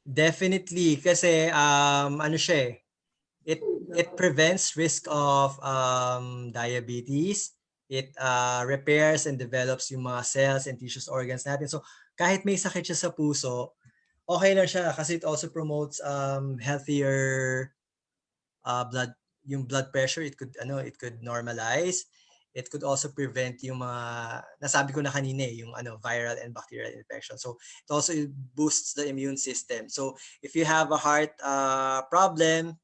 Definitely, kasi siya it prevents risk of diabetes. It repairs and develops yung mga cells and tissues, organs natin. So kahit may sakit siya sa puso, okay lang siya kasi it also promotes healthier blood pressure. It could normalize. It could also prevent yung mga nasabi ko na kanina yung viral and bacterial infection. So it also boosts the immune system. So if you have a heart problem,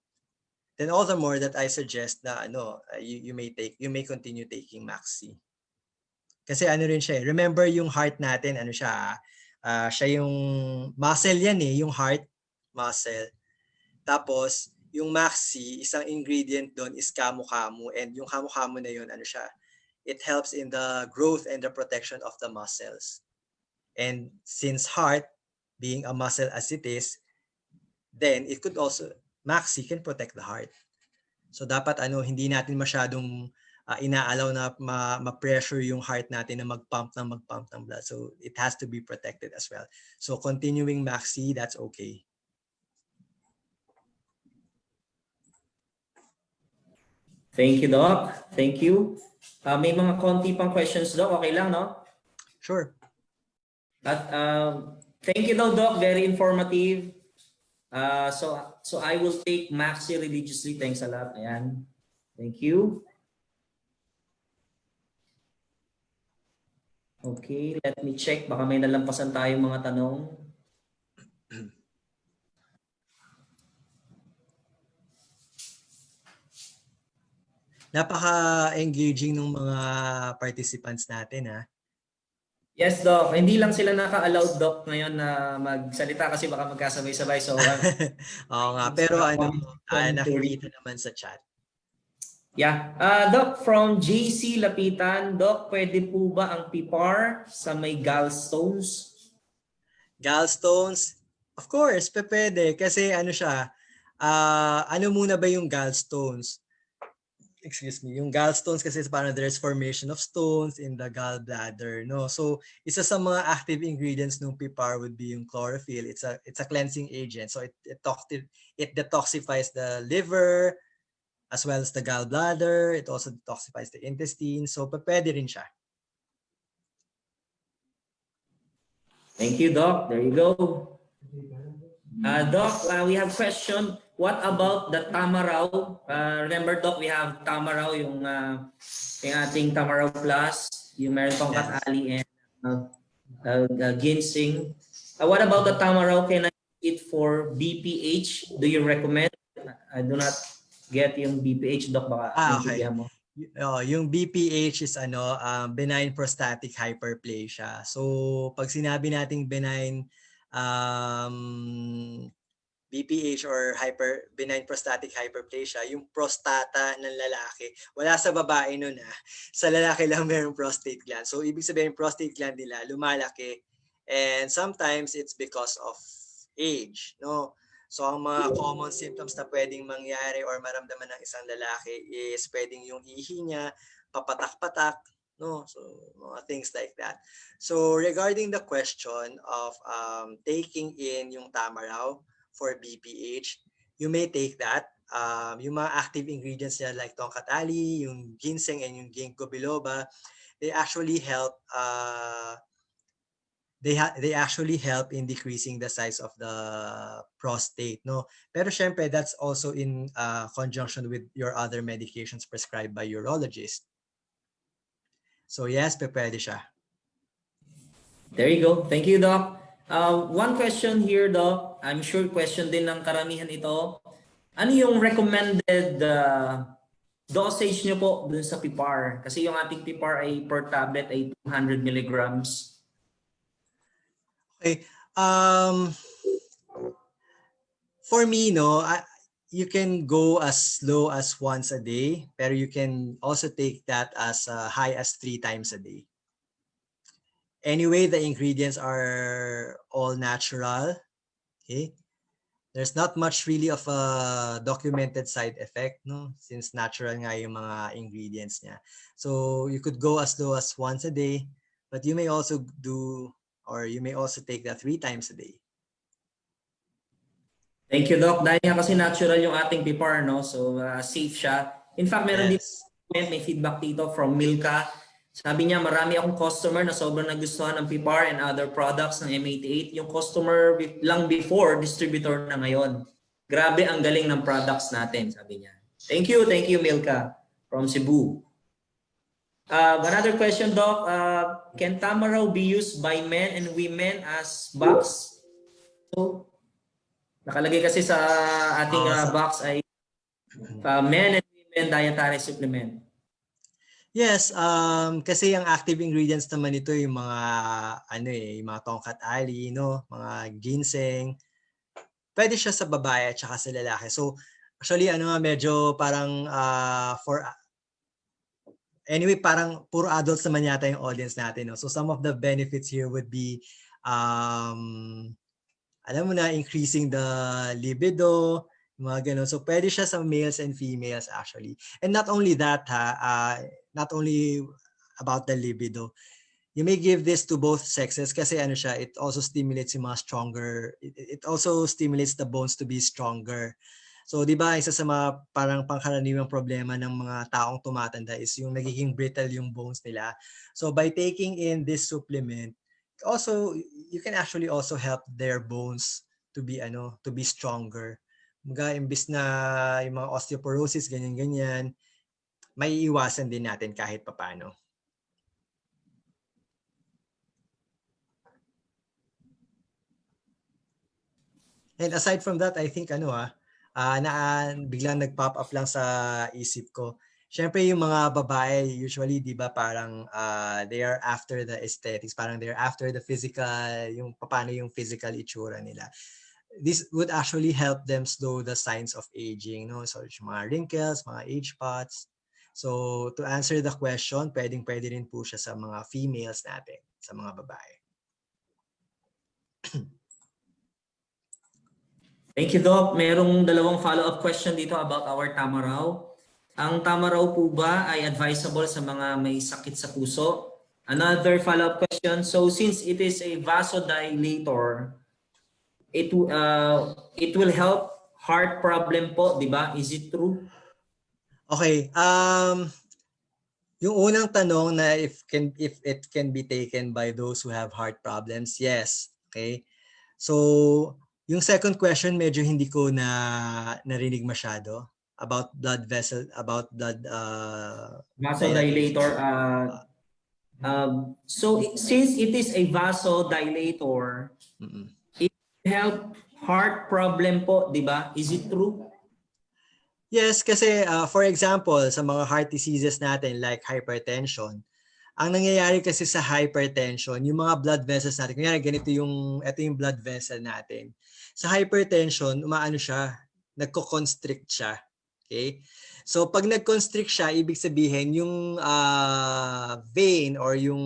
then all the more that I suggest na you may continue taking Maxi. Kasi rin siya, remember yung heart natin, siya yung muscle yan yung heart muscle. Tapos yung Maxi, isang ingredient doon is kamu-kamu, and yung kamu-kamu na yun it helps in the growth and the protection of the muscles. And since heart being a muscle as it is, then it could also Maxi can protect the heart. So dapat hindi natin masyadong inaalaw na ma-pressure yung heart natin na mag-pump ng blood. So it has to be protected as well. So continuing Maxi, that's okay. Thank you, Doc. Thank you. May mga konti pang questions, Doc. Okay lang, no? Sure. At thank you daw, Doc. Very informative. So I will take Maxi religiously. Thanks a lot. Ayan. Thank you. Okay, let me check. Baka may nalampasan tayong mga tanong. Napaka-engaging ng mga participants natin, ha? Yes, Doc. Hindi lang sila naka-allowed, Doc, ngayon na magsalita kasi baka magkasabay-sabay. So, oo nga. Pero nakikita naman sa chat. Yeah. Doc, from JC Lapitan, Doc, pwede po ba ang PPAR sa may gallstones? Gallstones? Of course, pwede. Kasi siya, muna ba yung gallstones? Excuse me, yung gallstones kasi parang there's formation of stones in the gallbladder, no? So, isa sa mga active ingredients ng PPAR would be yung chlorophyll. It's a cleansing agent. So, it detoxifies the liver as well as the gallbladder. It also detoxifies the intestine. So, pwede rin siya. Thank you, Doc. There you go. Doc, we have question. What about the tamaraw? Remember, Doc, we have tamaraw, yung ating tamaraw plus, yung meron pang katali and ginseng. What about the tamaraw? Can I eat it for BPH? Do you recommend? I do not get yung BPH, Doc. Baka okay. mo. Yung BPH is benign prostatic hyperplasia. So pag sinabi nating benign BPH or benign prostatic hyperplasia, yung prostata ng lalaki, wala sa babae nun sa lalaki lang mayroong prostate gland. So ibig sabihin yung prostate gland nila lumalaki, and sometimes it's because of age, no? So ang mga common symptoms na pwedeng mangyari or maramdaman ng isang lalaki is pwedeng yung ihi niya, papatak-patak, no? So things like that. So regarding the question of taking in yung tamaraw for BPH, you may take that. yung mga active ingredients niya like tongkat ali, yung ginseng and yung ginkgo biloba, they actually help they actually help in decreasing the size of the prostate, no? Pero syempre, that's also in conjunction with your other medications prescribed by urologist. So yes, pwede siya. There you go. Thank you, Doc. One question here, Doc. I'm sure question din ng karamihan ito. Ano yung recommended dosage nyo po dun sa PIPAR? Kasi yung ating PIPAR ay per tablet ay 200 milligrams. Okay. For me, no, you can go as low as once a day, pero you can also take that as high as 3 times a day. Anyway, the ingredients are all natural. Okay. There's not much really of a documented side effect, no, since natural nga yung mga ingredients niya. So you could go as low as once a day, but you may also you may also take that 3 times a day. Thank you, Doc. Dahil nga kasi natural yung ating PIPAR, no? So safe siya. In fact, meron din may feedback dito from Milka. Sabi niya, marami akong customer na sobrang nagustuhan ng PIPAR and other products ng M88. Yung customer lang before, distributor na ngayon. Grabe ang galing ng products natin, sabi niya. Thank you, Milka from Cebu. Another question, Doc. Can Tamaraw be used by men and women as box? So, nakalagay kasi sa ating box ay men and women dietary supplement. Yes, kasi yung active ingredients naman ito yung mga yung mga tongkat ali, no, mga ginseng. Pwede siya sa babae at saka sa lalaki. So actually medyo parang anyway, parang puro adults naman yata yung audience natin, no? So some of the benefits here would be alam mo na, increasing the libido, mga ganun. So pwede siya sa males and females actually. And not only that, not only about the libido. You may give this to both sexes kasi it also stimulates yung mga stronger, it also stimulates the bones to be stronger. So, di ba, isa sa mga parang pangkaraniwang problema ng mga taong tumatanda is yung nagiging brittle yung bones nila. So, by taking in this supplement, also, you can actually also help their bones to be stronger. Mga imbis na yung mga osteoporosis, ganyan-ganyan, may iwasan din natin kahit papano. And aside from that, I think biglang nag-pop up lang sa isip ko. Syempre yung mga babae usually 'di ba parang they are after the aesthetics, parang they're after the physical, yung paano yung physical itsura nila. This would actually help them slow the signs of aging, no? So yung mga wrinkles, mga age spots. So to answer the question, pwede rin po siya sa mga females natin, sa mga babae. Thank you, Doc. Merong dalawang follow-up question dito about our Tamaraw. Ang Tamaraw po ba ay advisable sa mga may sakit sa puso? Another follow-up question. So since it is a vasodilator, it will help heart problem po, di ba? Is it true? Okay. Yung unang tanong na if it can be taken by those who have heart problems, yes. Okay. So yung second question medyo hindi ko narinig masyado about blood vessel, about blood vasodilator. So since it is a vasodilator, it help heart problem po, di ba? Is it true? Yes, kasi for example, sa mga heart diseases natin like hypertension, ang nangyayari kasi sa hypertension, yung mga blood vessels natin, kunyari ito yung blood vessel natin. Sa hypertension, nagko-constrict siya. Okay? So pag nag-constrict siya, ibig sabihin yung vein or yung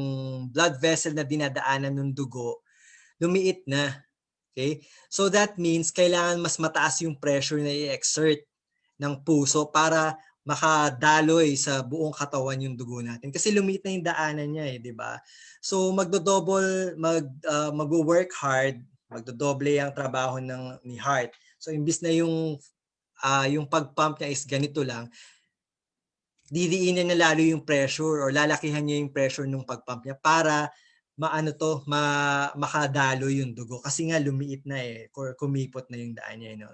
blood vessel na dinadaanan ng dugo, lumiit na. Okay? So that means kailangan mas mataas yung pressure na i-exert ng puso para makadaloy sa buong katawan yung dugo natin. Kasi lumiit na yung daanan niya di ba? So magwo-work hard, magdodoble ang trabaho ni heart. So imbis na yung yung pag-pump niya is ganito lang, didiinin niya lalo yung pressure or lalakihan niya yung pressure ng pag-pump niya para makadalo yung dugo kasi nga lumiit na or kumipot na yung daan niya,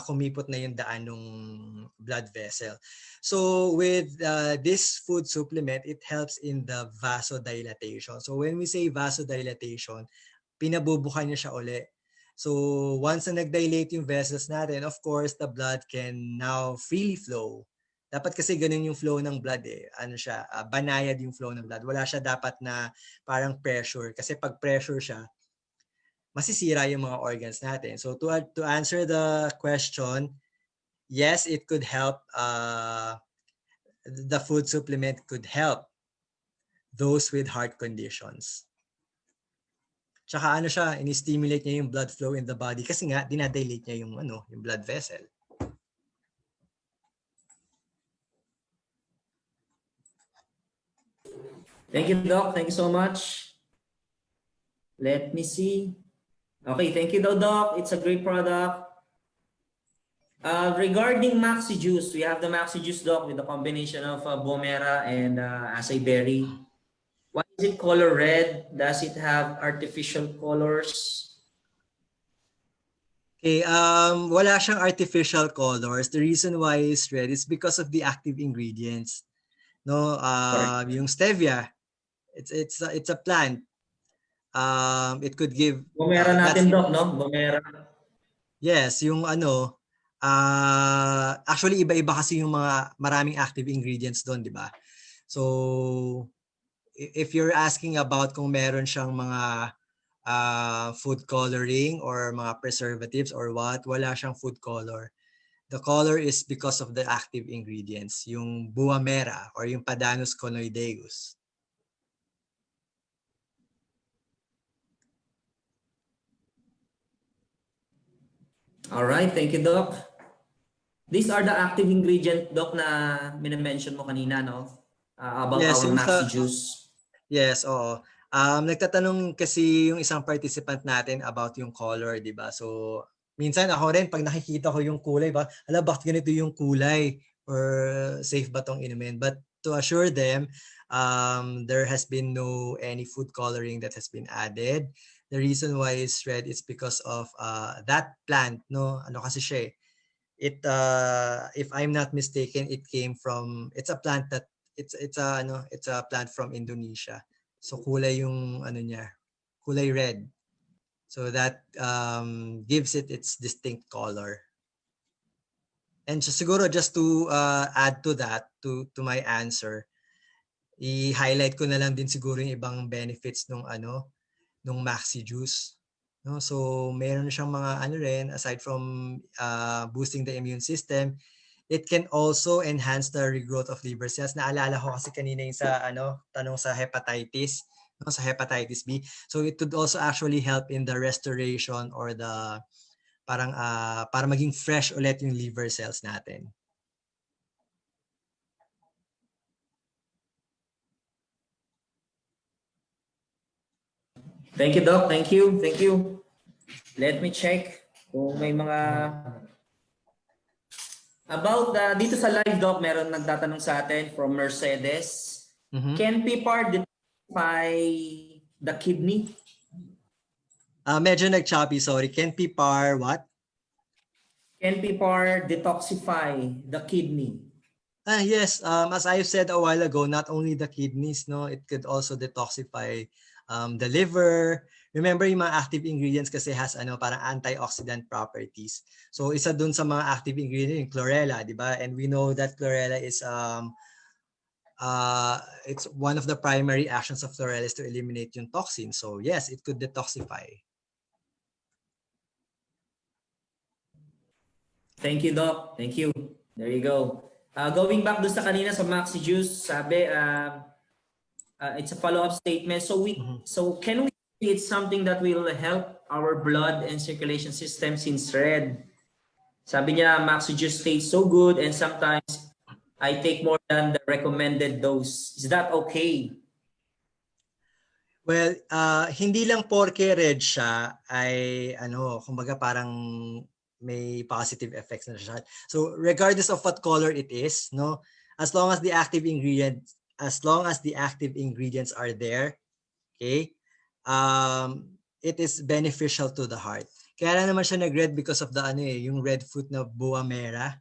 kumipot na yung daan ng blood vessel. So with this food supplement, it helps in the vasodilatation. So when we say vasodilatation, pinabubukan niya siya uli. So once na nag-dilate yung vessels natin, of course, the blood can now freely flow. Dapat kasi ganun yung flow ng blood banayad yung flow ng blood. Wala siya dapat na parang pressure. Kasi pag pressure siya, masisira yung mga organs natin. So to answer the question, yes, it could help. The food supplement could help those with heart conditions. Tsaka ini-stimulate niya yung blood flow in the body kasi nga dinadilate niya yung yung blood vessel. Thank you, Doc. Thank you so much. Let me see. Okay, thank you, Doc. It's a great product. Regarding Maxi Juice, we have the Maxi Juice, Doc, with a combination of Bomera and acai berry. Why is it color red? Does it have artificial colors? Okay, wala siyang artificial colors. The reason why it's red is because of the active ingredients. No, yung stevia, it's a plant. It could give Bomera natin, Doc, no? Bomera. Yes, yung actually iba-iba kasi yung mga maraming active ingredients doon, di ba? So if you're asking about kung meron siyang mga food coloring or mga preservatives or what, wala siyang food color. The color is because of the active ingredients, yung buamera or yung Padanus conoideus. All right, thank you, Doc. These are the active ingredient, Doc, na minimension mo kanina, no? About yes, our Maxi Juice. Yes, oo. Nagtatanong kasi yung isang participant natin about yung color, di ba? So, minsan ako rin, pag nakikita ko yung kulay, bakit ganito yung kulay? Or safe ba tong inumin? But to assure them, there has been no any food coloring that has been added. The reason why it's red is because of that plant, no? Ano kasi siya if I'm not mistaken, it's a plant that it's a plant from Indonesia. So kulay yung kulay red. So that gives it its distinct color. And so siguro just to add to that, to my answer, i-highlight ko na lang din siguro yung ibang benefits nung Maxi Juice. No? So meron siyang mga rin, aside from boosting the immune system, it can also enhance the regrowth of liver cells. Naalala ko kasi kanina yung sa tanong sa hepatitis, no, sa hepatitis B. So it could also actually help in the restoration or the para maging fresh ulit yung liver cells natin. Thank you, Doc. Thank you. Thank you. Let me check kung may mga about dito sa live, Doc, meron nagtatanong sa atin from Mercedes. Can PPAR detoxify the kidney? Medyo nag-choppy, sorry. Can PPAR what? Can PPAR detoxify the kidney? Yes, as I've said a while ago, not only the kidneys, no, it could also detoxify the liver. Remember yung mga active ingredients kasi has parang antioxidant properties. So isa dun sa mga active ingredients yung chlorella, di ba? And we know that chlorella is it's one of the primary actions of chlorella is to eliminate yung toxin. So yes, it could detoxify. Thank you, Doc. Thank you. There you go. Going back doon sa kanina sa Maxi Juice, sabi it's a follow-up statement. So can we say it's something that will help our blood and circulation system since red? Sabi niya Maxi Juice tastes so good and sometimes I take more than the recommended dose. Is that okay? Well, hindi lang porke red siya ay kumbaga parang may positive effects na siya. So regardless of what color it is, no, as long as the active ingredients are there, okay, it is beneficial to the heart. Kaya naman siya nag-red because of the yung red fruit na buwa mera.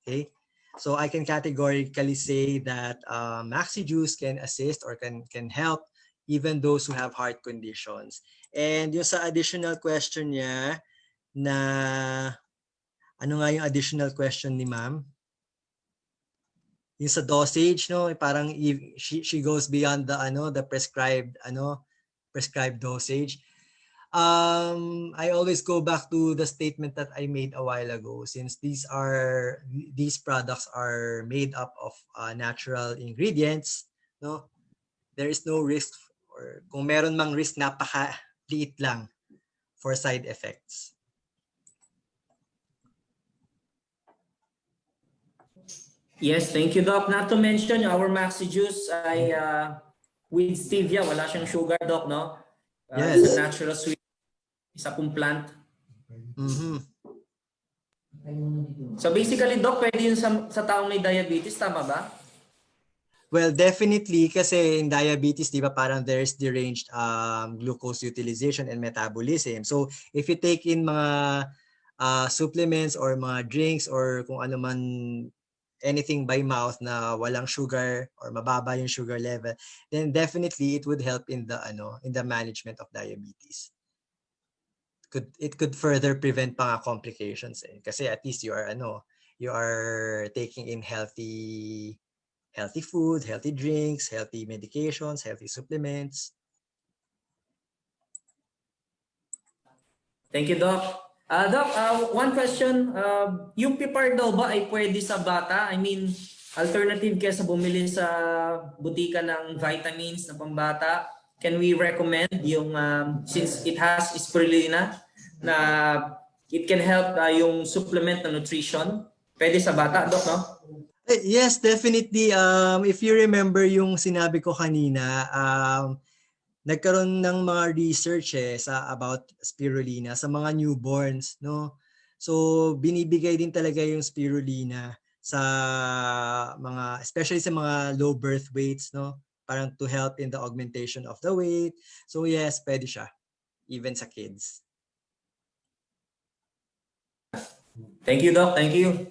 Okay? So I can categorically say that maxi juice can assist or can help even those who have heart conditions. And yung sa additional question niya na ano nga yung additional question ni ma'am? Yung sa dosage, no, parang she goes beyond the prescribed dosage. I always go back to the statement that I made a while ago. Since these products are made up of natural ingredients, no, there is no risk, or kung meron mang risk, napaka-liit lang for side effects. Yes, thank you, Doc. Not to mention, our Maxi Juice ay with stevia. Wala siyang sugar, Doc, no? Yes. It's a natural sweet. Isa pong plant. So basically, Doc, pwede yun sa taong may diabetes, tama ba? Well, definitely, kasi in diabetes, di ba, parang there's deranged glucose utilization and metabolism. So if you take in mga supplements or mga drinks or kung ano man, anything by mouth na walang sugar or mababa yung sugar level, then definitely it would help in the management of diabetes. It could further prevent pa complications kasi at least you are taking in healthy food, healthy drinks, healthy medications, healthy supplements. Thank you, Doc. Doc, one question. Yung PIPAR daw ba ay pwede sa bata? I mean, alternative kesa bumili sa butika ng vitamins na pambata. Can we recommend yung, since it has spirulina, na it can help yung supplement na nutrition? Pwede sa bata, Doc, no? Yes, definitely. If you remember yung sinabi ko kanina, nagkaroon ng mga research about spirulina sa mga newborns, no? So binibigay din talaga yung spirulina sa mga, especially sa mga low birth weights, no? Parang to help in the augmentation of the weight. So yes, pwede siya even sa kids. Thank you, Doc. Thank you.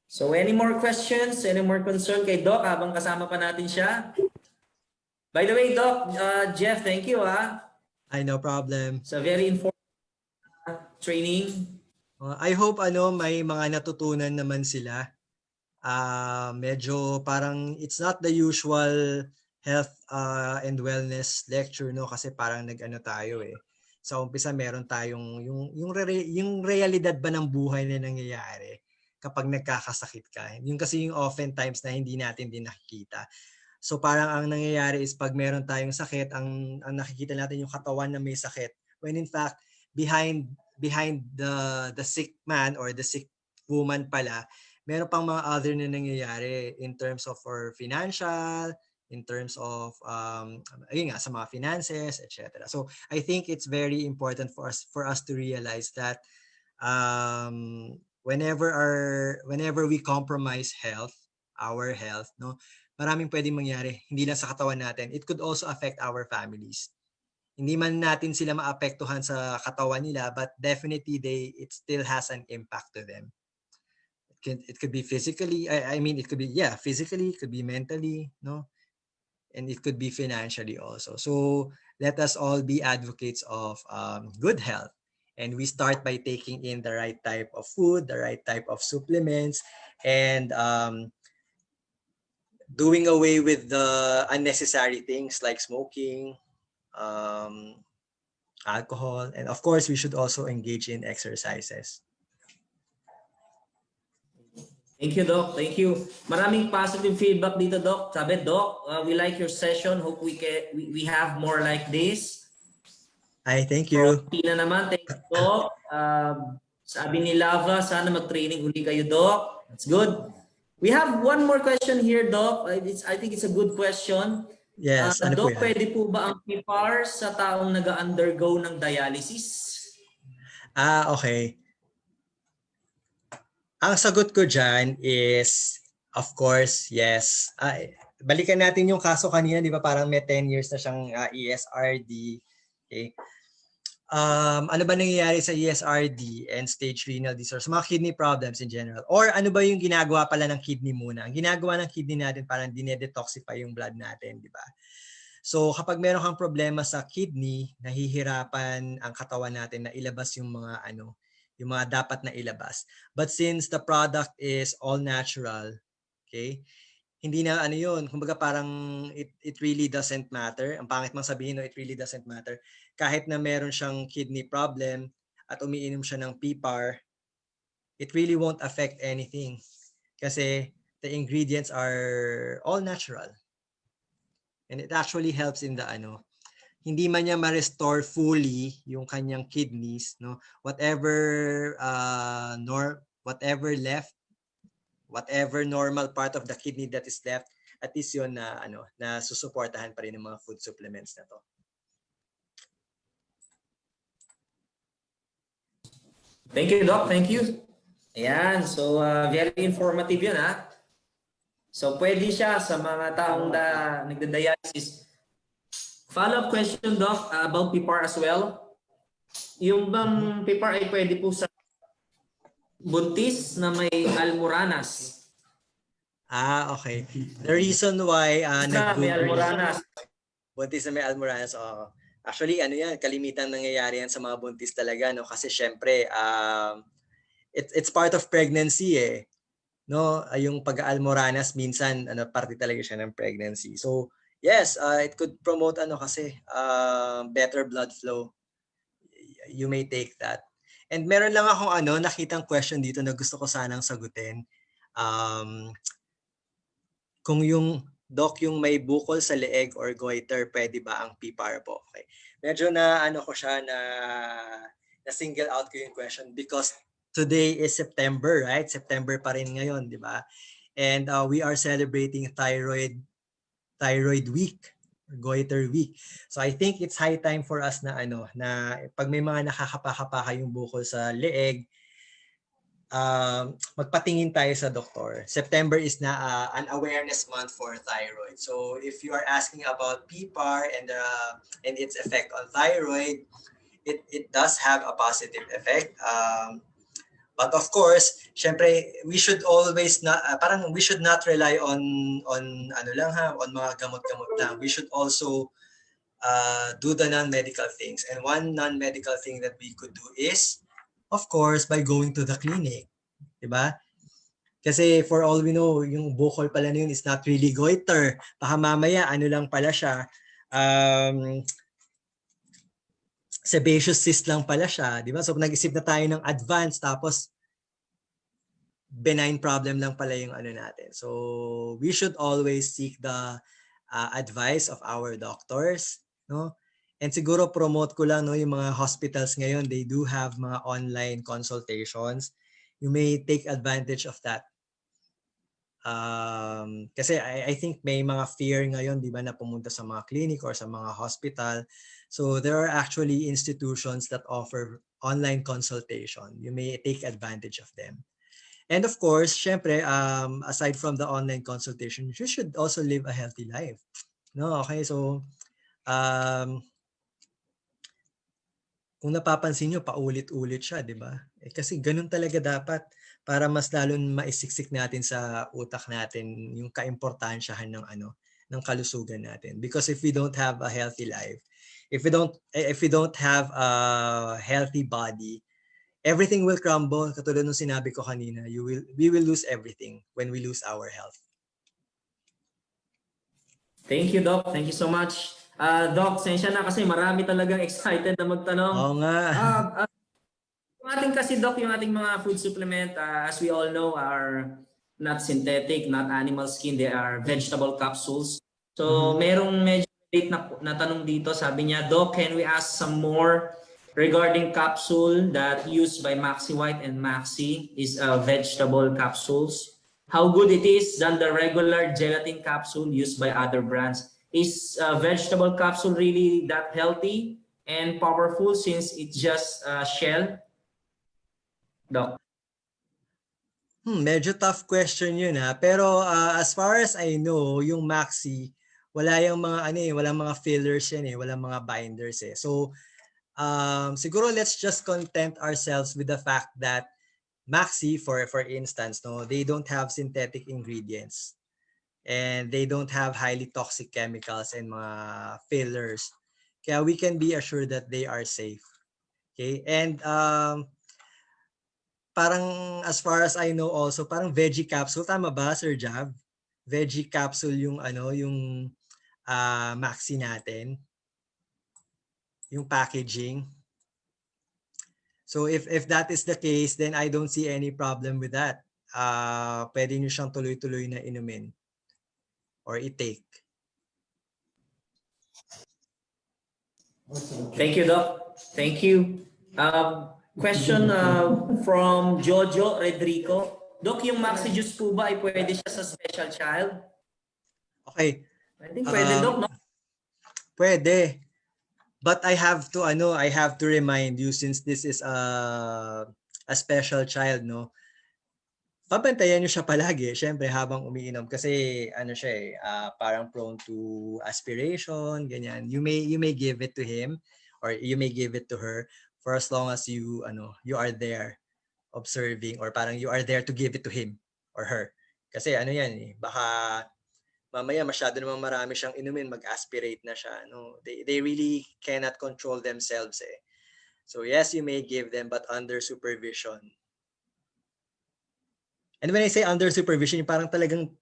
So any more questions, any more concern kay Doc habang kasama pa natin siya? By the way, Doc, Jeff, thank you. Ay, no problem. It's a very informative training. I hope may mga natutunan naman sila. Medyo parang it's not the usual health and wellness lecture, no, kasi parang tayo sa umpisa meron tayong yung realidad ba ng buhay na nangyayari kapag nagkakasakit ka. Yung kasi yung oftentimes na hindi natin din nakikita. So parang ang nangyayari is pag meron tayong sakit, ang nakikita natin yung katawan na may sakit. When in fact, behind the sick man or the sick woman pala, meron pang mga other na nangyayari in terms of for financial, in terms of sa mga finances, etc. So I think it's very important for us to realize that whenever we compromise our health, no, maraming pwedeng mangyari, hindi lang sa katawan natin. It could also affect our families. Hindi man natin sila maapektuhan sa katawan nila, but definitely it still has an impact to them. It could be physically, it could be physically, it could be mentally, no? And it could be financially also. So let us all be advocates of good health. And we start by taking in the right type of food, the right type of supplements, and doing away with the unnecessary things like smoking, alcohol, and of course, we should also engage in exercises. Thank you, Doc. Thank you. Maraming positive feedback dito, Doc. Sabi, Doc, we like your session. Hope we have more like this. Ay, thank you. Tina naman, thank you, Doc. Sabi ni Lava, sana mag-training uli kayo, Doc. That's good. We have one more question here, Doc. I think it's a good question. Yes. Doc, pwede po ba ang PIPAR sa taong nag-undergo ng dialysis? Okay. Ang sagot ko dyan is, of course, yes. Balikan natin yung kaso kanina, di ba? Parang may 10 years na siyang ESRD. Okay. Ano ba nangyayari sa ESRD and stage renal disorders, mga kidney problems in general? Or ano ba yung ginagawa pala ng kidney muna? Ang ginagawa ng kidney natin parang dinedetoxify yung blood natin, di ba? So kapag meron kang problema sa kidney, nahihirapan ang katawan natin na ilabas yung mga yung mga dapat na ilabas. But since the product is all natural, okay? Hindi na yun, kumbaga parang it really doesn't matter. Ang pangit mang sabihin, no, it really doesn't matter. Kahit na meron siyang kidney problem at umiinom siya ng PPAR, it really won't affect anything kasi the ingredients are all natural. And it actually helps in the hindi man niya ma-restore fully yung kanyang kidneys, no? Whatever normal part of the kidney that is left, at least yun na susuportahan pa rin ng mga food supplements na to. Thank you, Doc. Thank you. Ayan, so very informative yun, ha? So pwede siya sa mga taong nagda-dialysis. Follow-up question, Doc, about PPAR as well. Yung bang PPAR ay pwede po sa buntis na may almoranas? Okay. The reason why may almoranas. Buntis na may almoranas, actually yan, kalimitan nangyayari yan sa mga buntis talaga, no? Kasi syempre it's part of pregnancy no? Yung pag-almoranas minsan parte talaga siya ng pregnancy. So yes, it could promote kasi better blood flow. You may take that. And meron lang akong nakitang question dito na gusto ko sanang sagutin. Kung yung yung may bukol sa leeg or goiter, pwede ba ang PPAR po? Okay. Medyo na ko siya na single out ko yung question because today is September, right? September pa rin ngayon, di ba? And we are celebrating thyroid week, goiter week. So I think it's high time for us na na pag may mga nakakapaka yung bukol sa leeg, magpatingin tayo sa doktor. September is na an awareness month for thyroid. So if you are asking about PPAR and its effect on thyroid, it does have a positive effect. But of course, syempre, we should always not we should not rely on mga gamot-gamot lang. We should also do the non-medical things. And one non-medical thing that we could do is, of course, by going to the clinic. Diba? Kasi for all we know, yung bukol pala na yun is not really goiter. Baka mamaya, lang pala siya. Sebaceous cyst lang pala siya. Diba? So nag-isip na tayo ng advance, tapos benign problem lang pala yung natin. So we should always seek the advice of our doctors, no? And siguro promote ko lang, no, yung mga hospitals ngayon, they do have mga online consultations. You may take advantage of that. Kasi I think may mga fear ngayon, di ba, na pumunta sa mga clinic or sa mga hospital. So there are actually institutions that offer online consultation. You may take advantage of them. And of course, syempre, aside from the online consultation, you should also live a healthy life. No, okay, so kung napapansin nyo, paulit-ulit siya, di ba? Kasi ganun talaga dapat para mas lalong maisiksik natin sa utak natin yung kaimportansyahan ng kalusugan natin. Because if we don't have a healthy life, if we don't have a healthy body, everything will crumble. Katulad nung sinabi ko kanina, we will lose everything when we lose our health. Thank you, Doc. Thank you so much. Doc, sensya na kasi marami talagang excited na magtanong. Oo nga. Yung ating kasi, Doc, yung ating mga food supplement, as we all know, are not synthetic, not animal skin. They are vegetable capsules. So, merong medyo late na tanong dito. Sabi niya, Doc, can we ask some more regarding capsule that used by Maxi White and Maxi is vegetable capsules? How good it is than the regular gelatin capsule used by other brands? Is vegetable capsule really that healthy and powerful since it's just shell? Doc. Medyo tough question yun ha. Pero as far as I know, yung Maxi, wala yung mga ano eh, walang mga fillers yan eh, walang mga binders eh. So siguro let's just content ourselves with the fact that Maxi, for instance, no, they don't have synthetic ingredients and they don't have highly toxic chemicals and mga fillers. Kaya we can be assured that they are safe. Okay? And parang as far as I know also, parang veggie capsule, tama ba Sir Jav? Veggie capsule yung ano, yung Maxi natin, yung packaging. So if that is the case, then I don't see any problem with that. Pwede nyo siyang tuloy-tuloy na inumin or i-take. Thank you, Doc. Thank you. Question from Jojo Redrico. Doc, yung Maxi Juice po ba ay pwede siya sa special child? Okay. I think pwede, Doc, no? Pwede. But I have to remind you, since this is a special child, no? Pabantayan nyo siya palagi, syempre habang umiinom kasi ano siya eh, parang prone to aspiration, ganyan. You may give it to him or you may give it to her for as long as you are there observing, or parang you are there to give it to him or her. Kasi ano yan eh, baka mamaya masyado namang marami siyang inumin, mag-aspirate na siya. No? They really cannot control themselves eh. So yes, you may give them, but under supervision. And when I say under supervision, yung parang talagang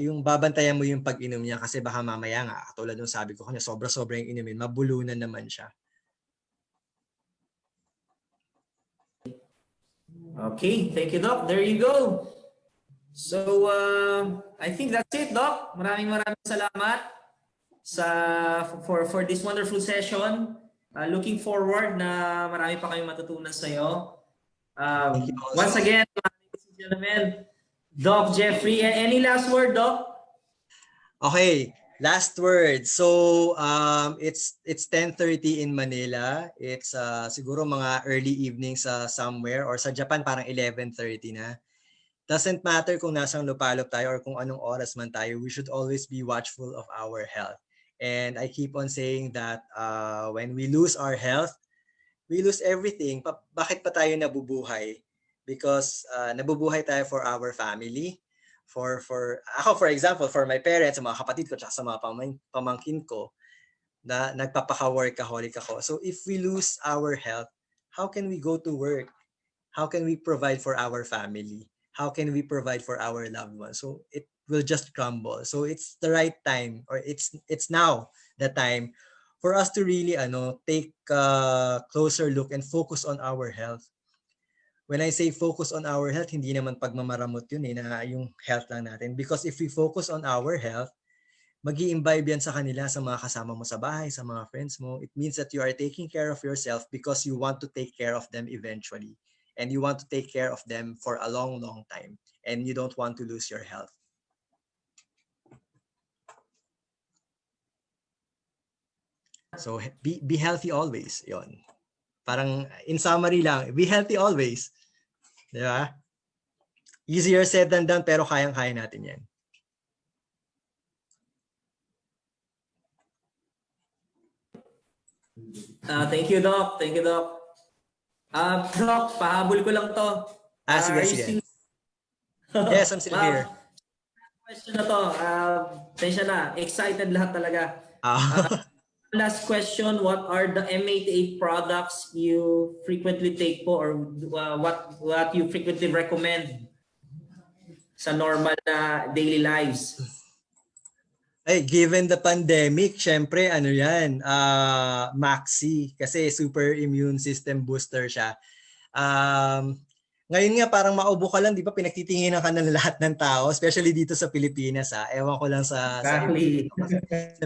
yung babantayan mo yung pag-inom niya kasi baka mamaya nga, katulad nung sabi ko kanya, sobra-sobra yung inumin, mabulunan naman siya. Okay, thank you, Doc. There you go. So, I think that's it, Doc. Maraming salamat for this wonderful session. Looking forward na marami pa kayong matutunan sa iyo. Once again, ladies and gentlemen, Doc Jeffrey, any last word, Doc? Okay, last word. So, it's 10:30 in Manila. It's siguro mga early evening sa somewhere, or sa Japan parang 11:30 na. Doesn't matter kung nasang lupalop tayo or kung anong oras man tayo, we should always be watchful of our health. And I keep on saying that when we lose our health, we lose everything. Bakit pa tayo nabubuhay? Because nabubuhay tayo for our family, for ako, for example, for my parents, sa mga kapatid ko, tsaka sa mga pamangkin ko, na nagpapaka-workaholic ako. So if we lose our health, how can we go to work? How can we provide for our family? How can we provide for our loved ones? So it will just crumble. So it's the right time, or it's now the time for us to really take a closer look and focus on our health. When I say focus on our health, hindi naman pagmamaramot yun na yung health lang natin. Because if we focus on our health, mag-i-imbibe yan sa kanila, sa mga kasama mo sa bahay, sa mga friends mo. It means that you are taking care of yourself because you want to take care of them eventually. And you want to take care of them for a long, long time. And you don't want to lose your health. So be healthy always. Yon. Parang in summary lang, be healthy always. Di ba? Easier said than done, pero kayang-kaya natin yan. Thank you, Doc. Thank you, Doc. Doc, pahabol ko lang to. Sige. Yes, I'm still here. Question na to. Tensya na. Excited lahat talaga. Last question, what are the M88 products you frequently take po, or what you frequently recommend sa normal na daily lives? Ay, given the pandemic, syempre yan, Maxi, kasi super immune system booster siya. Ngayon nga parang maubo ka lang, di ba, pinagtitinginan ka ng lahat ng tao, especially dito sa Pilipinas. Ewan ko lang sa Exactly.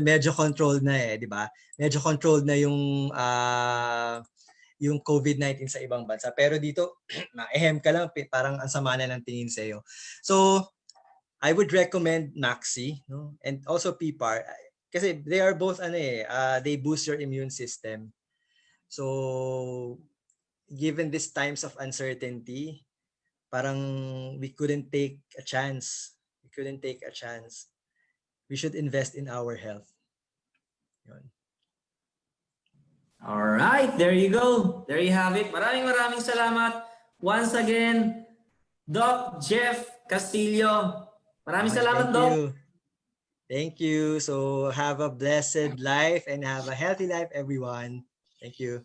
medyo controlled na di ba? Medyo controlled na yung COVID-19 sa ibang bansa. Pero dito, ehem ka lang, parang ang sama na ng tingin sa iyo. So, I would recommend Maxi, no? And also PPAR, kasi they are both they boost your immune system. So, given these times of uncertainty, parang we couldn't take a chance. We couldn't take a chance. We should invest in our health. Yun. All right, there you go. There you have it. Maraming salamat. Once again, Doc Jeff Castillo. Maraming salamat, Thank Doc. you. Thank you. So have a blessed life and have a healthy life, everyone. Thank you.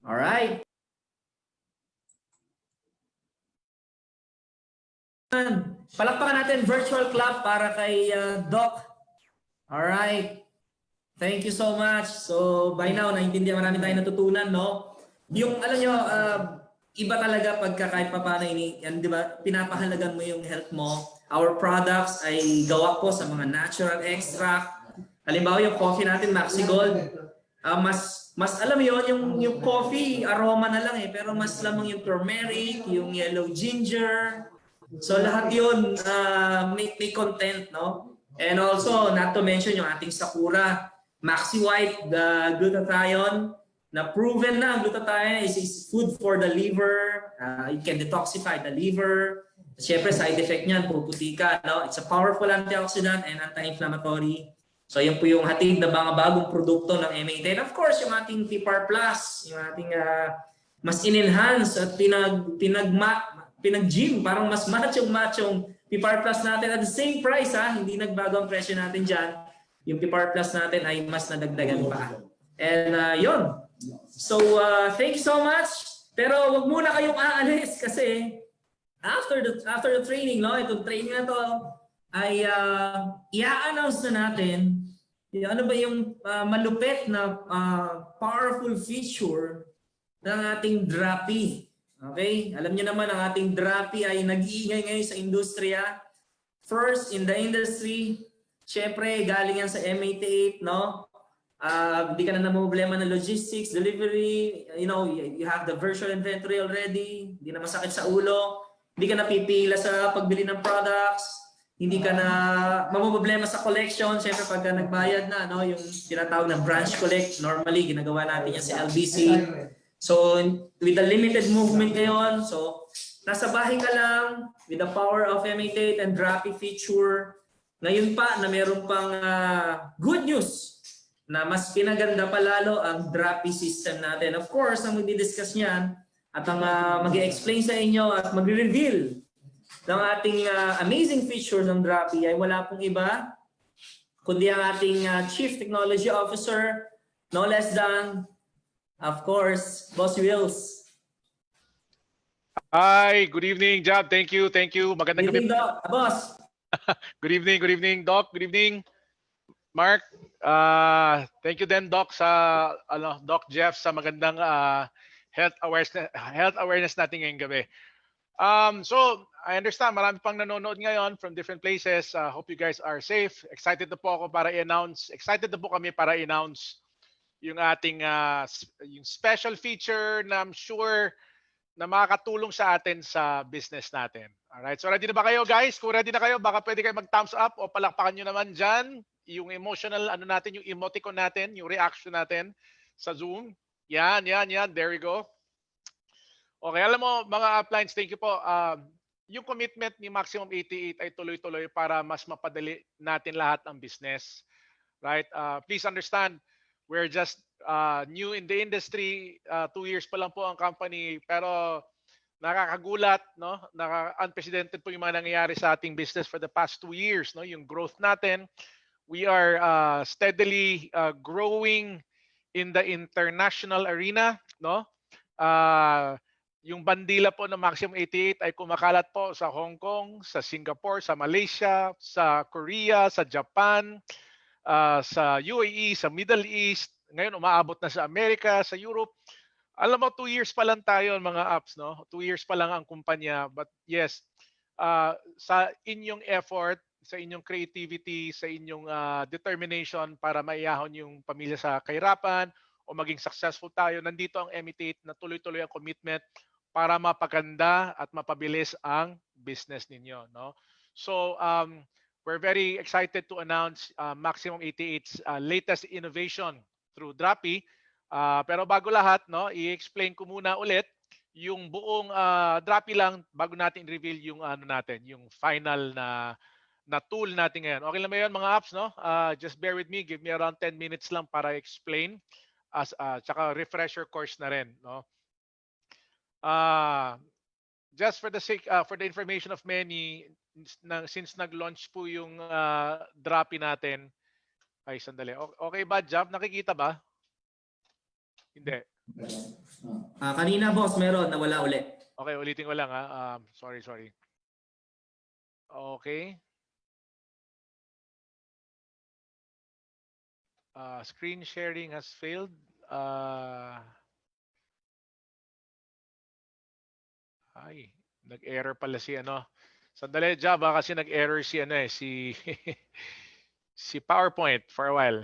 All right. Palakpakan natin virtual clap para kay Doc. All right. Thank you so much. So by now, naintindihan, marami tayong natutunan, no? Yung, alam nyo, iba talaga pagka kahit paano yan, di ba? Pinapahalagan mo yung health mo. Our products ay gawa po sa mga natural extract. Halimbawa, yung coffee natin, Maxi Gold. Mas alam mo yun, yung coffee, aroma na lang pero mas lamang yung turmeric, yung yellow ginger. So lahat yun may content, no? And also, not to mention yung ating Sakura Maxi White, the glutathione, na proven na ang glutathione is food for the liver. It can detoxify the liver. Siyempre, side effect niyan, puputi ka, no? It's a powerful antioxidant and anti-inflammatory. So, yun po yung hatid na mga bagong produkto ng M88. Of course, yung ating PPAR Plus, yung ating mas in-enhance at pinag-gym, parang mas machong PPAR Plus natin at the same price, hindi nagbago ang presyo natin dyan. Yung PPAR Plus natin ay mas nadagdagan pa. And yun. So, thank you so much. Pero wag muna kayong aalis kasi after the training, no, itong training na to ay i-announce na natin ano ba yung malupit na powerful feature ng ating Drapi. Okay? Alam niyo naman ang ating Drapi ay nag-iingay ngayon sa industriya. First in the industry. Siyempre, galing yan sa M88, no? Hindi ka na namumblema ng logistics, delivery, you have the virtual inventory already, hindi na masakit sa ulo, hindi ka na pipila sa pagbili ng products, hindi ka na mamumblema sa collection. Siyempre, pagka nagbayad na, no? Yung tinatawag na branch collect, normally, ginagawa natin yan sa LBC. So, with the limited movement ngayon, so, nasa bahay ka lang, with the power of M88 and Drapi feature, ngayon pa na meron pang good news na mas pinaganda pa lalo ang Drapi system natin. Of course, ang magdi-discuss niyan at ang mag-i-explain sa inyo at magre-reveal ng ating amazing features ng Drapi ay wala pong iba kundi ang ating Chief Technology Officer, no less than, of course, Boss Wills. Hi, good evening, Jab. Thank you. Magandang gabi. Good evening, Doc. Boss. Good evening, Doc. Good evening, Mark. Thank you din, Doc, sa Doc Jeff sa magandang health awareness natin ngayong gabi. So I understand marami pang nanonood ngayon from different places. Hope you guys are safe. Excited na po po kami para i-announce yung ating yung special feature na I'm sure na makakatulong sa atin sa business natin. Alright, so ready na ba kayo, guys? Kung ready na kayo, baka pwede kayo mag-thumbs up o palakpakan nyo naman dyan yung emotional, natin, yung emoticon natin, yung reaction natin sa Zoom. Yan. There we go. Okay, alam mo, mga uplines, thank you po. Yung commitment ni Maximum 88 ay tuloy-tuloy para mas mapadali natin lahat ng business. Right? Please understand, we're just new in the industry. 2 years pa lang po ang company, pero nakakagulat, no? Unprecedented po yung mga nangyayari sa ating business for the past 2 years, no? Yung growth natin, we are steadily growing in the international arena, no? Yung bandila po ng Maximum 88 ay kumakalat po sa Hong Kong, sa Singapore, sa Malaysia, sa Korea, sa Japan, sa UAE, sa Middle East, ngayon umaabot na sa Amerika, sa Europe. Alam mo, 2 years pa lang tayo mga apps, no? 2 years pa lang ang kumpanya. But yes, sa inyong effort, sa inyong creativity, sa inyong determination para maiyahon yung pamilya sa kahirapan o maging successful tayo, nandito ang M88 na tuloy-tuloy ang commitment para mapaganda at mapabilis ang business ninyo, no? So, we're very excited to announce Maximum 88's latest innovation through Drapi. Pero bago lahat, no, i-explain ko muna ulit yung buong droppy lang bago natin reveal yung ano natin, yung final na tool natin ngayon. Okay lang ba yun mga apps, no? Just bear with me, give me around 10 minutes lang para explain as tsaka refresher course na rin, no? Just for the sake for the information of many, since nag-launch po yung droppy natin, ay sandali. Okay ba, Job? Nakikita ba? Hindi. Kanina boss, meron, nawala uli. Okay, ulitin ko lang ha. Sorry. Okay. Screen sharing has failed. Ay, nag-error pala si ano. Sandali, Job, kasi nag-error si ano si si PowerPoint for a while.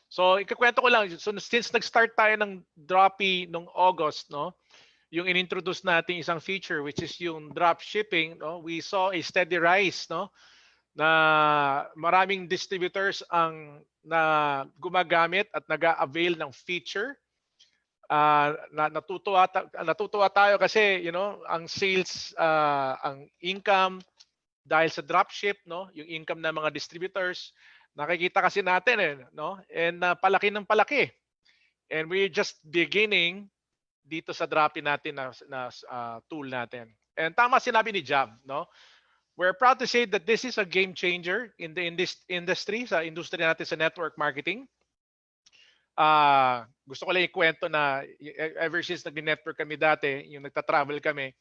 So, ikakwento ko lang, so since nag-start tayo ng Droppy nung August, no? Yung inintroduce natin isang feature which is yung drop shipping, no? We saw a steady rise, no? Na maraming distributors ang na gumagamit at nag-avail ng feature. Natutuwa tayo kasi, you know, ang sales, ang income dahil sa dropship, no? Yung income ng mga distributors, nakikita kasi natin no? And palaki ng palaki. And we're just beginning dito sa dropping natin na tool natin. And tama sinabi ni Jab, no? We're proud to say that this is a game changer in the industry, sa industry natin sa network marketing. Gusto ko lang ikwento na ever since nag-network kami dati, yung nagta-travel kami,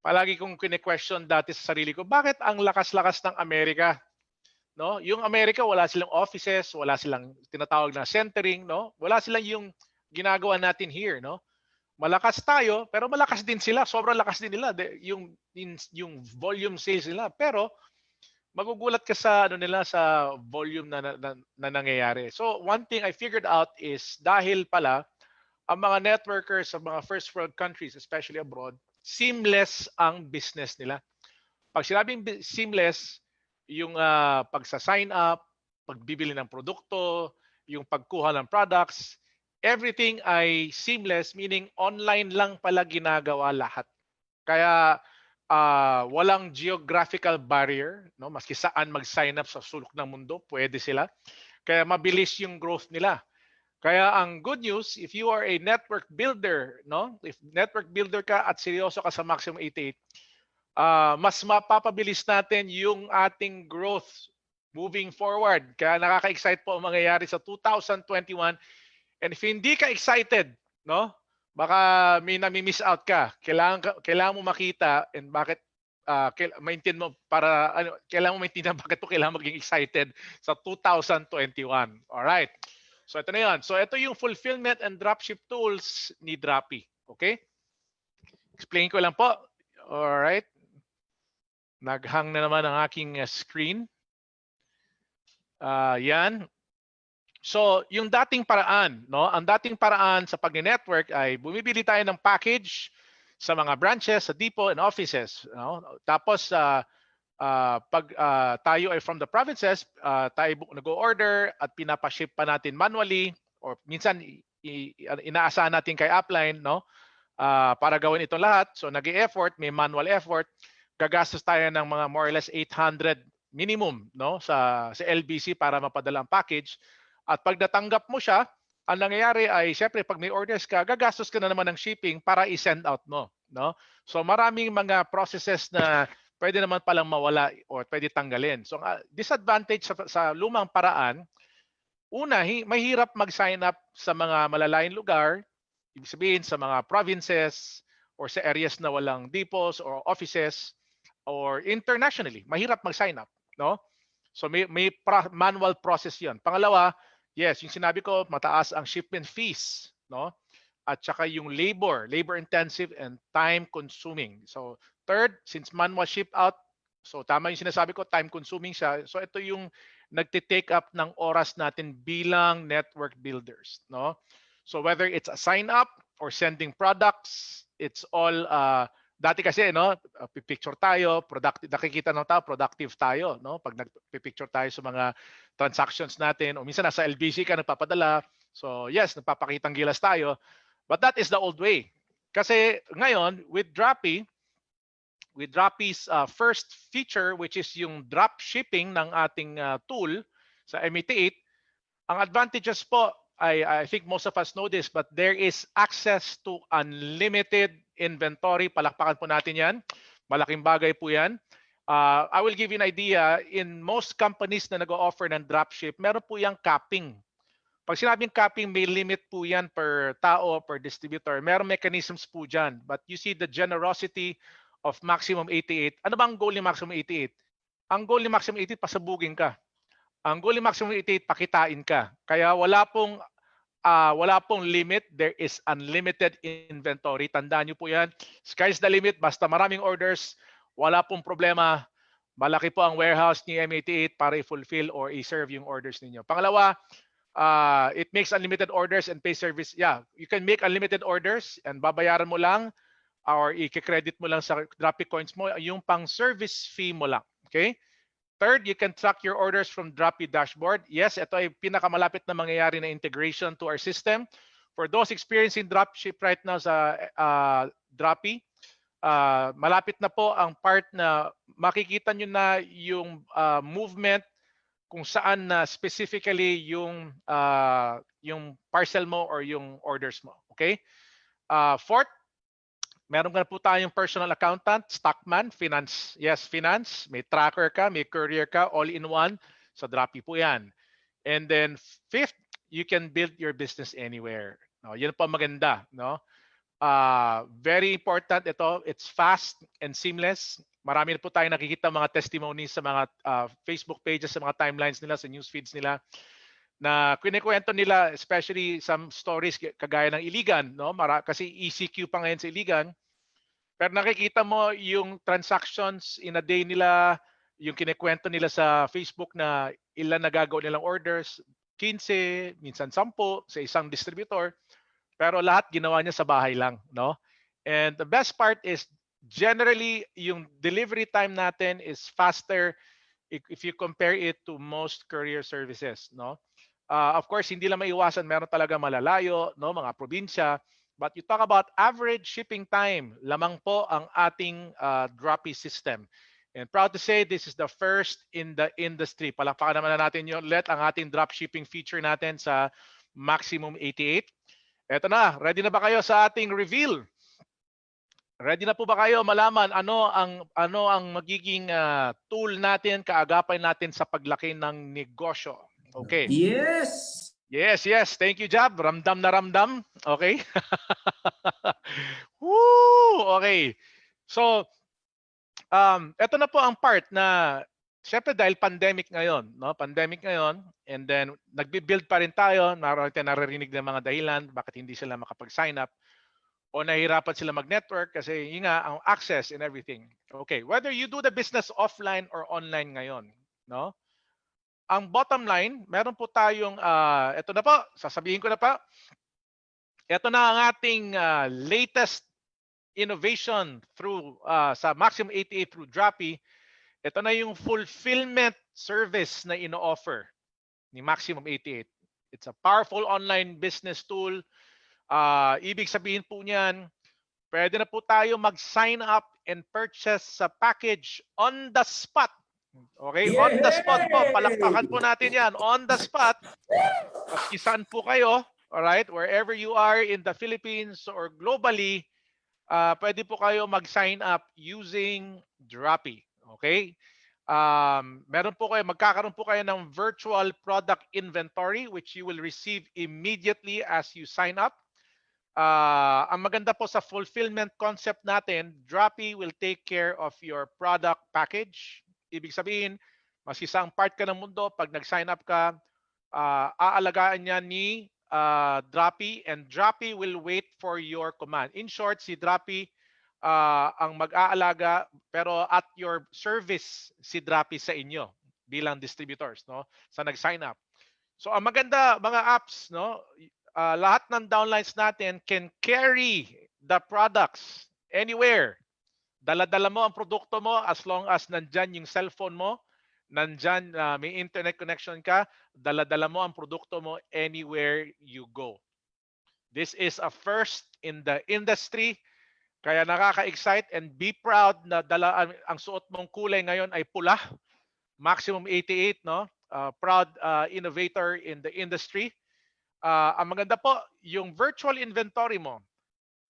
palagi kong kine-question dati sa sarili ko, bakit ang lakas-lakas ng Amerika? No? Yung Amerika, wala silang offices, wala silang tinatawag na centering, no? Wala silang yung ginagawa natin here, no? Malakas tayo, pero malakas din sila. Sobrang lakas din nila yung volume sales nila. Pero magugulat ka sa ano nila sa volume na nangyayari. So one thing I figured out is dahil pala ang mga networkers sa mga first world countries, especially abroad, seamless ang business nila. Pag sinabing seamless, yung pagsa-sign up, pagbibili ng produkto, yung pagkuha ng products, everything ay seamless, meaning online lang pala ginagawa lahat. Kaya walang geographical barrier, no? Maski saan mag-sign up sa sulok ng mundo, pwede sila. Kaya mabilis yung growth nila. Kaya ang good news, if you are a network builder, no? If network builder ka at seryoso ka sa Maximum 88, mas mapapabilis natin yung ating growth moving forward. Kaya nakaka-excite po ang mangyayari sa 2021. And if hindi ka excited, no? Baka may nami-miss out ka. Kailangan mo makita and bakit maintindihan mo para kailangan mo maintindihan bakit mo kailangan maging excited sa 2021. All right. So ito na 'yon. So ito yung fulfillment and dropship tools ni Droppy. Okay? Explain ko lang po. All right. Naghang na naman ang aking screen. Yan. So, yung dating paraan, no? Ang dating paraan sa pag-network ay bumibili tayo ng package sa mga branches, sa depot and offices, no? Tapos pag tayo ay from the provinces, tayo nag-order at pinapa-ship pa natin manually or minsan inaasahan natin kay upline, no? Para gawin itong lahat. So, nag-e-effort, may manual effort. Gagastos tayo ng mga more or less 800 minimum, no? Sa LBC para mapadala ang package. At pag natanggap mo siya, ang nangyayari ay siyempre pag may orders ka, gagastos ka na naman ng shipping para i-send out mo, no? So maraming mga processes na pwede naman palang mawala o pwede tanggalin. So disadvantage sa lumang paraan, una, mahirap mag-sign up sa mga malalayong lugar, ibig sabihin sa mga provinces or sa areas na walang depots or offices or internationally, mahirap mag-sign up, no? So may manual process 'yon. Pangalawa, yes, yung sinabi ko, mataas ang shipment fees, no? At saka yung labor intensive and time consuming. So third, since manual ship out, so tama yung sinasabi ko, time consuming siya. So ito yung nagte-take up ng oras natin bilang network builders, no? So whether it's a sign up or sending products, it's all dati kasi, no, picture tayo, nakikita ng tao, productive tayo, no? Pag nagpipicture tayo sa mga transactions natin, o minsan nasa LBC ka nagpapadala, so yes, nagpapakitang gilas tayo, but that is the old way. Kasi ngayon, with Droppy's first feature, which is yung drop shipping ng ating tool sa M88, ang advantages po, I think most of us know this, but there is access to unlimited inventory. Palakpakan po natin yan. Malaking bagay po yan. I will give you an idea. In most companies na nag-o-offer ng dropship, meron po yung capping. Pag sinabing capping, may limit po yan per tao, per distributor. Meron mechanisms po dyan. But you see the generosity of Maximum 88. Ano ba ang goal ni Maximum 88? Ang goal ni Maximum 88, pasabugin ka. Ang goal ni Maximum 88, pakitain ka. Kaya wala pong limit. There is unlimited inventory. Tandaan nyo po yan. Sky's the limit. Basta maraming orders, wala pong problema. Malaki po ang warehouse ni M88 para i-fulfill or i-serve yung orders ninyo. Pangalawa, it makes unlimited orders and pay service. Yeah, you can make unlimited orders and babayaran mo lang or i-credit mo lang sa Droppy coins mo yung pang service fee mo lang. Okay? Third, you can track your orders from Droppy dashboard. Yes, ito ay pinakamalapit na mangyayari na integration to our system. For those experiencing dropship right now sa Droppy, malapit na po ang part na makikita nyo na yung movement kung saan na specifically yung parcel mo or yung orders mo. Okay? Fourth, meron na po tayong personal accountant, stockman, finance. Yes, finance. May tracker ka, may courier ka, all in one. So Droppy po yan. And then fifth, you can build your business anywhere. No, yun po maganda. No? Very important ito. It's fast and seamless. Marami na po tayong nakikita mga testimonies sa mga Facebook pages, sa mga timelines nila, sa news feeds nila na kinikwento nila, especially some stories kagaya ng Iligan, no? Kasi ECQ pa ngayon sa Iligan. Pero nakikita mo yung transactions in a day nila, yung kinikwento nila sa Facebook na ilan nagagawa nilang orders, 15, minsan 10 sa isang distributor. Pero lahat ginawa niya sa bahay lang, no? And the best part is generally yung delivery time natin is faster if you compare it to most courier services, no? Of course, hindi lang maiwasan, meron talaga malalayo, no, mga probinsya. But you talk about average shipping time, lamang po ang ating Droppy system. And proud to say, this is the first in the industry. Palakpakan naman na natin yun ulit ang ating drop shipping feature natin sa Maximum 88. Eto na, ready na ba kayo sa ating reveal? Ready na po ba kayo malaman ano ang magiging tool natin, kaagapay natin sa paglaki ng negosyo? Okay. Yes! Yes, yes. Thank you, Jab. Ramdam na ramdam. Okay. Woo! Okay. So, ito na po ang part na, syempre dahil pandemic ngayon, no? Pandemic ngayon, and then nagbi-build pa rin tayo, naririnig ng mga dahilan bakit hindi sila makapag-sign up o nahihirapan sila mag-network kasi yun nga, ang access and everything. Okay, whether you do the business offline or online ngayon, no? Ang bottom line, meron po tayong, ito na po, sasabihin ko na pa, ito na ang ating latest innovation through sa Maximum 88 through Droppy. Ito na yung fulfillment service na ino-offer ni Maximum 88. It's a powerful online business tool. Ibig sabihin po niyan, pwede na po tayo mag-sign up and purchase sa package on the spot. Okay, on the spot po. Palakpakan po natin yan. On the spot. Maski saan po kayo, alright, wherever you are in the Philippines or globally, pwede po kayo mag-sign up using Droppy. Okay? Magkakaroon po kayo ng virtual product inventory which you will receive immediately as you sign up. Ang maganda po sa fulfillment concept natin, Droppy will take care of your product package. Ibig sabihin, mas isang part ka ng mundo, pag nag-sign up ka, aalagaan niya ni Droppy, and Droppy will wait for your command. In short, si Droppy ang mag-aalaga, pero at your service si Droppy sa inyo bilang distributors, no? Sa nag-sign up. So ang maganda, mga apps, no? Lahat ng downlines natin can carry the products anywhere. Dala-dala mo ang produkto mo as long as nandyan yung cellphone mo, nandyan may internet connection ka, dala-dala mo ang produkto mo anywhere you go. This is a first in the industry. Kaya nakaka-excite and be proud na ang suot mong kulay ngayon ay pula. Maximum 88, no? Proud innovator in the industry. Ang maganda po, yung virtual inventory mo,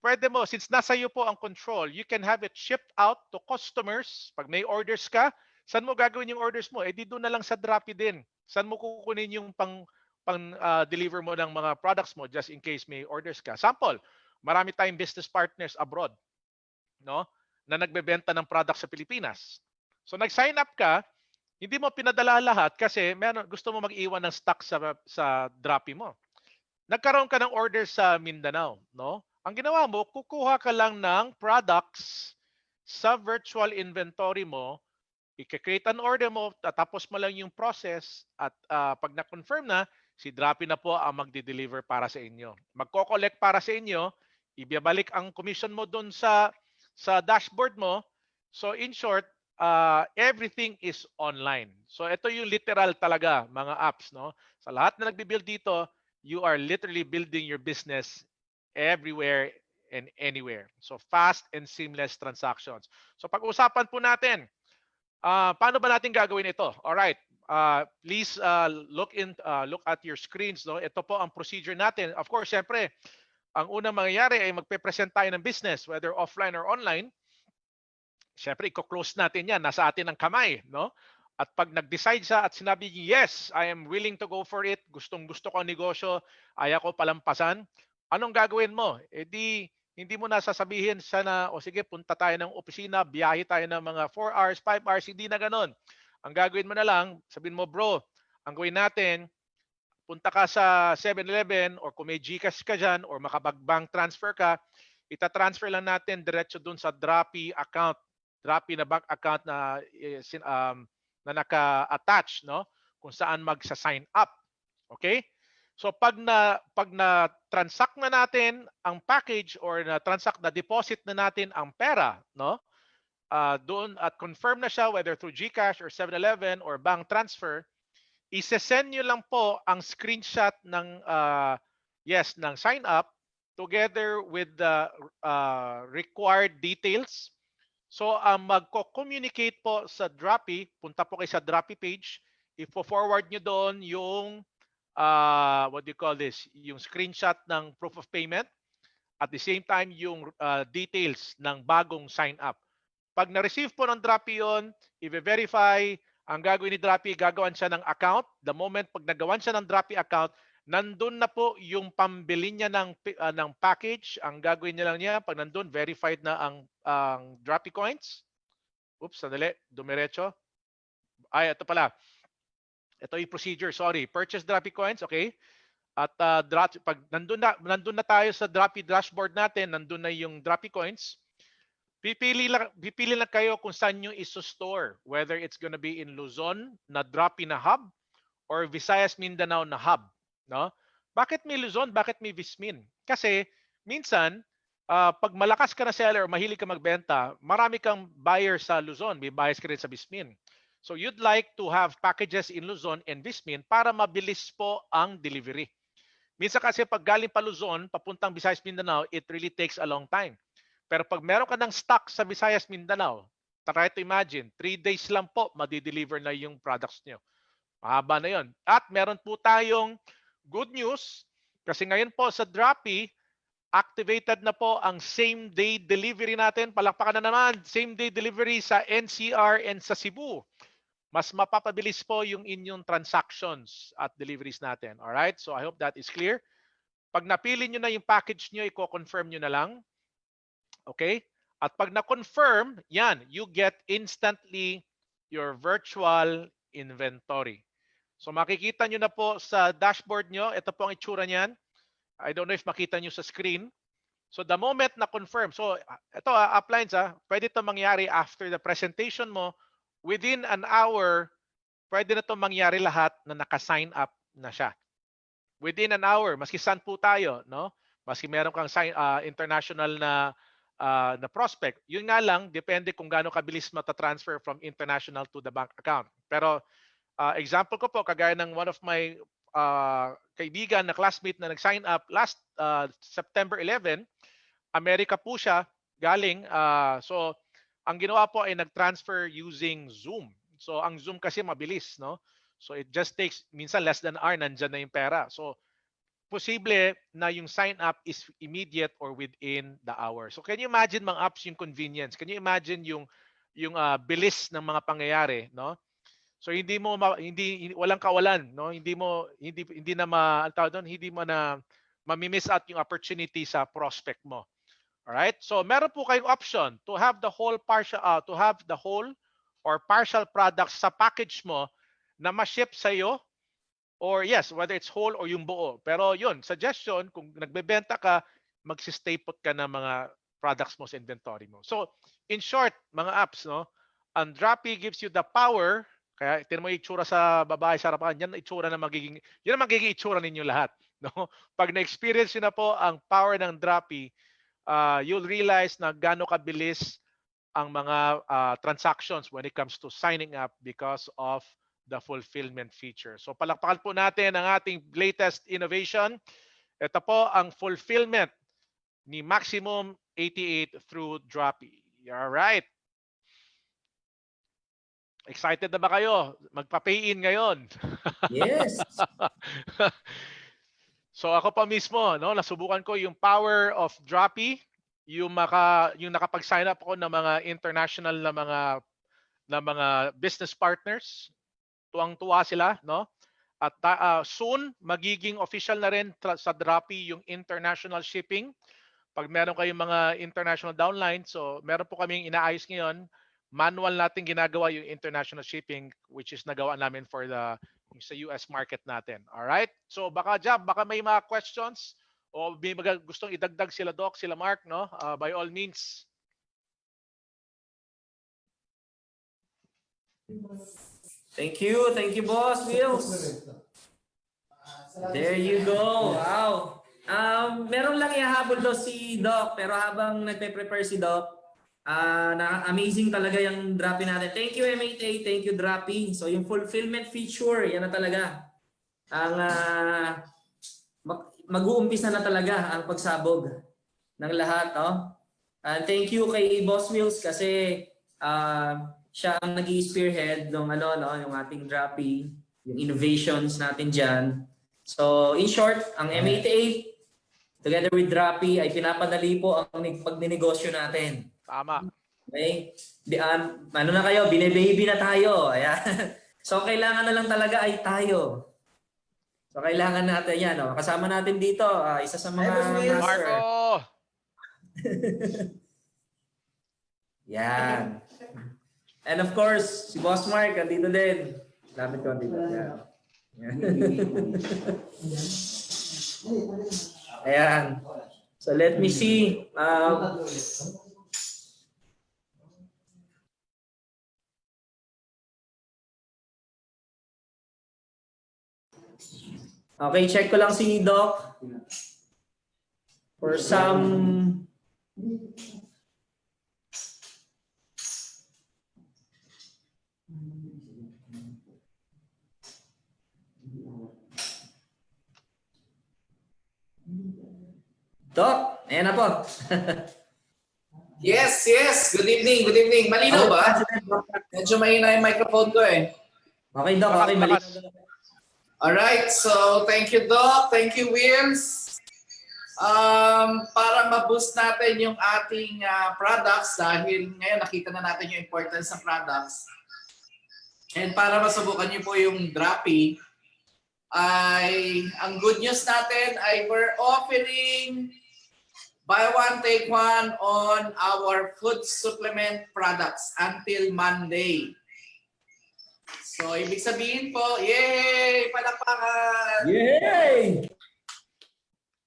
pwede mo, since nasa iyo po ang control, you can have it shipped out to customers. Pag may orders ka, saan mo gagawin yung orders mo? Eh di doon na lang sa Drapi din. Saan mo kukunin yung deliver mo ng mga products mo just in case may orders ka? Sample, marami tayong business partners abroad, no? Na nagbebenta ng products sa Pilipinas. So nag-sign up ka, hindi mo pinadala lahat kasi gusto mo mag-iwan ng stock sa Drapi mo. Nagkaroon ka ng order sa Mindanao, no? Ang ginawa mo, kukuha ka lang ng products sa virtual inventory mo, i-create an order mo, tapos mo lang yung process at pag na-confirm na, si Drapi na po ang magdi-deliver para sa inyo. Magko-collect para sa inyo, ibabalik ang commission mo doon sa dashboard mo. So in short, everything is online. So ito yung literal talaga mga apps, no? Sa lahat na nagbi-build dito, you are literally building your business everywhere and anywhere. So fast and seamless transactions. So pag-usapan po natin, paano ba natin gagawin ito? All right. Please look at your screens, no? Ito po ang procedure natin. Of course, syempre, ang unang mangyayari ay magpe-present tayo ng business whether offline or online. Syempre, i-close natin 'yan. Nasa atin ang kamay, no? At pag nag-decide siya at sinabi niya, yes, I am willing to go for it. Gustong-gusto ko ang negosyo, ayaw ko palampasan. Anong gagawin mo? Eh di, hindi mo na sasabihin siya na, o sige, punta tayo ng opisina, biyahe tayo ng mga 4 hours, 5 hours, hindi na ganon. Ang gagawin mo na lang, sabihin mo, bro, ang gawin natin, punta ka sa 7-Eleven or kung may GCash ka dyan or makabag-bank transfer ka, ita-transfer lang natin diretso dun sa Drapi account, Drapi na bank account na naka-attach, no? Kung saan magsa-sign up. Okay? So pag na-transact na natin ang package or na-transact na deposit na natin ang pera, no? Doon at confirm na siya whether through GCash or 7-Eleven or bank transfer, i-send nyo lang po ang screenshot ng ng sign up together with the required details. So magko-communicate po sa Drapi, punta po kayo sa Drapi page, i-forward nyo doon yung what do you call this, yung screenshot ng proof of payment, at the same time yung details ng bagong sign up. Pag na-receive po ng Drapi yun, i-verify, ang gagawin ni Drapi, gagawan siya ng account. The moment pag nagawan siya ng Drapi account, nandun na po yung pambili niya ng package. Ang gagawin niya lang niya, pag nandun, verified na ang Drapi coins. Oops, sandali, dumiretso. Ay, ito pala. Ito yung procedure, sorry. Purchase Drapi coins, okay? At pag nandun na tayo sa Drapi dashboard natin, nandun na yung Drapi coins. Pipili lang kayo kung saan nyo iso-store, whether it's gonna be in Luzon na Drapi na hub or Visayas Mindanao na hub, no? Bakit may Luzon? Bakit may Vismin? Kasi minsan pag malakas ka na seller, mahilig ka magbenta, marami kang buyer sa Luzon, may buyers ka rin sa Vismin. So you'd like to have packages in Luzon and Vismin para mabilis po ang delivery. Minsan kasi pag galing pa Luzon, papuntang Visayas Mindanao, it really takes a long time. Pero pag meron ka ng stock sa Visayas Mindanao, try to imagine, 3 days lang po, madi-deliver na yung products nyo. Mahaba na yon. At meron po tayong good news, kasi ngayon po sa Drapi, activated na po ang same-day delivery natin. Palakpakan na naman, same-day delivery sa NCR and sa Cebu. Mas mapapabilis po yung inyong transactions at deliveries natin. Alright? So I hope that is clear. Pag napili nyo na yung package nyo, i-confirm nyo na lang. Okay? At pag na-confirm, yan, you get instantly your virtual inventory. So makikita nyo na po sa dashboard nyo, ito po ang itsura niyan. I don't know if makita nyo sa screen. So the moment na-confirm, so ito uplines pwede ito mangyari after the presentation mo, within an hour, pwede na ito mangyari lahat na naka-sign up na siya. Within an hour, maski saan po tayo, no? Maski meron kang international na prospect. Yun nga lang, depende kung gaano kabilis mata-transfer from international to the bank account. Pero example ko po, kagaya ng one of my kaibigan na classmate na nag-sign up last September 11. Amerika po siya galing. So ang ginawa po ay nag-transfer using Zoom. So ang Zoom kasi mabilis, no? So it just takes minsan less than an hour, nandyan na yung pera. So posible na yung sign up is immediate or within the hour. So can you imagine mga apps yung convenience? Can you imagine yung bilis ng mga pangyayari, no? So hindi mo hindi walang kawalan, no? Hindi na hindi mo na mami-miss out yung opportunity sa prospect mo. All right? So meron po kayong option to have the whole or partial products sa package mo na ma-ship sa iyo. Or yes, whether it's whole or yung buo. Pero yun, suggestion, kung nagbebenta ka, magsistay put ka ng mga products mo sa inventory mo. So, in short, mga apps, no, ang Drapi gives you the power, kaya tinan mo yung itsura sa babae sa harapan, yan ang itsura na magiging itsura ninyo lahat. No? Pag na-experience nyo na po ang power ng Drapi, you'll realize na gaano kabilis ang mga transactions when it comes to signing up because of the fulfillment feature. So palakpakan po natin ang ating latest innovation. Ito po ang fulfillment ni Maximum 88 through Drapi. All right. Excited na ba kayo? Magpa-pay in ngayon. Yes. So ako pa mismo, no, nasubukan ko yung power of Drapi, yung nakapag-sign up ako ng mga international na mga business partners. Tuwang-tuwa sila, no? At soon magiging official na rin sa Drapi yung international shipping. Pag meron kayong mga international downline, so meron po kaming inaayos ngayon. Manual natin ginagawa yung international shipping, which is nagawa namin for sa US market natin. All right? So baka may mga questions o may gustong idagdag sila Doc, sila Mark, no? By all means. Thank you, Boss Wills. There you go. Wow. Meron lang ihahabol daw si Doc, pero habang nagpe-prepare si Doc, amazing talaga yung Drapi natin. Thank you, M88. Thank you, Drapi. So yung fulfillment feature, yan na talaga. Ang mag-uumpisa na talaga ang pagsabog ng lahat. Oh. Thank you kay Boss Wills kasi siya ang nag-i-spearhead ng yung ating Drapi, yung innovations natin dyan. So in short, ang M88 together with Drapi ay pinapadali po ang pagninegosyo natin. Tama. Okay? Ano na kayo? Bine-baby na tayo. Ayan. So kailangan na lang talaga ay tayo. So kailangan natin yan. Oh. Kasama natin dito, isa sa mga Marco! Yan. And of course, si Boss Mark, andito din. Lapit ko andito. Yan. Ayan. So let me see. Okay, check ko lang si Doc for some Doc, ayan na po. Yes. Good evening. Malinaw ba? Medyo mahina yung microphone ko eh. Okay, Doc. Okay, malinaw. Alright, so thank you, Doc. Thank you, Wills. Para ma-boost natin yung ating products dahil ngayon nakita na natin yung importance ng products. And para masubukan niyo po yung Drapi, ay ang good news natin ay we're offering buy one, take one on our food supplement products until Monday. So, ibig sabihin po, yay! Palakpakan! Yay!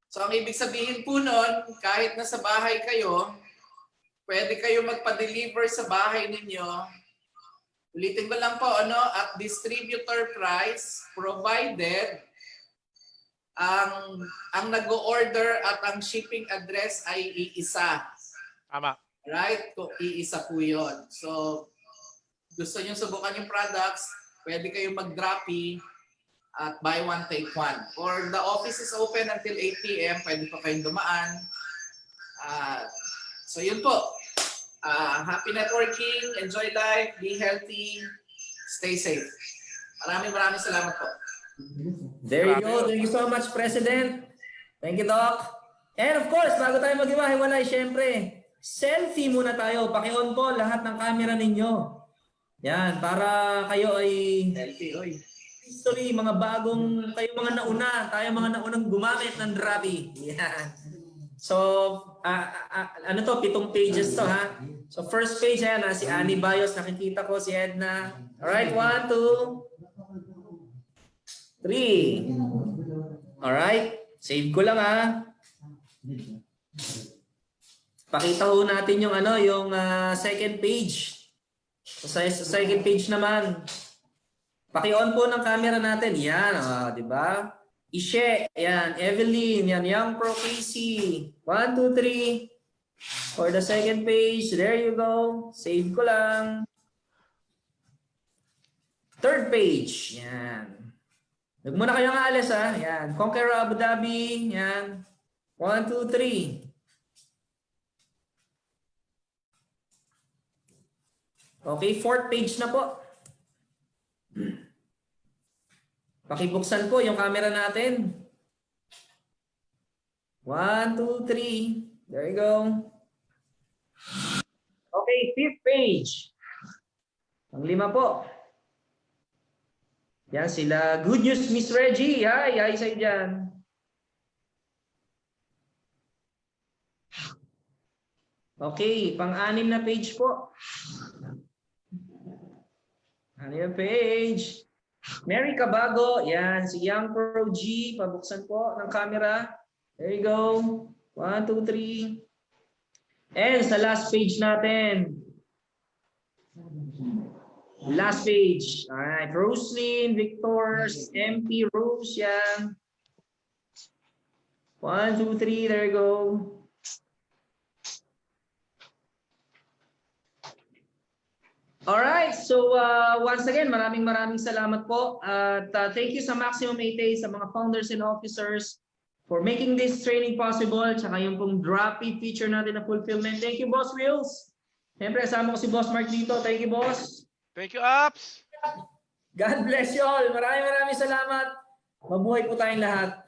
So, ang ibig sabihin po nun, kahit nasa bahay kayo, pwede kayo magpa-deliver sa bahay ninyo. Ulitin ko lang po, at distributor price, provided ang nag-order at ang shipping address ay iisa. Tama. Right? Kung iisa po yun. So, gusto nyo subukan yung products, pwede kayo mag-Drapi at buy one take one. Or the office is open until 8 p.m. Pwede po kayong dumaan. So yun po. Happy networking, enjoy life, be healthy, stay safe. Maraming salamat po. There you go. Thank you so much, President. Thank you, Doc. And of course, bago tayo mag-iwahiwalay, syempre, selfie muna tayo. Paki-on po lahat ng camera ninyo. Yan, para kayo ay history, mga bagong, kayo mga nauna, tayo mga naunang gumamit ng Drapi. Yan. So, ano to, 7 pages to ha. So first page, ayan, si Annie Bayos, nakikita ko, si Edna. Alright, 1, 2, 3. Alright, save ko lang ha. Pakita ho natin yung ano, yung second page. Sa second page naman, paki-on po ng camera natin. Yan, di ba? Ishe, yan, Evelyn, yan, Young Pro Casey. 1, 2, 3. For the second page, there you go. Save ko lang. Third page, yan. Huwag muna kayong alis ha. Yan, Conqueror Abu Dhabi, yan. 1, 2, 3. Okay, fourth page na po. Pakibuksan po yung camera natin. 1, 2, 3. There you go. Okay, fifth page. Ang 5 po. Yan sila. Good news, Miss Reggie. Hi sa'yo dyan. Okay, pang-6 na page po. 6 na page. Mary Cabago, yan, si Young Pro G, pabuksan po ng camera. There you go. 1, 2, 3. And sa last page natin. Last page. Alright, Roslyn, Victor, MP, Rose, yan. 1, 2, 3, there you go. Alright, so once again, maraming salamat po. At thank you sa Maximum 88, sa mga founders and officers for making this training possible. Tsaka yung pong Drapi feature natin na fulfillment. Thank you, Boss Wills. Siyempre, kasama ko si Boss Mark dito. Thank you, Boss. Thank you, Apps. God bless you all. Maraming salamat. Mabuhay po tayong lahat.